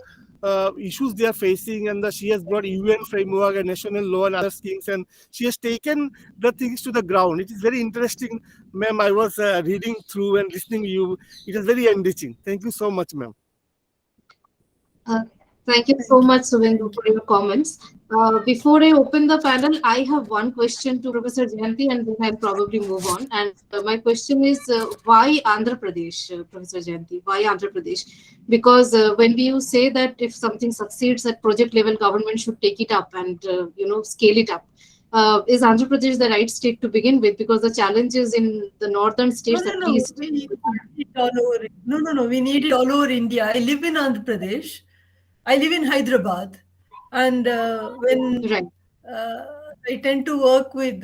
issues they are facing, and she has brought UN framework and national law and other schemes, and she has taken the things to the ground. It is very interesting, ma'am. I was reading through and listening to you. It is very enriching. Thank you so much, ma'am. Thank you so much, Subhendu, for your comments. Before I open the panel, I have one question to Professor Jayanthi, and then I'll probably move on. And my question is, why Andhra Pradesh, Professor Jayanthi? Why Andhra Pradesh? Because when you say that if something succeeds at project level, government should take it up and scale it up. Is Andhra Pradesh the right state to begin with? Because the challenges in the northern states at least. We need it all over. No. We need it all over India. I live in Andhra Pradesh. I live in Hyderabad, and when I tend to work with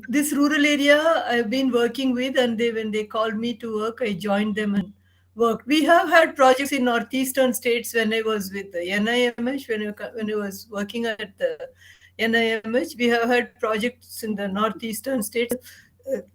this rural area, I've been working with, and when they called me to work, I joined them and worked. We have had projects in northeastern states when I was with the NIMH, when I was working at the NIMH. We have had projects in the northeastern states.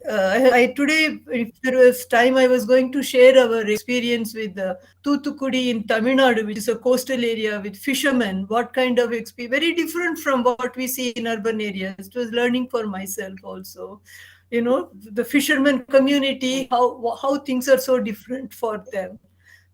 Today, if there was time, I was going to share our experience with Thoothukudi in Tamil Nadu, which is a coastal area with fishermen. What kind of experience? Very different from what we see in urban areas. It was learning for myself also. The fishermen community, how things are so different for them.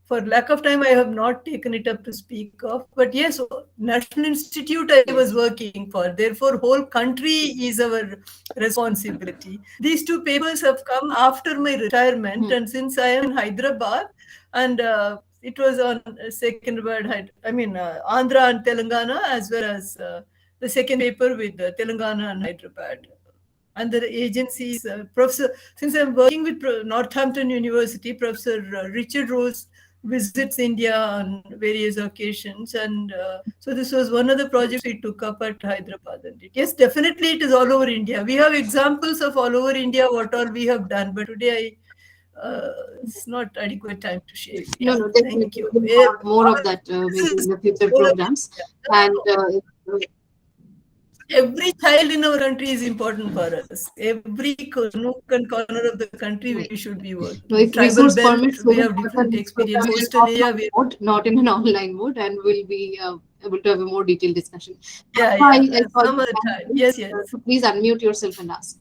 For lack of time, I have not taken it up to speak of. But yes, National Institute I was working for. Therefore, whole country is our responsibility. These two papers have come after my retirement. And since I am in Hyderabad, and it was on second word, Andhra and Telangana, as well as the second paper with Telangana and Hyderabad. And the agencies, since I'm working with Northampton University, Professor Richard Rose visits India on various occasions, and so this was one of the projects we took up at Hyderabad. And yes, definitely it is all over India. We have examples of all over India what all we have done, but today it's not adequate time to share. No, thank you. We'll have more of that maybe in the future programs. And every child in our country is important for us. Every nook and corner of the country we should be working. So if Tribal resource belt, permits, we we will have have the different next experience. program in an Coastal area, offline mode, not in an online mode, and we'll be able to have a more detailed discussion. yeah, I saw some you other hand time. raised. Yes, yes. So please unmute yourself and ask.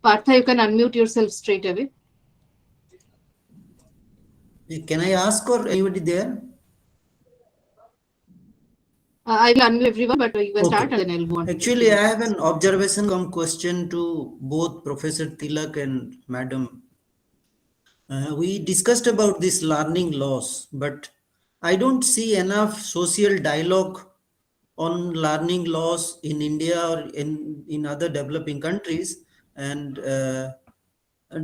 Partha, you can unmute yourself straight away. Can I ask or anybody there? I will unmute everyone, but you can start Okay. and then I'll go on. Actually, I have an observation come question to both Professor Tilak and Madam. We discussed about this learning loss, but I don't see enough social dialogue on learning loss in India or in other developing countries. And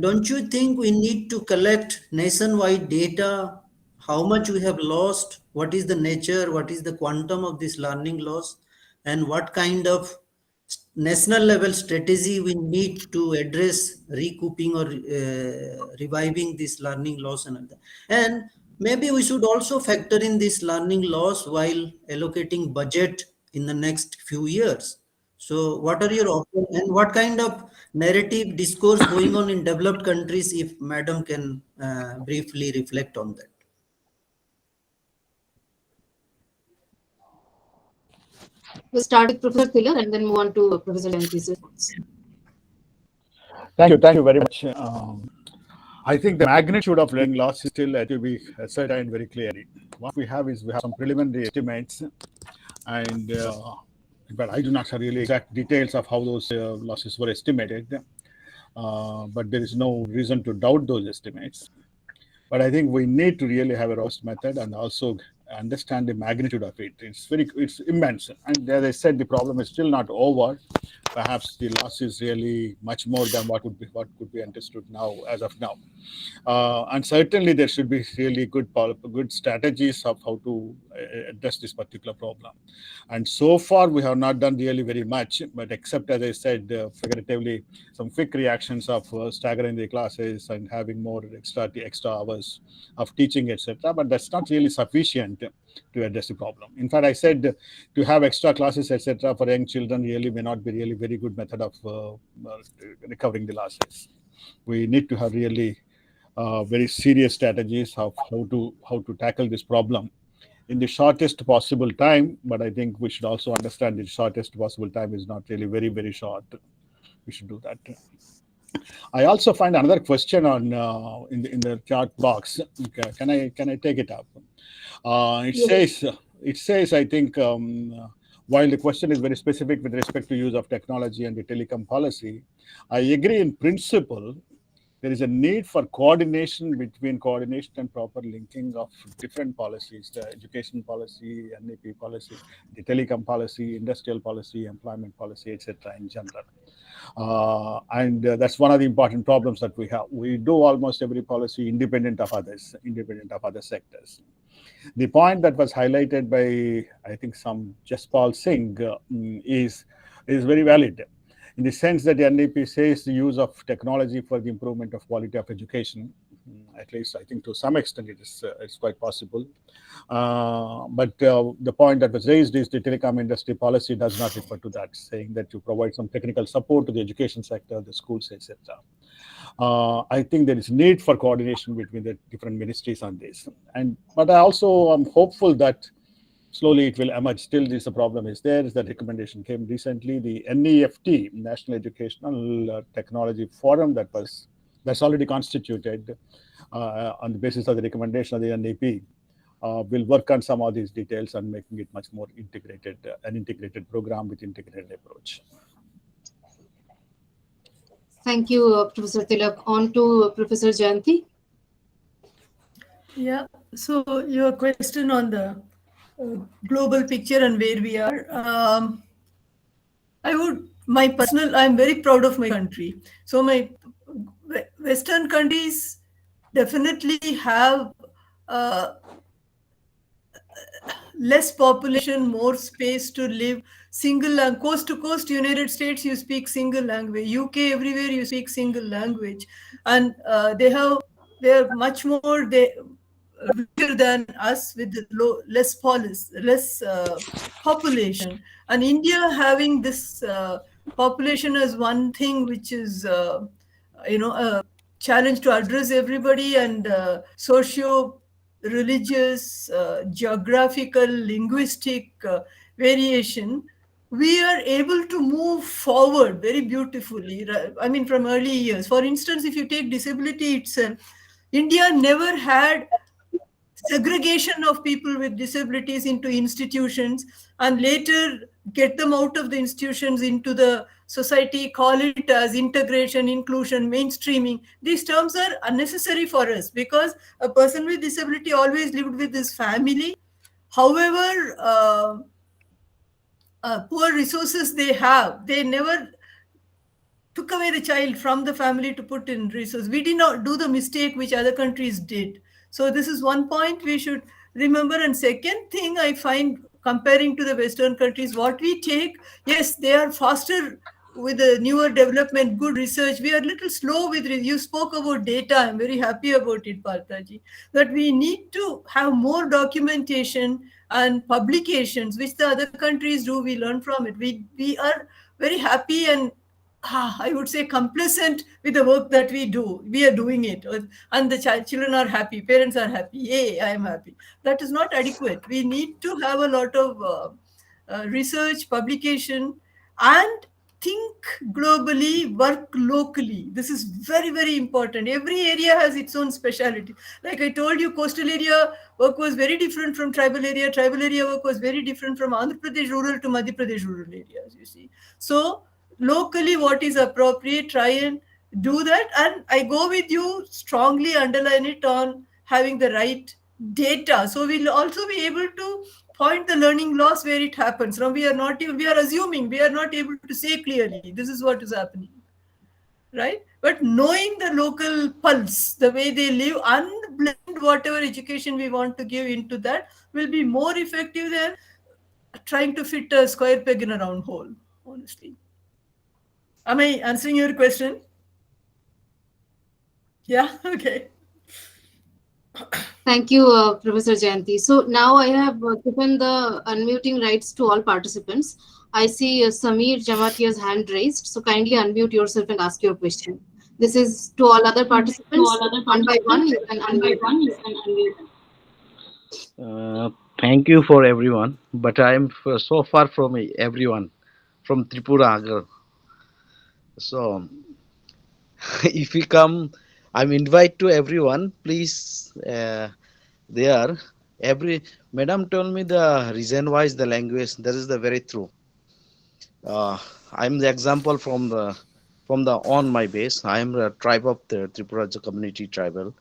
don't you think we need to collect nationwide data? How much we have lost? What is the nature? What is the quantum of this learning loss? And what kind of national level strategy we need to address recouping or reviving this learning loss and maybe we should also factor in this learning loss while allocating budget in the next few years. So what are your opinions and what kind of narrative discourse going on in developed countries, if madam can briefly reflect on that? We'll start with Professor Tilak and then move on to Professor Jayanthi's response. Thank you very much. I think the magnitude of learning loss is still to be ascertained very clearly. What we have some preliminary estimates, and but I do not have really exact details of how those losses were estimated. But there is no reason to doubt those estimates. But I think we need to really have a robust method and also understand the magnitude of it. It's immense, and as I said, the problem is still not over. Perhaps the loss is really much more than what could be understood now as of now. And certainly there should be really good strategies of how to address this particular problem. And so far we have not done really very much, but except, as I said, figuratively, some quick reactions of staggering the classes and having more extra hours of teaching, etc. But that's not really sufficient to address the problem. In fact, I said to have extra classes, etc., for young children really may not be really very good method of recovering the losses. We need to have really very serious strategies of how to tackle this problem in the shortest possible time. But I think we should also understand the shortest possible time is not really very, very short. We should do that. I also find another question on in the chat box. Okay, can I take it up? It says I think while the question is very specific with respect to use of technology and the telecom policy, I agree in principle. There is a need for coordination and proper linking of different policies: the education policy, NEP policy, the telecom policy, industrial policy, employment policy, etc. in general. And that's one of the important problems that we have. We do almost every policy independent of other sectors. The point that was highlighted by, I think, some Jaspal Singh is very valid, in the sense that the NEP says the use of technology for the improvement of quality of education. At least I think to some extent it's quite possible. But the point that was raised is the telecom industry policy does not refer to that, saying that you provide some technical support to the education sector, the schools, etc. I think there is need for coordination between the different ministries on this. But I also am hopeful that slowly it will emerge. Still, this problem is there. The recommendation came recently. The NEFT, National Educational Technology Forum, that's already constituted on the basis of the recommendation of the NEP, will work on some of these details and making it much more integrated, an integrated program with integrated approach. Thank you, Professor Tilak. On to Professor Jayanthi. Yeah, so your question on the global picture and where we are. I'm very proud of my country. So my Western countries definitely have less population, more space to live, single language, coast to coast, United States, you speak single language, UK, everywhere you speak single language. And they're much more, richer than us with less population, and India having this population as one thing which is a challenge to address everybody, and socio religious, geographical, linguistic variation, we are able to move forward very beautifully. I mean, from early years. For instance, if you take disability itself, India never had segregation of people with disabilities into institutions and later get them out of the institutions into the society, call it as integration, inclusion, mainstreaming. These terms are unnecessary for us because a person with disability always lived with his family. However, poor resources they have, they never took away the child from the family to put in resources. We did not do the mistake which other countries did. So this is one point we should remember. And second thing I find, comparing to the Western countries, what we take, yes, they are faster with the newer development, good research. We are a little slow with you spoke about data. I'm very happy about it, Bhattacharjee, that we need to have more documentation and publications, which the other countries do. We learn from it. We are very happy and I would say complacent with the work that we do. We are doing it, and the children are happy, parents are happy. Yay, I am happy. That is not adequate. We need to have a lot of research, publication, and think globally, work locally. This is very, very important. Every area has its own speciality. Like I told you, coastal area work was very different from tribal area. Tribal area work was very different from Andhra Pradesh rural to Madhya Pradesh rural areas, you see. So locally what is appropriate, try and do that. And I go with you, strongly underline it on having the right data, so we'll also be able to point the learning loss where it happens. Now we are not even, we are assuming, we are not able to say clearly this is what is happening, right? But knowing the local pulse, the way they live, and blend whatever education we want to give into that will be more effective than trying to fit a square peg in a round hole, honestly. Am I answering your question? Yeah, okay. Thank you, Professor Jayanthi. So now I have given the unmuting rights to all participants. I see Samir Jamatia's hand raised. So kindly unmute yourself and ask your question. This is to all other participants. One by one, you can unmute. Thank you for everyone, but I am so far from everyone, from Tripura. Girl. So if you come, I'm invite to everyone. Please, there every madam told me the reason why is the language. That is the very true. I'm the example from the on my base. I am a tribe of the Tripura community tribal,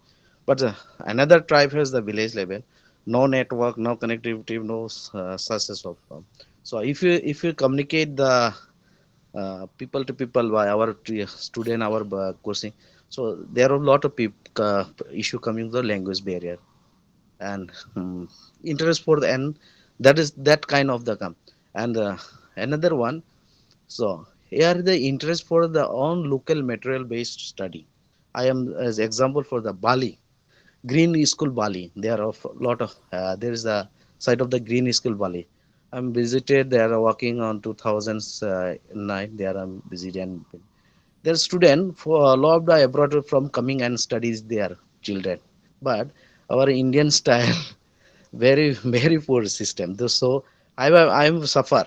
but another tribe has the village level. No network, no connectivity, no success of. So if you communicate the people to people by our student, our coursing, so there are a lot of people issue coming to the language barrier and interest for the, and that is that kind of the come and another one. So here the interest for the own local material based study. I am as example for the Bali Green School Bali. There are a lot of there is a site of the Green School Bali. I'm visited. They are working on 2009. There I'm visited and their student for loved by abroad from coming and studies their children. But our Indian style very very poor system. So I'm suffer.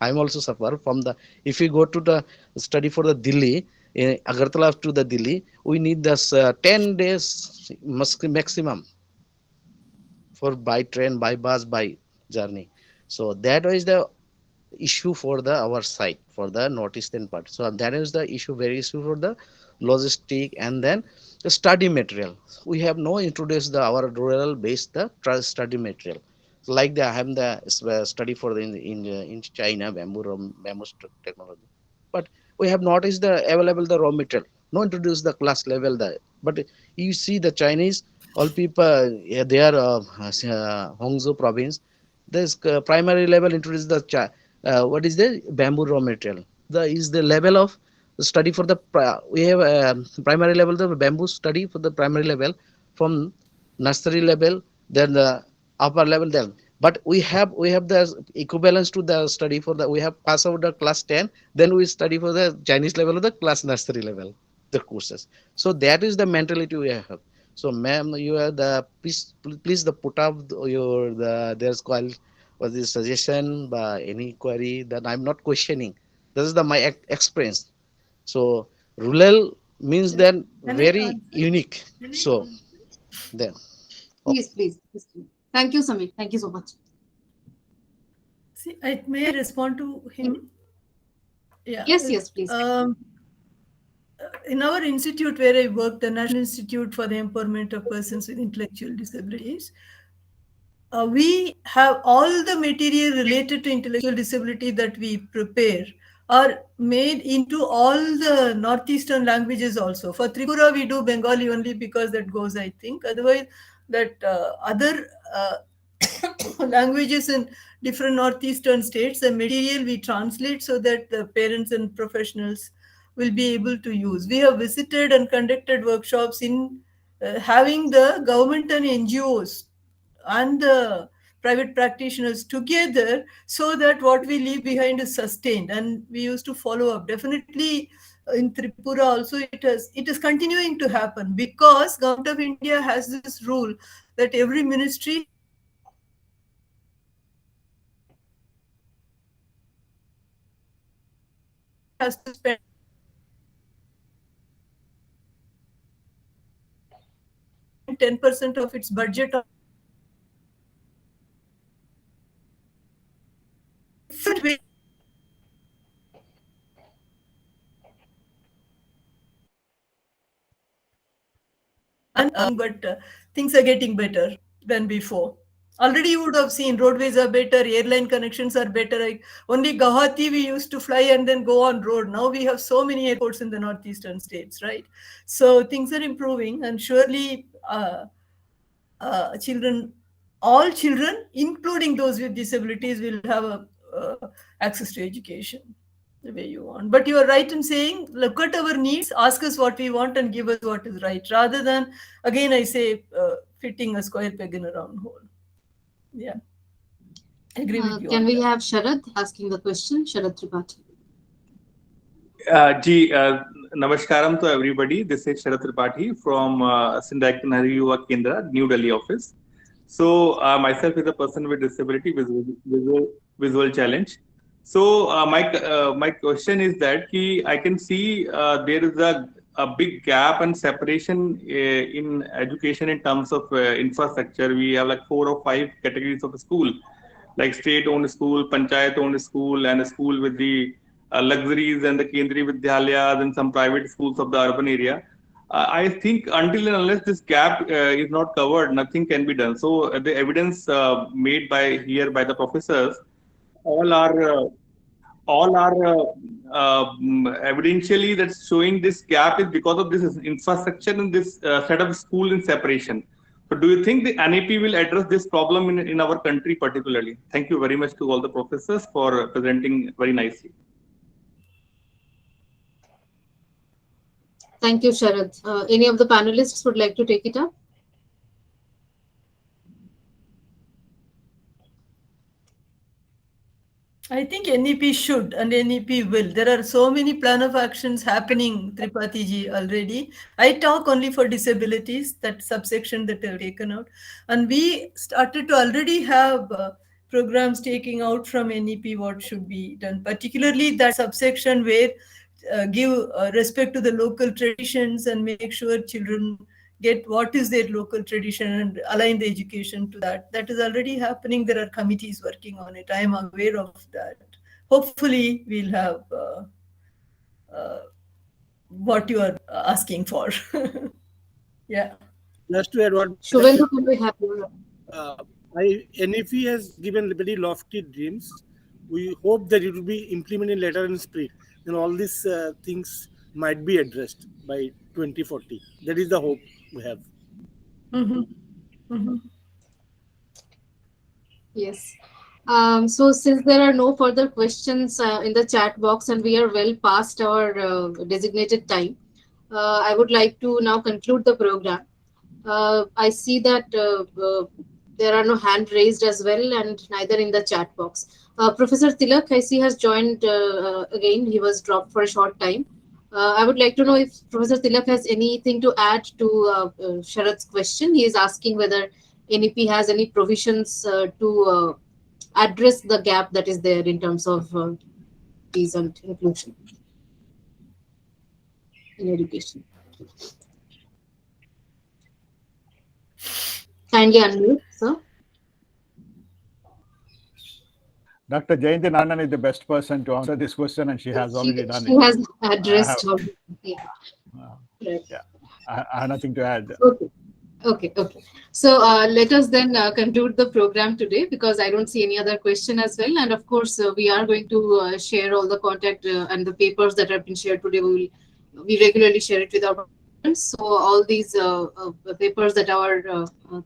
I'm also suffer from the, if you go to the study for the Delhi, Agartala to the Delhi, we need this 10 days maximum for by train, by bus, by journey. So that is the issue for the our side for the northeastern part. So that is the issue, very issue for the logistic, and then the study material. We have no introduced the our rural based the study material. Like the I have the study for the in China bamboo technology, but we have not is the available the raw material. No introduce the class level the, but you see the Chinese all people, yeah, they are Hangzhou province. This primary level introduce the what is the bamboo raw material. The is the level of study for the we have primary level the bamboo study for the primary level from nursery level, then the upper level then. But we have the equivalence to the study for the, we have pass out the class 10, then we study for the Chinese level of the class nursery level, the courses. So that is the mentality we have. So ma'am, you are the please the put up your there's called was this suggestion by any query that I'm not questioning. This is the my experience. So rural means then Can I very answer? unique. So then Please, please. Thank you, Samir. Thank you so much. See, may I respond to him? Yeah. Yes, please. In our institute where I work, the National Institute for the Empowerment of Persons with Intellectual Disabilities, we have all the material related to intellectual disability that we prepare are made into all the northeastern languages also. For Tripura, we do Bengali only because that goes, I think. Otherwise, that other languages in different northeastern states, the material we translate so that the parents and professionals will be able to use. We have visited and conducted workshops in having the government and NGOs and the private practitioners together so that what we leave behind is sustained, and we used to follow up. Definitely in Tripura also it is continuing to happen because Government of India has this rule that every ministry has to spend 10% of its budget on different ways. But things are getting better than before. Already you would have seen roadways are better, airline connections are better. Like only Guwahati we used to fly and then go on road. Now we have so many airports in the northeastern states, right? So things are improving, and surely children, all children, including those with disabilities, will have access to education the way you want. But you are right in saying, look at our needs, ask us what we want, and give us what is right, rather than, again, I say, fitting a square peg in a round hole. Yeah, I agree with you. Can we have Sharad asking the question? Sharad Tripathi. Namaskaram to everybody. This is Sharad Tripathi from Sindhak Nehru Yuva Kendra, New Delhi office. So myself is a person with disability, visual challenge. So my question is that I can see there is a big gap and separation in education in terms of infrastructure. We have like 4 or 5 categories of school, like state-owned school, panchayat-owned school, and a school with the luxuries, and the Kendriya Vidyalayas and some private schools of the urban area. I think until and unless this gap is not covered, nothing can be done. So the evidence made by the professors all are evidentially that's showing this gap is because of this infrastructure and this set of school in separation. So do you think the NEP will address this problem in our country particularly? Thank you very much to all the professors for presenting very nicely. Thank you, Sharad. Any of the panelists would like to take it up? I think NEP should and NEP will. There are so many plan of actions happening, Tripathi ji, already. I talk only for disabilities, that subsection that they've taken out. And we started to already have programs taking out from NEP what should be done, particularly that subsection where give respect to the local traditions and make sure children get what is their local tradition and align the education to that. That is already happening. There are committees working on it. I am aware of that. Hopefully, we'll have what you are asking for. Yeah. Just to add what Subhendu, can we have your... NEP has given very lofty dreams. We hope that it will be implemented later in spirit. Then all these things might be addressed by 2040. That is the hope we have. Mm-hmm. Mm-hmm. Yes. So since there are no further questions in the chat box and we are well past our designated time, I would like to now conclude the program. I see that there are no hand raised as well, and neither in the chat box. Professor Tilak, I see, has joined again. He was dropped for a short time. I would like to know if Professor Tilak has anything to add to Sharat's question. He is asking whether NEP has any provisions to address the gap that is there in terms of fees and inclusion in education. Kindly unmute, sir. Dr. Jayanthi Narayan is the best person to answer this question, and she has already done She it. has addressed. Yeah. Right. Yeah, I have nothing to add. Okay. So let us then conclude the program today, because I don't see any other question as well. And of course, we are going to share all the contact and the papers that have been shared today. We regularly share it with our participants. So all these papers that our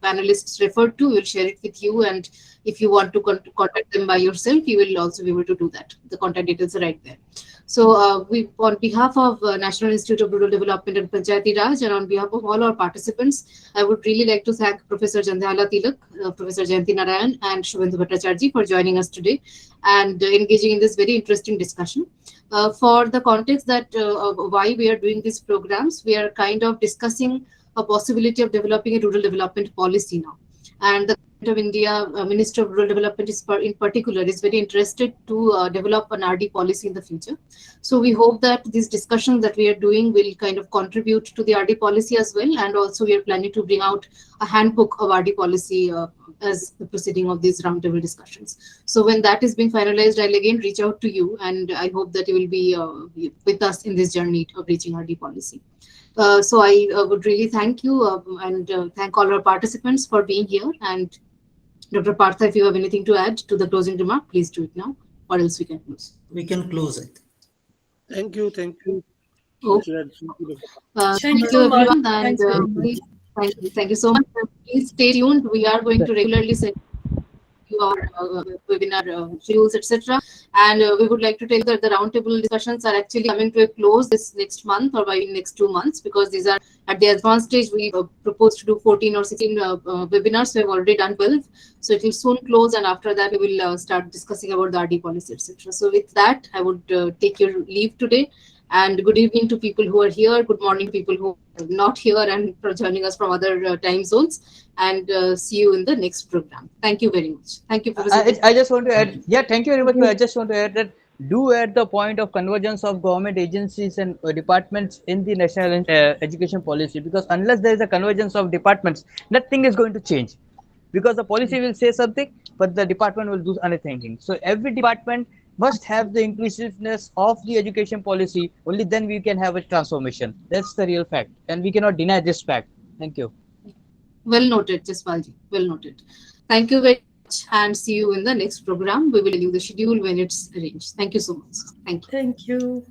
panelists referred to, we'll share it with you. And if you want to contact them by yourself, you will also be able to do that. The contact details are right there. So we, on behalf of National Institute of Rural Development and Panchayati Raj, and on behalf of all our participants, I would really like to thank Professor Jandhyala Tilak, Professor Jayanthi Narayan, and Subhendu Bhattacharjee for joining us today and engaging in this very interesting discussion. For the context that why we are doing these programs, we are kind of discussing a possibility of developing a rural development policy now. And the of India Minister of Rural Development in particular is very interested to develop an RD policy in the future. So we hope that these discussions that we are doing will kind of contribute to the RD policy as well. And also we are planning to bring out a handbook of RD policy as the proceeding of these roundtable discussions. So when that is being finalized, I'll again reach out to you, and I hope that you will be with us in this journey of reaching RD policy. So I would really thank you and thank all our participants for being here. And Dr. Partha, if you have anything to add to the closing remark, please do it now, or else we can close. We can close it. Thank you. Okay. Thank you Thank so you, much. everyone. And Thanks very much. thank you so much. Please stay tuned. We are going to regularly send you our webinar schedules, etc. And we would like to tell you that the roundtable discussions are actually coming to a close this next month or by next 2 months, because these are at the advanced stage. We propose to do 14 or 16 webinars. We have already done 12. So it will soon close, and after that we will start discussing about the RD policy, etc. So with that, I would take your leave today. And good evening to people who are here. Good morning, people who are not here and for joining us from other time zones. And see you in the next program. Thank you very much. Thank you, Professor. I just want to add, thank you very much. I just want to add that do at the point of convergence of government agencies and departments in the national education policy, because unless there is a convergence of departments, nothing is going to change, because the policy will say something, but the department will do another thing. So every department must have the inclusiveness of the education policy. Only then we can have a transformation. That's the real fact, and we cannot deny this fact. Thank you. Well noted, Jaswalji. Well noted. Thank you very much, and see you in the next program. We will tell you the schedule when it's arranged. Thank you so much. Thank you. Thank you.